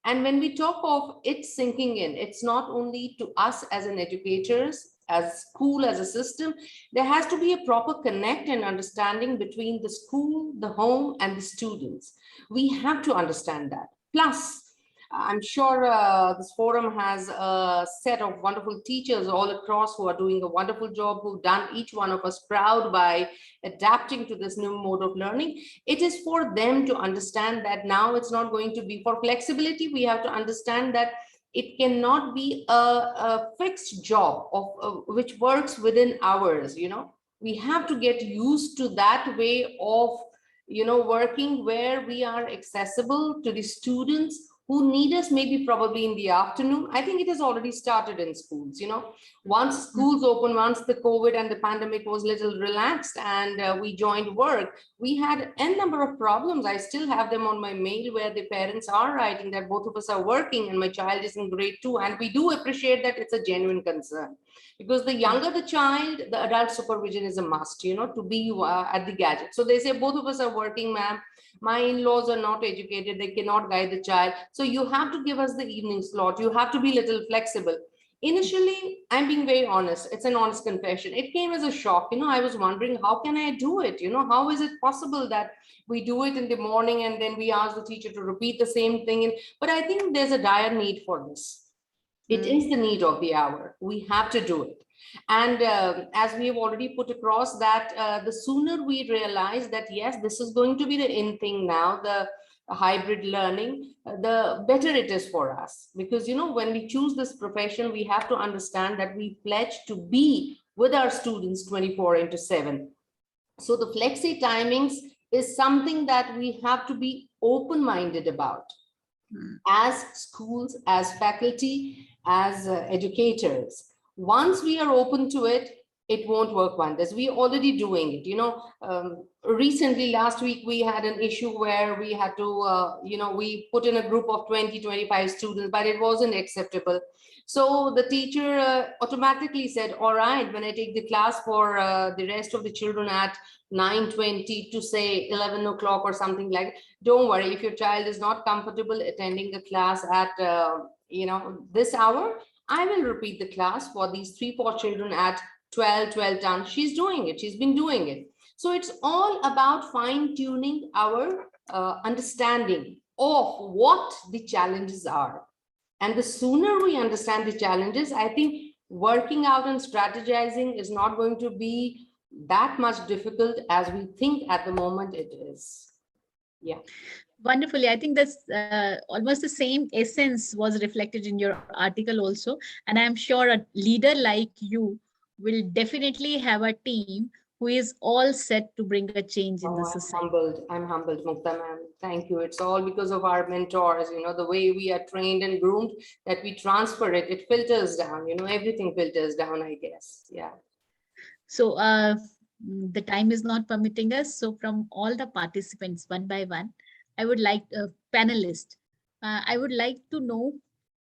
And when we talk of it sinking in, it's not only to us as an educators, as school, as a system, there has to be a proper connect and understanding between the school, the home, and the students. We have to understand that. Plus, I'm sure this forum has a set of wonderful teachers all across who are doing a wonderful job, who've done each one of us proud by adapting to this new mode of learning. It is for them to understand that now it's not going to be for flexibility. We have to understand that it cannot be a fixed job of which works within hours. We have to get used to that way of working, where we are accessible to the students who need us maybe probably in the afternoon. I think it has already started in schools. Once schools open, once the COVID and the pandemic was little relaxed and we joined work, we had n number of problems. I still have them on my mail where the parents are writing that both of us are working and my child is in grade 2. And we do appreciate that it's a genuine concern, because the younger the child, the adult supervision is a must, to be at the gadget. So they say both of us are working, ma'am. My in-laws are not educated, they cannot guide the child, so you have to give us the evening slot, you have to be a little flexible. Initially, I'm being very honest, it's an honest confession, it came as a shock. I was wondering, how can I do it? How is it possible that we do it in the morning and then we ask the teacher to repeat the same thing? But I think there's a dire need for this. It is the need of the hour. We have to do it. And as we have already put across that the sooner we realize that, yes, this is going to be the in thing now, the hybrid learning, the better it is for us. Because, when we choose this profession, we have to understand that we pledge to be with our students 24/7. So the flexi timings is something that we have to be open-minded about as schools, as faculty, as educators. Once we are open to it, it won't work wonders. We're already doing it. Recently, last week, we had an issue where we had to, we put in a group of 20-25 students, but it wasn't acceptable. So the teacher automatically said, all right, when I take the class for the rest of the children at 9:20 to say 11 o'clock or something like that, don't worry, if your child is not comfortable attending the class at, this hour, I will repeat the class for these 3-4 children at 12 done. She's doing it. She's been doing it. So it's all about fine tuning our understanding of what the challenges are. And the sooner we understand the challenges, I think working out and strategizing is not going to be that much difficult as we think at the moment it is. Yeah. Wonderfully. I think that's almost the same essence was reflected in your article also. And I'm sure a leader like you will definitely have a team who is all set to bring a change in the society. I'm humbled, Mukhtab, ma'am. Thank you. It's all because of our mentors, the way we are trained and groomed, that we transfer it. It filters down, everything filters down, I guess. Yeah. So the time is not permitting us. So from all the participants, one by one, I would like panelists, I would like to know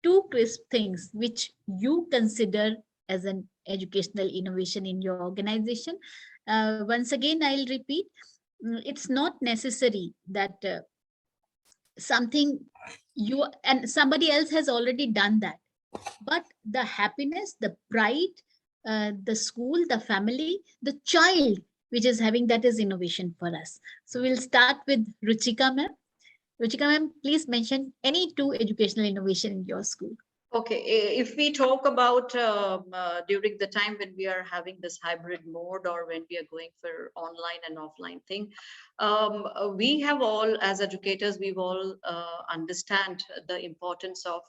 2 crisp things which you consider as an educational innovation in your organization. Once again, I'll repeat, it's not necessary that something you and somebody else has already done that, but the happiness, the pride the school, the family, the child, which is having that is innovation for us. So we'll start with Ruchika ma'am. Ruchika ma'am, please mention any two educational innovation in your school. Okay, if we talk about during the time when we are having this hybrid mode or when we are going for online and offline thing, we have all, as educators, we've all understand the importance of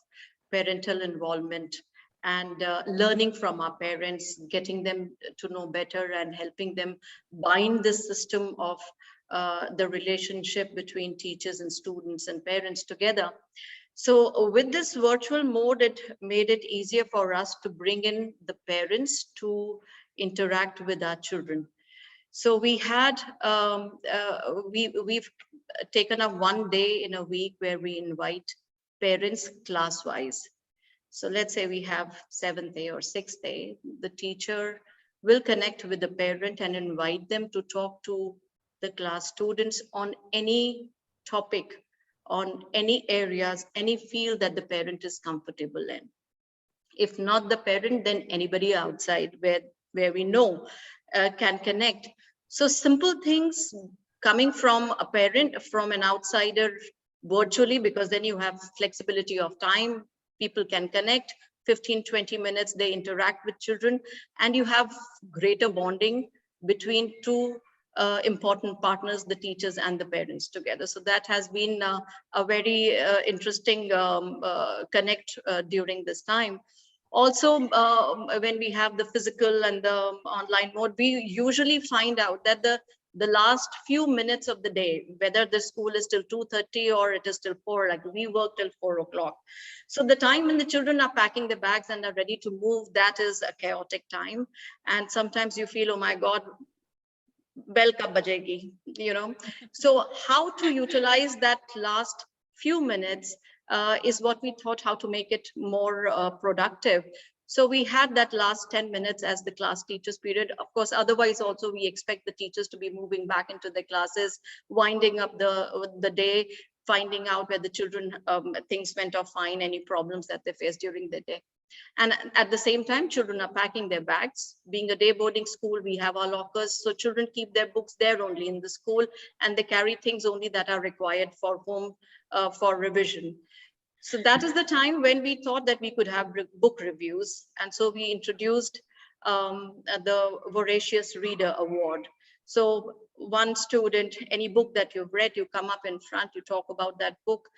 parental involvement and learning from our parents, getting them to know better and helping them bind this system of the relationship between teachers and students and parents together. So with this virtual mode, it made it easier for us to bring in the parents to interact with our children. So we had, we've taken up one day in a week where we invite parents class-wise. So let's say we have 7th day or 6th day, the teacher will connect with the parent and invite them to talk to the class students on any topic, on any areas, any field that the parent is comfortable in. If not the parent, then anybody outside where we know can connect. So simple things coming from a parent, from an outsider virtually, because then you have flexibility of time, people can connect, 15-20 minutes they interact with children, and you have greater bonding between two important partners, the teachers and the parents together. So that has been a very interesting connect during this time. Also, when we have the physical and the online mode, we usually find out that the last few minutes of the day, whether the school is till 2:30 or it is till 4, like we work till 4 o'clock. So the time when the children are packing their bags and are ready to move, that is a chaotic time. And sometimes you feel, oh my God, bell kab bajegi, you know. So how to utilize that last few minutes is what we thought, how to make it more productive. So we had that last 10 minutes as the class teachers period. Of course, otherwise also we expect the teachers to be moving back into their classes, winding up the day, finding out where the children, things went off fine, any problems that they faced during the day. And at the same time, children are packing their bags. Being a day boarding school, we have our lockers. So children keep their books there only in the school, and they carry things only that are required for home for revision. So that is the time when we thought that we could have book reviews. And so we introduced the Voracious Reader Award. So one student, any book that you've read, you come up in front, you talk about that book.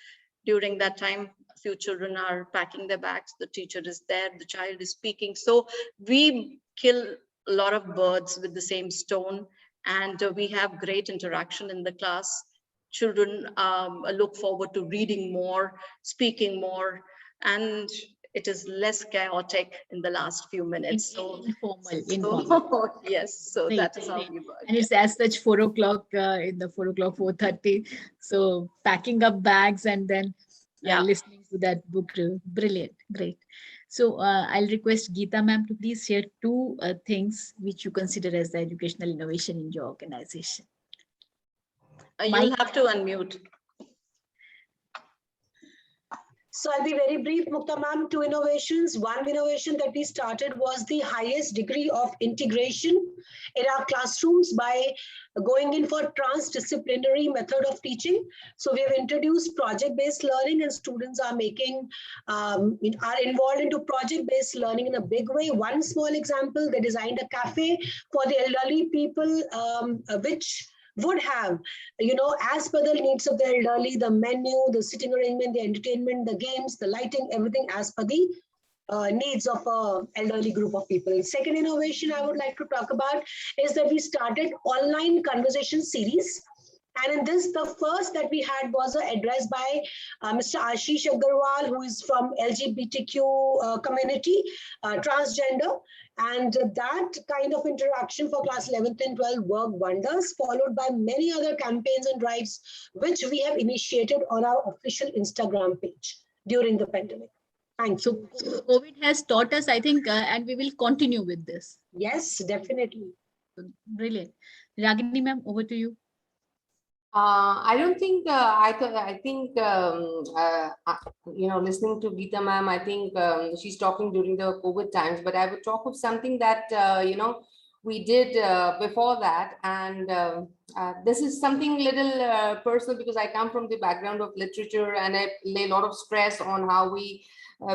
During that time, a few children are packing their bags, the teacher is there, the child is speaking. So we kill a lot of birds with the same stone, and we have great interaction in the class. Children look forward to reading more, speaking more, and it is less chaotic in the last few minutes. So informal. Yes, so Great, that is how great. we work. And it's as such 4 o'clock in the 4 o'clock, 4:30. So packing up bags and then listening to that book. Brilliant, great. So I'll request Geeta ma'am to please share two things which you consider as the educational innovation in your organization. You'll have to unmute. So I'll be very brief, Mukhtab ma'am. Two innovations. One innovation that we started was the highest degree of integration in our classrooms by going in for transdisciplinary method of teaching. So we have introduced project-based learning, and students are are involved into project-based learning in a big way. One small example: they designed a cafe for the elderly people, which would have, as per the needs of the elderly, the menu, the sitting arrangement, the entertainment, the games, the lighting, everything as per the needs of an elderly group of people. Second innovation I would like to talk about is that we started online conversation series. And in this, the first that we had was an address by Mr. Ashish Agarwal, who is from LGBTQ community, transgender. And that kind of interaction for class 11th and 12th worked wonders, followed by many other campaigns and drives, which we have initiated on our official Instagram page during the pandemic. Thank you. So COVID has taught us, I think, and we will continue with this. Yes, definitely. Brilliant. Ragini ma'am, over to you. I don't think I think listening to Geeta ma'am, I think she's talking during the COVID times, but I would talk of something that we did before that, and this is something little personal because I come from the background of literature, and I lay a lot of stress on how we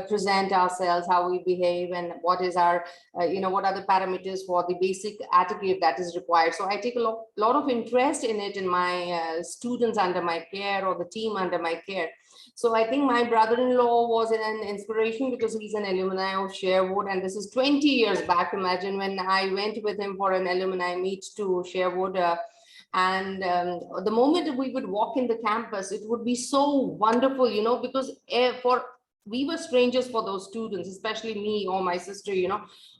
present ourselves, how we behave, and what is our what are the parameters for the basic etiquette that is required. So I take a lot of interest in it in my students under my care or the team under my care. So I think my brother-in-law was an inspiration because he's an alumni of Sherwood, and this is 20 years back. Imagine when I went with him for an alumni meet to Sherwood. And the moment we would walk in the campus, it would be so wonderful, because we were strangers for those students, especially me or my sister,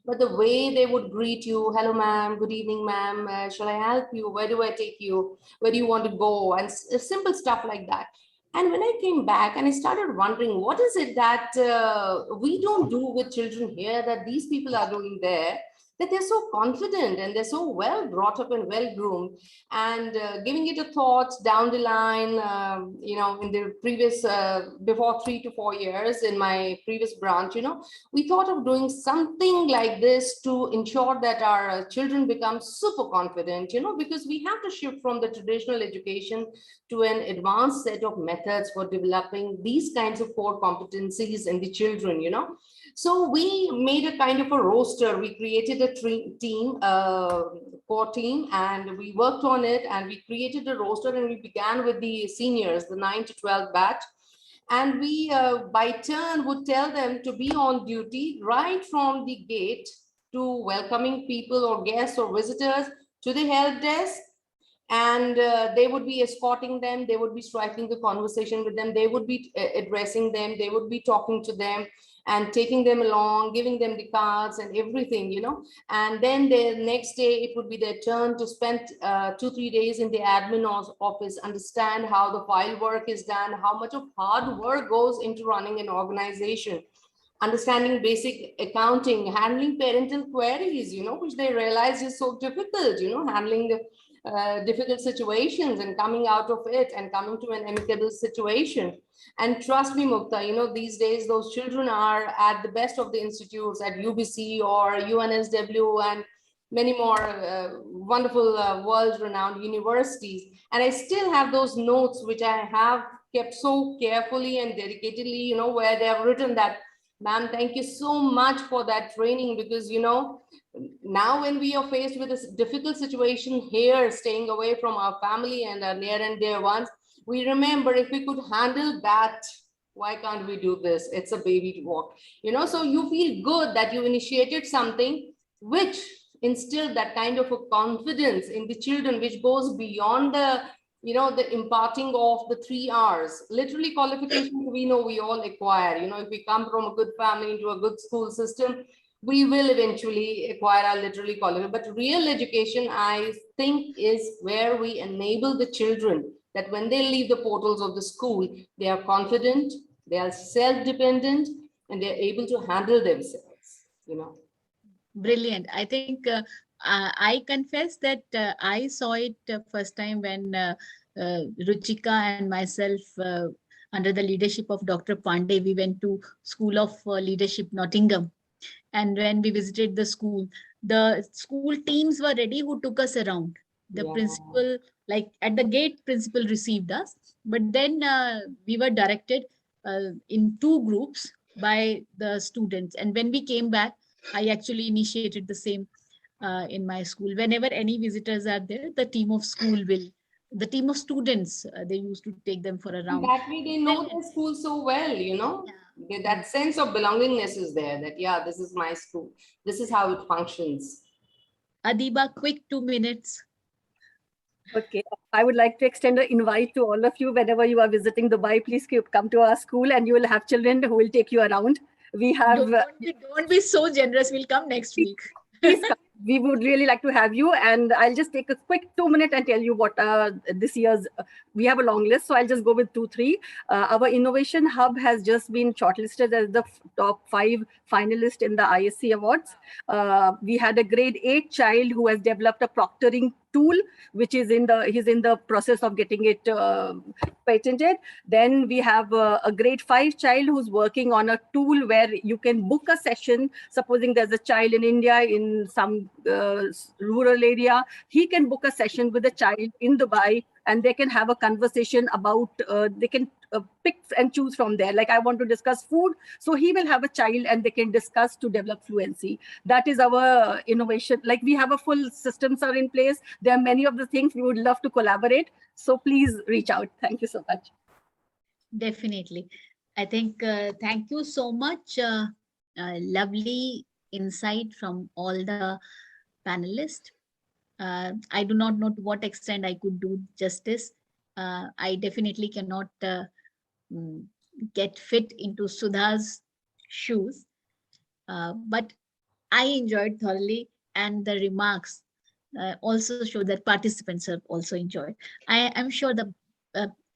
but the way they would greet you, hello, ma'am, good evening, ma'am, shall I help you? Where do I take you? Where do you want to go? And simple stuff like that. And when I came back and I started wondering, what is it that we don't do with children here that these people are doing there? That they're so confident and they're so well brought up and well groomed, and giving it a thought down the line, in the previous, before 3 to 4 years in my previous branch, we thought of doing something like this to ensure that our children become super confident, because we have to shift from the traditional education to an advanced set of methods for developing these kinds of core competencies in the children, So we made a kind of a roster. We created a core team, and we worked on it, and we created a roster, and we began with the seniors, the 9 to 12 batch. And we, by turn, would tell them to be on duty right from the gate to welcoming people or guests or visitors to the help desk. And they would be escorting them, they would be striking the conversation with them, they would be addressing them, they would be talking to them and taking them along, giving them the cards and everything, and then the next day it would be their turn to spend 2-3 days in the admin office, understand how the file work is done, how much of hard work goes into running an organization, understanding basic accounting, handling parental queries, which they realize is so difficult, handling the difficult situations and coming out of it and coming to an amicable situation. And trust me, Mukhtar, these days those children are at the best of the institutes at UBC or UNSW and many more wonderful world-renowned universities. And I still have those notes which I have kept so carefully and dedicatedly, where they have written that, ma'am, thank you so much for that training, because, now when we are faced with this difficult situation here, staying away from our family and our near and dear ones, we remember if we could handle that, why can't we do this? It's a baby walk, so you feel good that you initiated something which instilled that kind of a confidence in the children, which goes beyond the the imparting of the 3 R's. Literally qualification, we know we all acquire, if we come from a good family into a good school system, we will eventually acquire our literally qualification. But real education, I think, is where we enable the children that when they leave the portals of the school, they are confident, they are self-dependent, and they're able to handle themselves, Brilliant. I think I confess that I saw it first time when Ruchika and myself, under the leadership of Dr. Pandey, we went to School of Leadership, Nottingham. And when we visited the school teams were ready who took us around. The principal, like at the gate, principal received us. But then we were directed in 2 groups by the students. And when we came back, I actually initiated the same in my school. Whenever any visitors are there, the team of students, they used to take them for a round. That way they know their school so well, that sense of belongingness is there, that, yeah, this is my school. This is how it functions. Adiba, quick 2 minutes. Okay, I would like to extend an invite to all of you. Whenever you are visiting Dubai, please come to our school and you will have children who will take you around. We have... Don't be so generous. We'll come next week. Please come. we would really like to have you. And I'll just take a quick 2 minute and tell you what this year's, we have a long list. So I'll just go with 2-3. Our Innovation Hub has just been shortlisted as the top 5 finalists in the ISC Awards. We had a grade 8 child who has developed a proctoring tool, which is he's in the process of getting it patented. Then we have a grade 5 child who's working on a tool where you can book a session. Supposing there's a child in India in some rural area, he can book a session with a child in Dubai, and they can have a conversation about, they can pick and choose from there. Like, I want to discuss food, so he will have a child and they can discuss to develop fluency. That is our innovation. Like, we have a full systems are in place. There are many of the things we would love to collaborate. So please reach out. Thank you so much. Definitely. I think, thank you so much. Lovely insight from all the panelists. I do not know to what extent I could do justice. I definitely cannot get fit into Sudha's shoes, but I enjoyed thoroughly, and the remarks also show that participants have also enjoyed. I am sure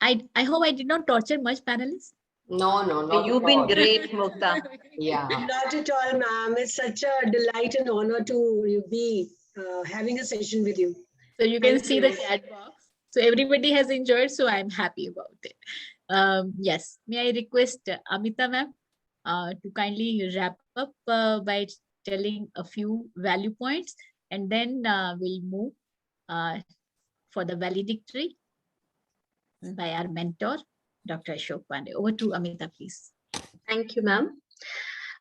I hope I did not torture much panelists. No, not You've been great, Mukhtab. Yeah. Not at all, ma'am. It's such a delight and honor to be having a session with you. So you can see the chat box. So everybody has enjoyed, so I'm happy about it. Yes, may I request Amita ma'am to kindly wrap up by telling a few value points, and then we'll move for the valedictory by our mentor, Dr. Ashok Pandey. Over to Amita, please. Thank you, ma'am.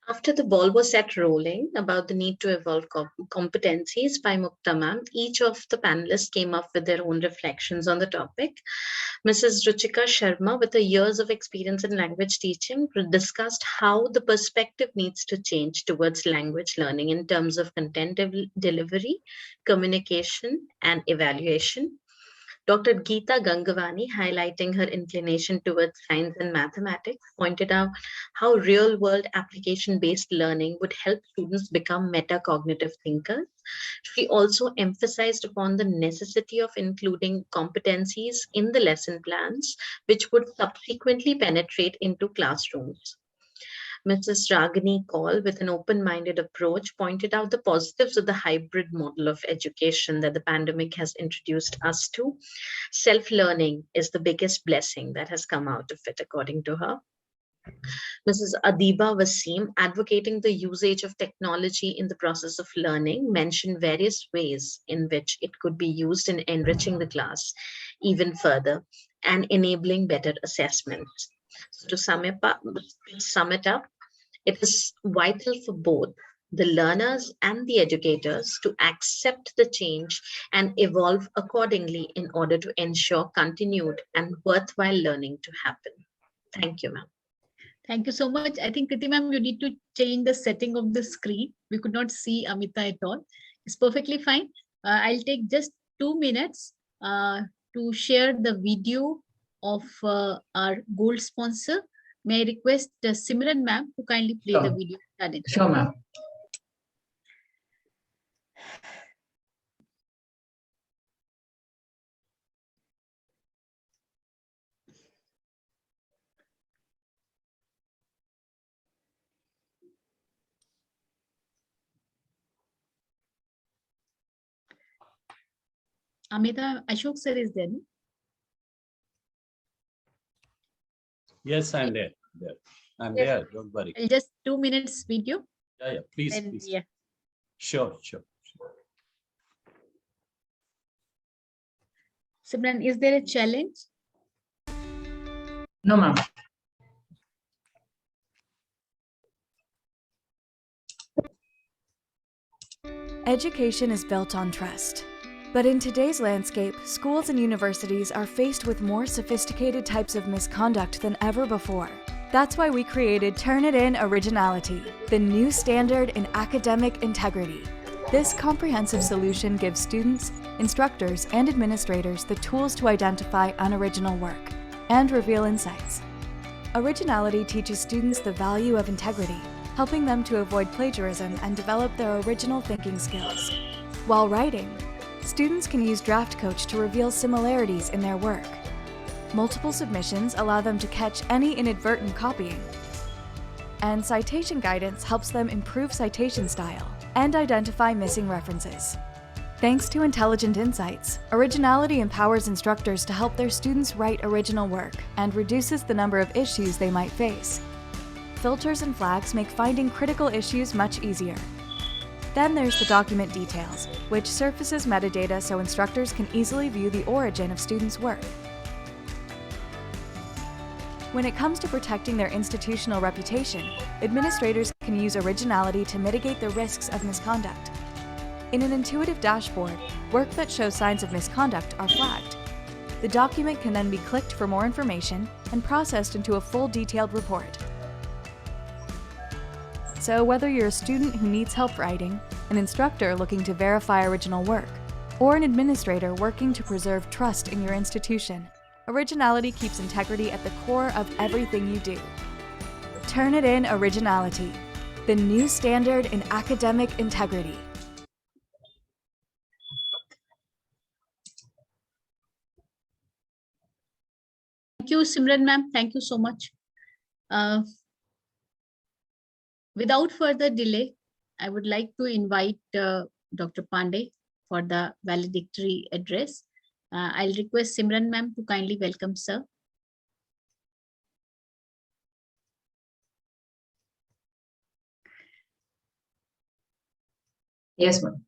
After the ball was set rolling about the need to evolve competencies by Mukhtab ma'am, each of the panelists came up with their own reflections on the topic. Mrs. Ruchika Sharma, with her years of experience in language teaching, discussed how the perspective needs to change towards language learning in terms of content delivery, communication, and evaluation. Dr. Geeta Gangavani, highlighting her inclination towards science and mathematics, pointed out how real-world application-based learning would help students become metacognitive thinkers. She also emphasized upon the necessity of including competencies in the lesson plans, which would subsequently penetrate into classrooms. Mrs. Ragini Kaul, with an open-minded approach, pointed out the positives of the hybrid model of education that the pandemic has introduced us to. Self-learning is the biggest blessing that has come out of it, according to her. Mrs. Adiba Wasim, advocating the usage of technology in the process of learning, mentioned various ways in which it could be used in enriching the class even further and enabling better assessments. So to sum it up, it is vital for both the learners and the educators to accept the change and evolve accordingly in order to ensure continued and worthwhile learning to happen. Thank you, ma'am. Thank you so much. I think, Kriti ma'am, you need to change the setting of the screen. We could not see Amita at all. It's perfectly fine. I'll take just 2 minutes to share the video of our gold sponsor. May I request Simran ma'am to kindly play the video? Sure, ma'am. Amita, Ashok sir is there, no? Yes, I'm there. I'm there. Don't worry. Just 2 minutes video. Yeah, please, And, please. yeah. Sure. Simran, is there a challenge? No, ma'am. Education is built on trust. But in today's landscape, schools and universities are faced with more sophisticated types of misconduct than ever before. That's why we created Turnitin Originality, the new standard in academic integrity. This comprehensive solution gives students, instructors, and administrators the tools to identify unoriginal work and reveal insights. Originality teaches students the value of integrity, helping them to avoid plagiarism and develop their original thinking skills. While writing, students can use Draft Coach to reveal similarities in their work. Multiple submissions allow them to catch any inadvertent copying. And citation guidance helps them improve citation style and identify missing references. Thanks to intelligent insights, Originality empowers instructors to help their students write original work and reduces the number of issues they might face. Filters and flags make finding critical issues much easier. Then there's the document details, which surfaces metadata so instructors can easily view the origin of students' work. When it comes to protecting their institutional reputation, administrators can use Originality to mitigate the risks of misconduct. In an intuitive dashboard, work that shows signs of misconduct are flagged. The document can then be clicked for more information and processed into a full detailed report. So whether you're a student who needs help writing, an instructor looking to verify original work, or an administrator working to preserve trust in your institution, Originality keeps integrity at the core of everything you do. Turn it in Originality, the new standard in academic integrity. Thank you, Simran ma'am. Thank you so much. Without further delay, I would like to invite Dr. Pandey for the valedictory address. I'll request Simran ma'am to kindly welcome sir. Yes, ma'am.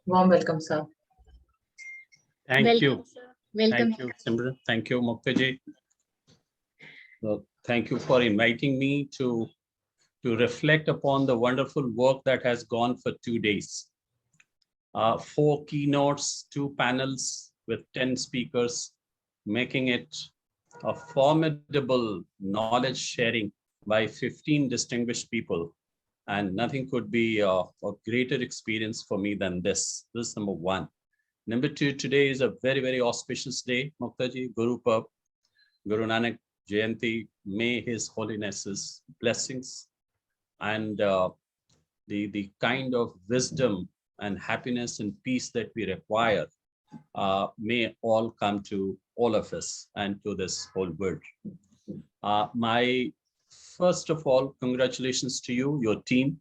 Warm welcome, sir. Thank you. Welcome. Thank you, Simran. Thank you, Mukhtab. So, thank you for inviting me to reflect upon the wonderful work that has gone for 2 days. 4 keynotes, 2 panels with 10 speakers, making it a formidable knowledge sharing by 15 distinguished people. And nothing could be a greater experience for me than this. This is number 1. Number 2, today is a very, very auspicious day. Mukhtaji, Guru Purb, Guru Nanak Jayanti, may His Holiness's blessings and the kind of wisdom and happiness and peace that we require may all come to all of us and to this whole world. My first of all, congratulations to you, your team,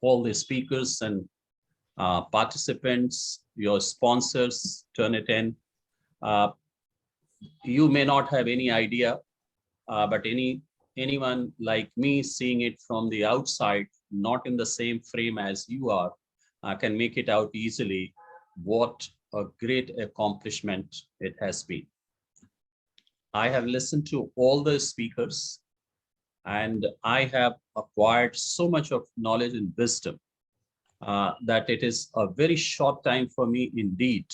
all the speakers and participants, your sponsors, Turnitin. You may not have any idea, but anyone like me seeing it from the outside, not in the same frame as you are, can make it out easily what a great accomplishment it has been. I have listened to all the speakers and I have acquired so much of knowledge and wisdom that it is a very short time for me indeed.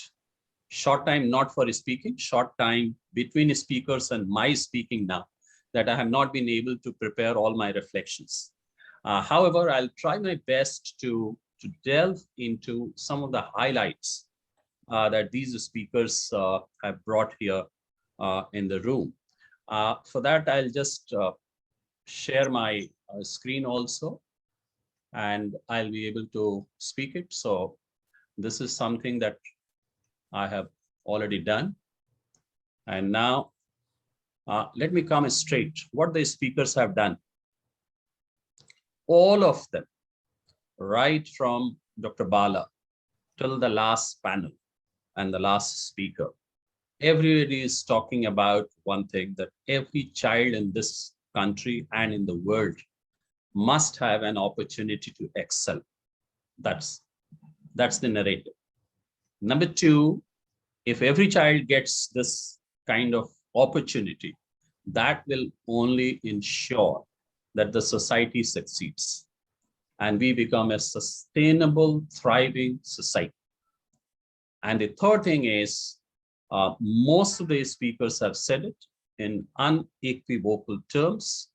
Short time not for speaking, short time between speakers and my speaking now, that I have not been able to prepare all my reflections. However, I'll try my best to delve into some of the highlights that these speakers have brought here in the room. For that, I'll just share my screen also, and I'll be able to speak it. So this is something that I have already done. And now let me come straight. What the speakers have done. All of them, right from Dr. Bala till the last panel and the last speaker, everybody is talking about one thing, that every child in this country and in the world must have an opportunity to excel. That's the narrative. Number two, if every child gets this kind of opportunity, that will only ensure that the society succeeds and we become a sustainable, thriving society. And the third thing is, most of the speakers have said it in unequivocal terms,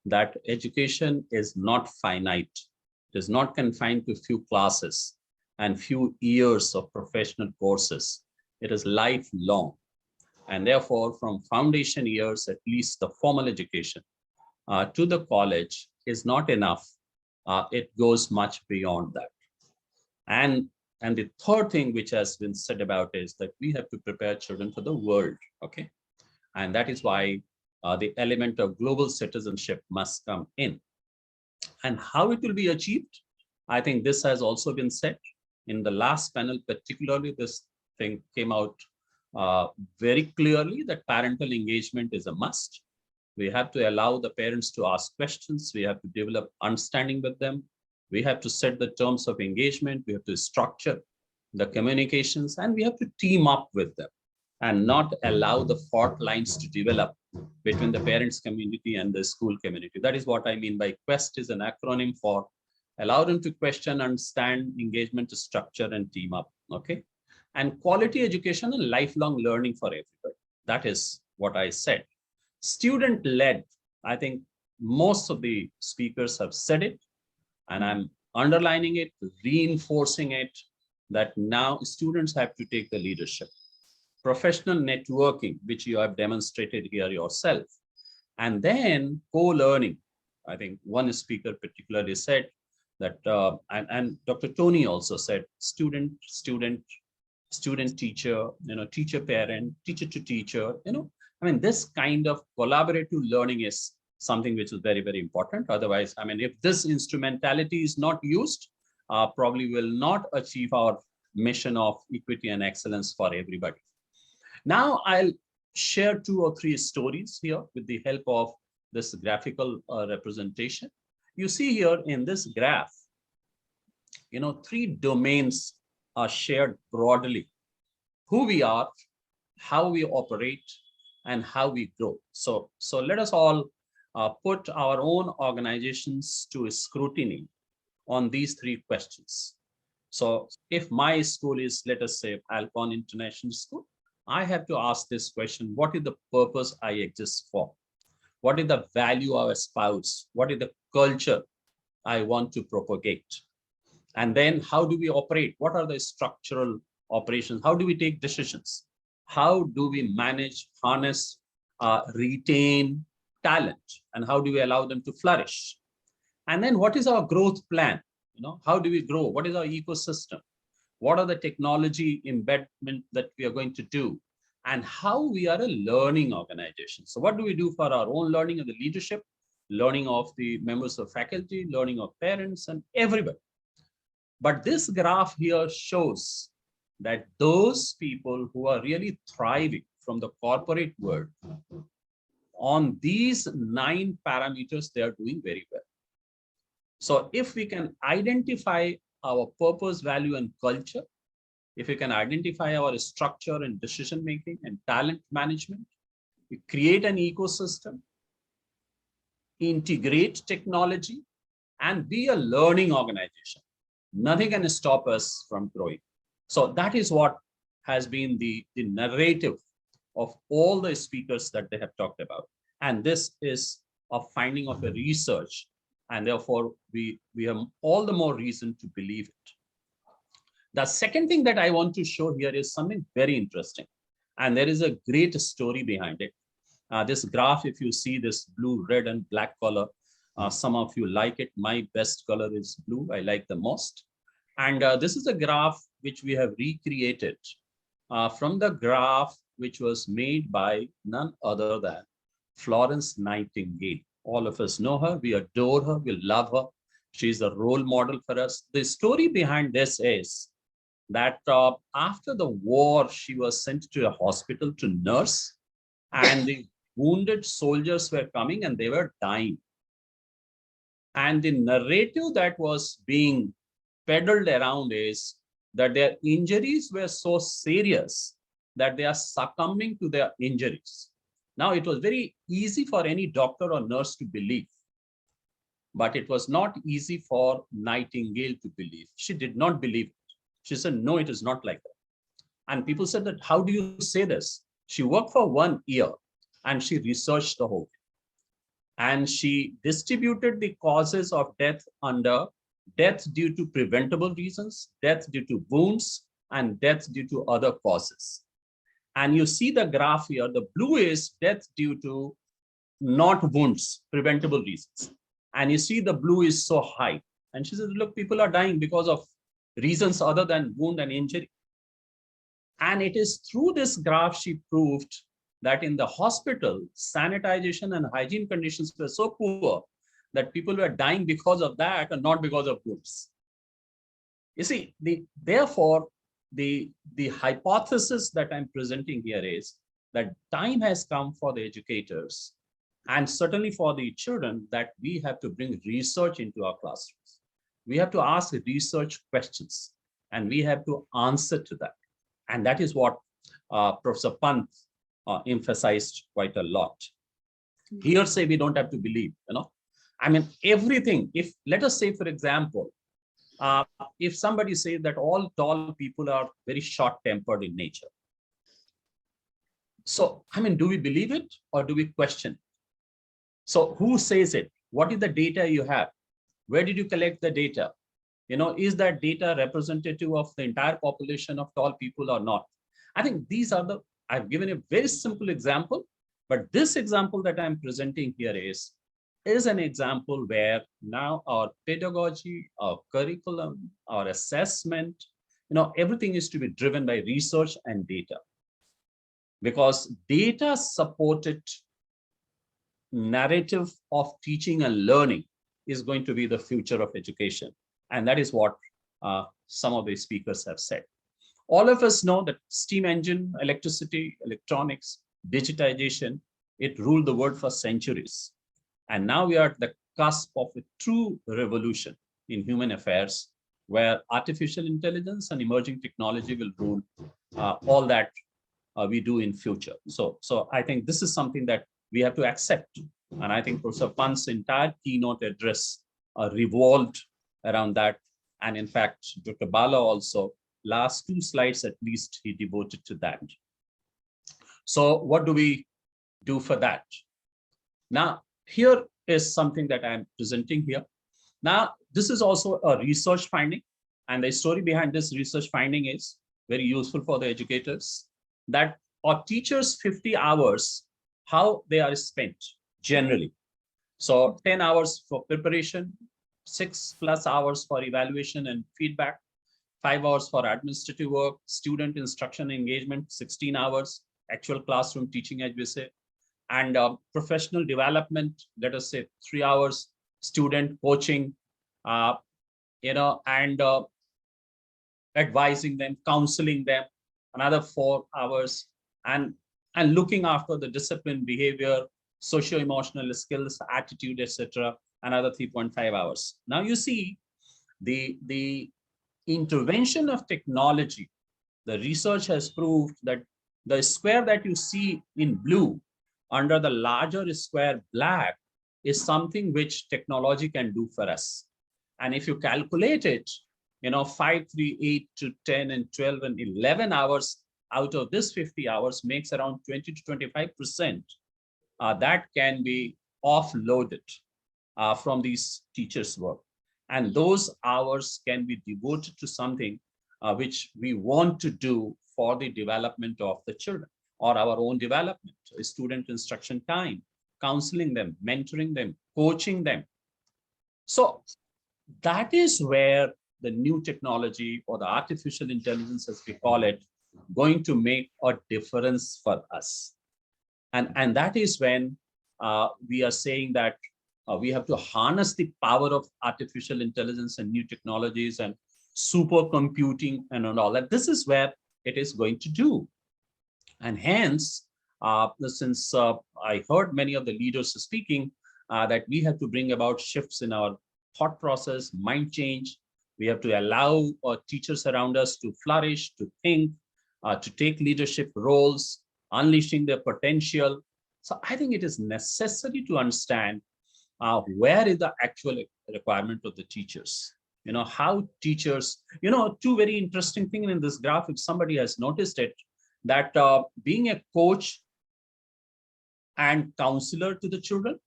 that education is not finite. It is not confined to few classes and few years of professional courses. It is lifelong. And therefore, from foundation years, at least the formal education to the college is not enough. It goes much beyond that. And the third thing which has been said about is that we have to prepare children for the world, okay? And that is why the element of global citizenship must come in. And how it will be achieved, I think this has also been said in the last panel. Particularly, this thing came out very clearly that parental engagement is a must. We have to allow the parents to ask questions. We have to develop understanding with them. We have to set the terms of engagement. We have to structure the communications, and we have to team up with them and not allow the fault lines to develop between the parents community and the school community. That is what I mean by QUEST is an acronym for allow them to question, understand, engagement, structure, and team up, okay? And quality education and lifelong learning for everybody. That is what I said. Student-led, I think most of the speakers have said it, and I'm underlining it, reinforcing it, that now students have to take the leadership. Professional networking, which you have demonstrated here yourself, and then co-learning. I think one speaker particularly said that, and Dr. Tony also said, student, teacher, teacher, parent, teacher to teacher, I mean, this kind of collaborative learning is something which is very, very important. Otherwise, I mean, if this instrumentality is not used, probably will not achieve our mission of equity and excellence for everybody. Now, I'll share 2 or 3 stories here with the help of this graphical representation. You see here in this graph, 3 domains are shared broadly: who we are, how we operate, and how we grow. So let us all put our own organizations to scrutiny on these 3 questions. So if my school is, let us say, Alcon International School, I have to ask this question: what is the purpose I exist for? What is the value I espouse? What is the culture I want to propagate? And then how do we operate? What are the structural operations? How do we take decisions? How do we manage, harness, retain talent? And how do we allow them to flourish? And then what is our growth plan? How do we grow? What is our ecosystem? What are the technology embedment that we are going to do? And how we are a learning organization. So what do we do for our own learning of the leadership, learning of the members of faculty, learning of parents, and everybody? But this graph here shows that those people who are really thriving from the corporate world, on these 9 parameters, they are doing very well. So if we can identify our purpose, value, and culture, if we can identify our structure and decision-making and talent management, we create an ecosystem, integrate technology, and be a learning organization, nothing can stop us from growing. So that is what has been the narrative of all the speakers that they have talked about. And this is a finding of a research, and therefore we have all the more reason to believe it. The second thing that I want to show here is something very interesting, and there is a great story behind it. This graph, if you see this blue, red, and black color, some of you like it. My best color is blue. I like the most. And this is a graph which we have recreated from the graph which was made by none other than Florence Nightingale. All of us know her, we adore her, we love her. She's a role model for us. The story behind this is that after the war, she was sent to a hospital to nurse, and the wounded soldiers were coming and they were dying. And the narrative that was being peddled around is that their injuries were so serious that they are succumbing to their injuries. Now, it was very easy for any doctor or nurse to believe, but it was not easy for Nightingale to believe. She did not believe it. She said, no, it is not like that. And people said that, how do you say this? She worked for 1 year and she researched the whole thing. And she distributed the causes of death under death due to preventable reasons, death due to wounds, and death due to other causes. And you see the graph here, the blue is death due to not wounds, preventable reasons. And you see the blue is so high. And she says, look, people are dying because of reasons other than wound and injury. And it is through this graph she proved that in the hospital, sanitization and hygiene conditions were so poor that people were dying because of that and not because of wounds. You see, therefore, the hypothesis that I'm presenting here is that time has come for the educators and certainly for the children that we have to bring research into our classrooms. We have to ask research questions and we have to answer to that. And that is what Professor Pant emphasized quite a lot. Hearsay, we don't have to believe, I mean, everything, if let us say, for example, if somebody says that all tall people are very short-tempered in nature. So, I mean, do we believe it or do we question it? So who says it? What is the data you have? Where did you collect the data? Is that data representative of the entire population of tall people or not? I think these are I've given a very simple example, but this example that I'm presenting here is an example where now our pedagogy, our curriculum, our assessment, everything is to be driven by research and data. Because data supported narrative of teaching and learning is going to be the future of education. And that is what some of the speakers have said. All of us know that steam engine, electricity, electronics, digitization, it ruled the world for centuries. And now we are at the cusp of a true revolution in human affairs, where artificial intelligence and emerging technology will rule all that we do in future. So I think this is something that we have to accept. And I think Professor Pant's entire keynote address revolved around that. And in fact, Dr. Bala also, last 2 slides at least, he devoted to that. So what do we do for that? Now, here is something that I'm presenting here. Now, this is also a research finding. And the story behind this research finding is very useful for the educators, that our teachers' 50 hours, how they are spent generally. So 10 hours for preparation, 6+ hours for evaluation and feedback, 5 hours for administrative work, student instruction engagement, 16 hours, actual classroom teaching, as we say, and professional development, let us say 3 hours, student coaching, and advising them, counseling them, another 4 hours, and looking after the discipline, behavior, socio-emotional skills, attitude, etc., another 3.5 hours. Now you see the intervention of technology. The research has proved that the square that you see in blue under the larger square black is something which technology can do for us. And if you calculate it, 5, 3, 8 to 10 and 12 and 11 hours out of this 50 hours makes around 20 to 25% that can be offloaded from these teachers' work. And those hours can be devoted to something which we want to do for the development of the children or our own development, student instruction time, counseling them, mentoring them, coaching them. So that is where the new technology, or the artificial intelligence as we call it, going to make a difference for us. And that is when we are saying that we have to harness the power of artificial intelligence and new technologies and supercomputing and all that. This is where it is going to do. And hence, since I heard many of the leaders speaking, that we have to bring about shifts in our thought process, mind change. We have to allow teachers around us to flourish, to think, to take leadership roles, unleashing their potential. So I think it is necessary to understand where is the actual requirement of the teachers. How teachers, two very interesting things in this graph, if somebody has noticed it, that being a coach and counselor to the children,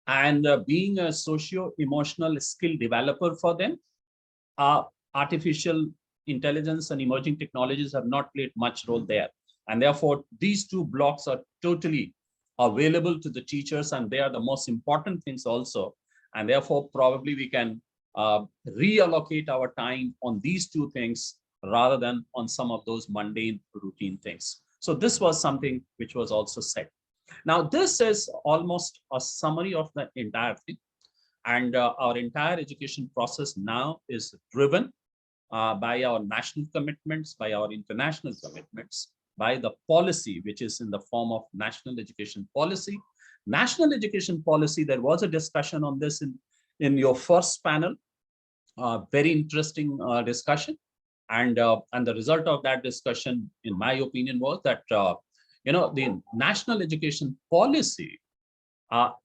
and being a socio-emotional skill developer for them, artificial intelligence and emerging technologies have not played much role there. And therefore, these two blocks are totally available to the teachers, and they are the most important things also. And therefore, probably we can reallocate our time on these two things rather than on some of those mundane routine things. So this was something which was also said. Now, this is almost a summary of the entire thing. And our entire education process now is driven by our national commitments, by our international commitments, by the policy, which is in the form of national education policy. National education policy, there was a discussion on this in your first panel, very interesting discussion. And the result of that discussion, in my opinion, was that the national education policy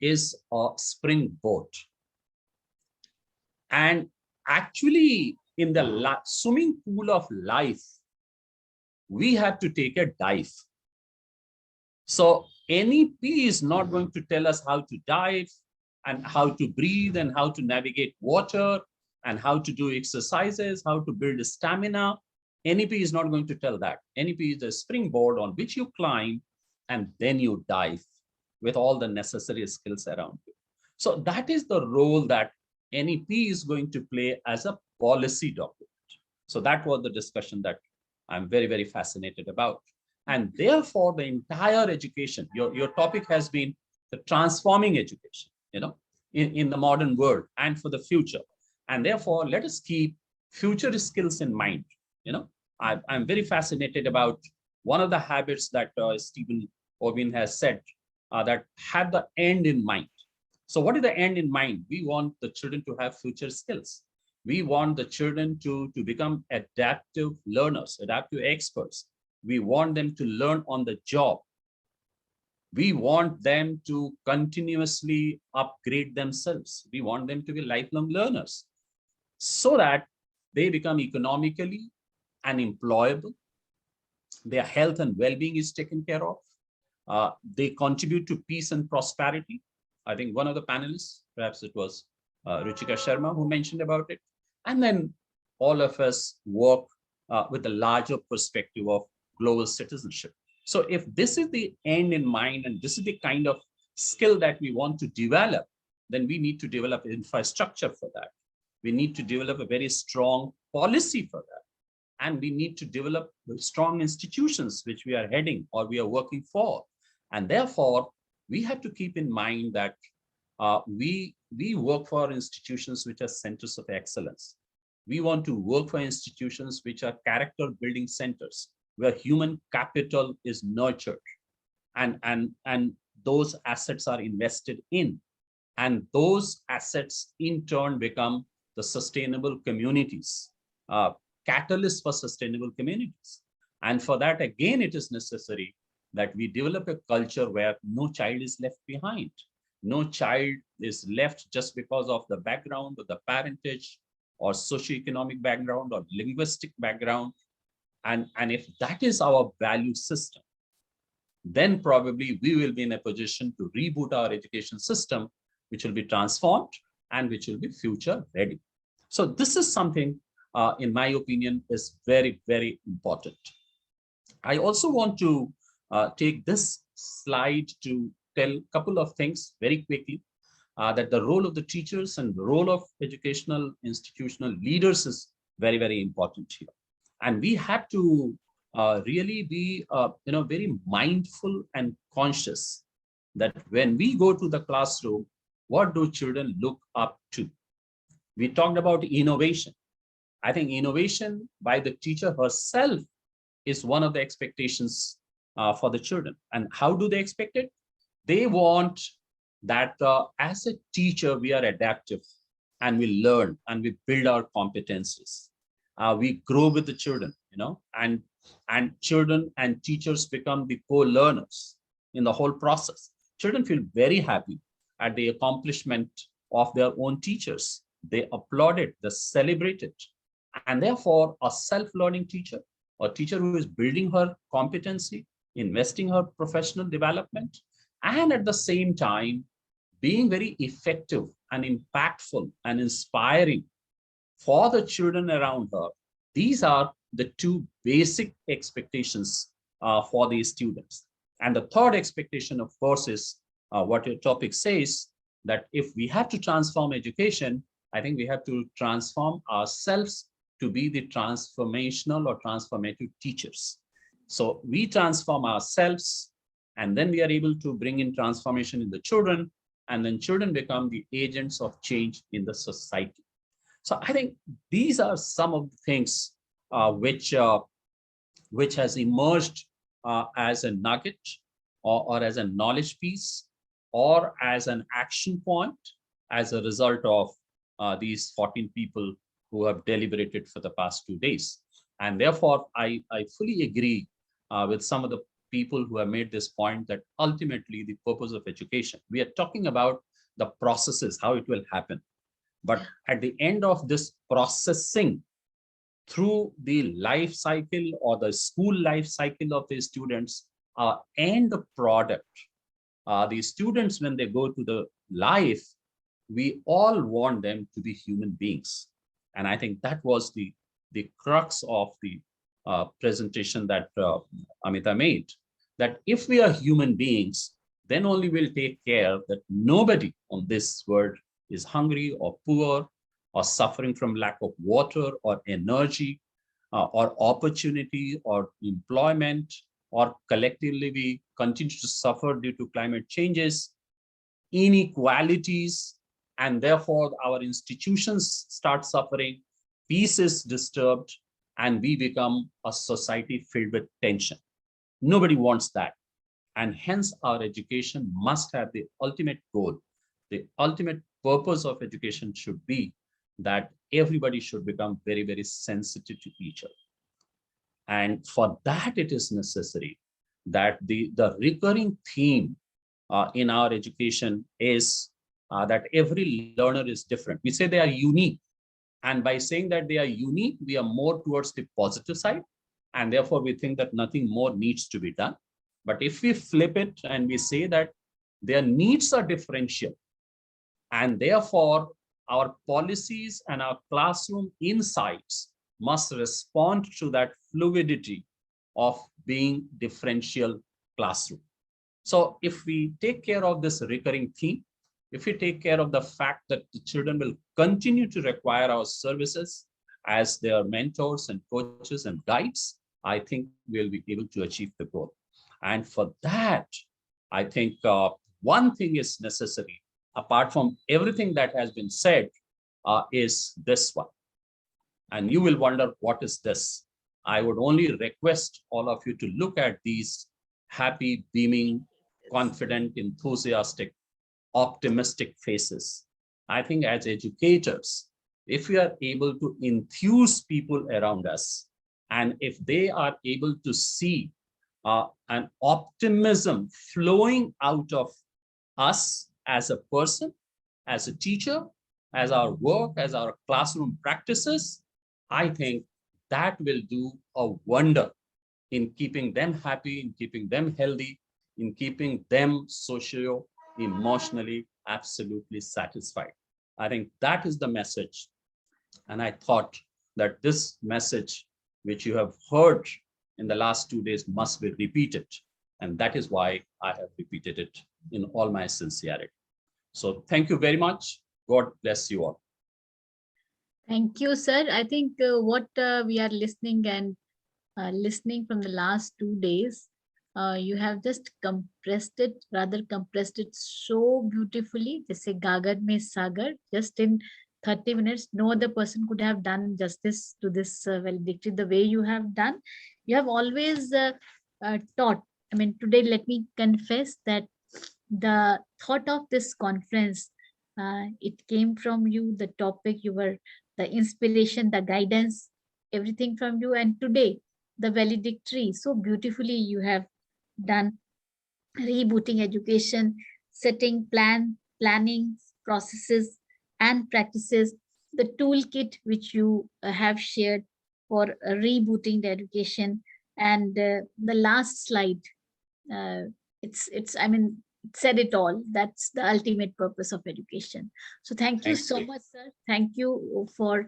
is a springboard. And actually, in the swimming pool of life, we have to take a dive. So NEP is not going to tell us how to dive and how to breathe and how to navigate water and how to do exercises, how to build stamina. NEP is not going to tell that. NEP is a springboard on which you climb and then you dive with all the necessary skills around you. So that is the role that NEP is going to play as a policy document. So that was the discussion that I'm very, very fascinated about. And therefore, the entire education, your topic has been the transforming education, in the modern world and for the future. And therefore, let us keep future skills in mind. I'm very fascinated about one of the habits that Stephen Ovin has said, that have the end in mind. So what is the end in mind? We want the children to have future skills. We want the children to become adaptive learners, adaptive experts. We want them to learn on the job. We want them to continuously upgrade themselves. We want them to be lifelong learners so that they become economically and employable. Their health and well-being is taken care of. They contribute to peace and prosperity. I think one of the panelists, perhaps it was Ruchika Sharma, who mentioned about it. And then all of us work with the larger perspective of global citizenship. So if this is the end in mind, and this is the kind of skill that we want to develop, then we need to develop infrastructure for that. We need to develop a very strong policy for that. And we need to develop strong institutions which we are heading or we are working for. And therefore, we have to keep in mind that we work for institutions which are centers of excellence. We want to work for institutions which are character building centers, where human capital is nurtured and those assets are invested in. And those assets in turn become the sustainable communities, catalysts for sustainable communities. And for that, again, it is necessary that we develop a culture where no child is left behind. No child is left just because of the background or the parentage or socioeconomic background or linguistic background. And if that is our value system, then probably we will be in a position to reboot our education system, which will be transformed and which will be future ready. So this is something, in my opinion, is very, very important. I also want to take this slide to tell a couple of things very quickly, that the role of the teachers and the role of educational institutional leaders is very, very important here. And we have to really be very mindful and conscious that when we go to the classroom, what do children look up to? We talked about innovation. I think innovation by the teacher herself is one of the expectations for the children. And how do they expect it? They want that as a teacher, we are adaptive and we learn and we build our competencies. We grow with the children, and children and teachers become the co-learners in the whole process. Children feel very happy at the accomplishment of their own teachers. They applaud it, they celebrate it. And therefore, a self-learning teacher, a teacher who is building her competency, investing her professional development, and at the same time, being very effective and impactful and inspiring for the children around her. These are the two basic expectations for these students. And the third expectation, of course, is what your topic says, that if we have to transform education, I think we have to transform ourselves to be the transformational or transformative teachers. So we transform ourselves, and then we are able to bring in transformation in the children, and then children become the agents of change in the society. So I think these are some of the things which has emerged as a nugget or as a knowledge piece or as an action point as a result of these 14 people who have deliberated for the past 2 days. And therefore, I fully agree with some of the people who have made this point that ultimately the purpose of education, we are talking about the processes, how it will happen. But at the end of this processing, through the life cycle or the school life cycle of the students, end product, the students, when they go to the life, we all want them to be human beings. And I think that was the crux of the presentation that Amita made, that if we are human beings, then only we'll take care that nobody on this world is hungry or poor or suffering from lack of water or energy or opportunity or employment, or collectively we continue to suffer due to climate changes, inequalities, and therefore our institutions start suffering, peace is disturbed, and we become a society filled with tension. Nobody wants that. And hence our education must have the ultimate goal. The ultimate purpose of education should be that everybody should become very, very sensitive to each other. And for that, it is necessary that the recurring theme in our education is that every learner is different. We say they are unique. And by saying that they are unique, we are more towards the positive side. And therefore, we think that nothing more needs to be done. But if we flip it and we say that their needs are differential, and therefore our policies and our classroom insights must respond to that fluidity of being differential classroom. So if we take care of this recurring theme, if we take care of the fact that the children will continue to require our services as their mentors and coaches and guides, I think we'll be able to achieve the goal. And for that, I think one thing is necessary, apart from everything that has been said, is this one. And you will wonder, what is this? I would only request all of you to look at these happy, beaming, confident, enthusiastic, optimistic faces. I think as educators, if we are able to enthuse people around us, and if they are able to see an optimism flowing out of us as a person, as a teacher, as our work, as our classroom practices, I think that will do a wonder in keeping them happy, in keeping them healthy, in keeping them socio-emotionally absolutely satisfied. I think that is the message. And I thought that this message, which you have heard in the last 2 days, must be repeated. And that is why I have repeated it in all my sincerity. So thank you very much. God bless you all. Thank you, sir. I think what we are listening and listening from the last 2 days. You have just compressed it so beautifully. Just say Gagar mein Sagar, just in 30 minutes. No other person could have done justice to this valedictory the way you have done. You have always taught. I mean, today, let me confess that the thought of this conference, it came from you, the topic, you were the inspiration, the guidance, everything from you. And today, the valedictory, so beautifully you have done, rebooting education, setting planning, processes and practices, the toolkit which you have shared for rebooting the education. And the last slide, I mean, it said it all. That's the ultimate purpose of education. So thank you so much, sir. Thank you for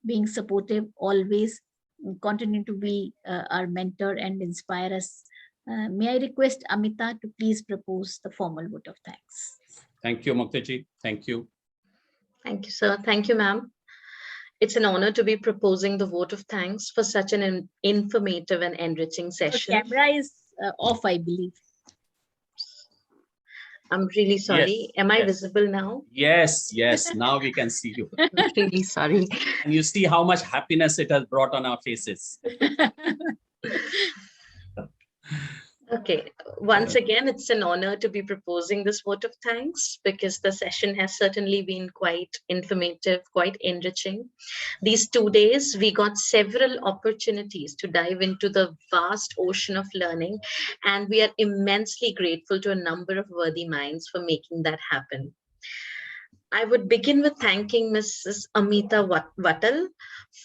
being supportive always. Continue to be our mentor and inspire us. May I request Amita to please propose the formal vote of thanks. Thank you, Mukhtab. Thank you. Thank you, sir. Thank you, ma'am. It's an honor to be proposing the vote of thanks for such an informative and enriching session. Your camera is off, I believe. I'm really sorry. Yes, Am I visible now? Yes, now we can see you. I'm really sorry. And you see how much happiness it has brought on our faces. Okay, once again, it's an honor to be proposing this vote of thanks because the session has certainly been quite informative, quite enriching. These 2 days, we got several opportunities to dive into the vast ocean of learning, and we are immensely grateful to a number of worthy minds for making that happen. I would begin with thanking Mrs. Amita Vatal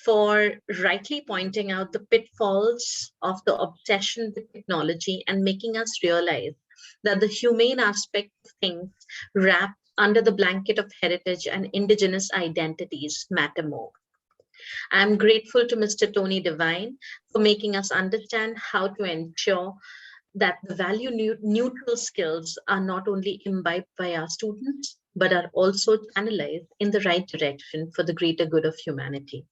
for rightly pointing out the pitfalls of the obsession with technology and making us realize that the humane aspect of things wrapped under the blanket of heritage and indigenous identities matter more. I'm grateful to Mr. Tony Devine for making us understand how to ensure that the value neutral skills are not only imbibed by our students, but are also channelized in the right direction for the greater good of humanity.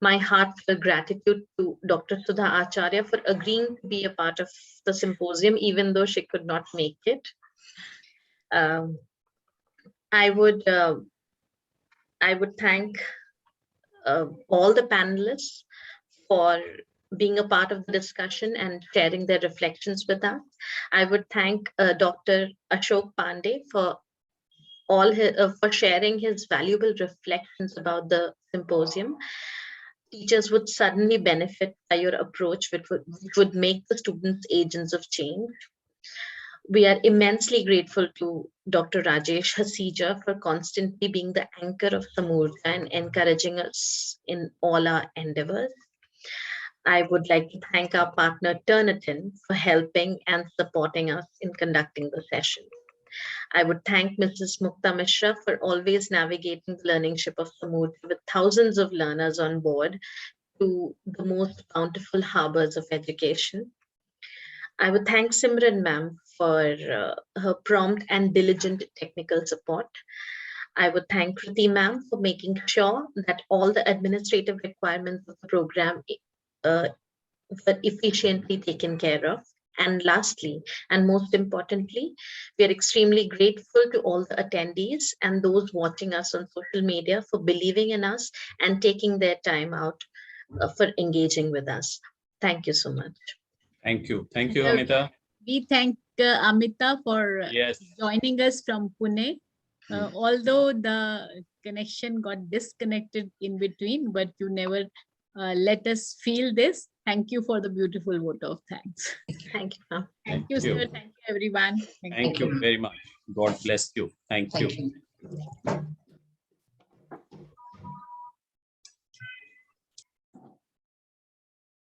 My heartfelt gratitude to Dr. Sudha Acharya for agreeing to be a part of the symposium, even though she could not make it. I would thank all the panelists for being a part of the discussion and sharing their reflections with us. I would thank Dr. Ashok Pandey for sharing his valuable reflections about the symposium. Teachers would suddenly benefit by your approach, which would make the students agents of change. We are immensely grateful to Dr. Rajesh Hasija for constantly being the anchor of Samuha and encouraging us in all our endeavors. I would like to thank our partner Turnitin for helping and supporting us in conducting the session. I would thank Mrs. Mukhtab Mishra for always navigating the learning ship of Samuha with thousands of learners on board to the most bountiful harbors of education. I would thank Simran ma'am for her prompt and diligent technical support. I would thank Kriti ma'am for making sure that all the administrative requirements of the program were efficiently taken care of. And lastly, and most importantly, we are extremely grateful to all the attendees and those watching us on social media for believing in us and taking their time out for engaging with us. Thank you so much. Thank you. Thank you, Amita. We thank Amita for joining us from Pune. Although the connection got disconnected in between, but you never let us feel this. Thank you for the beautiful vote of thanks. Thank you, ma'am. Thank you, sir. Thank you, everyone. Thank you very much. God bless you. Thank you.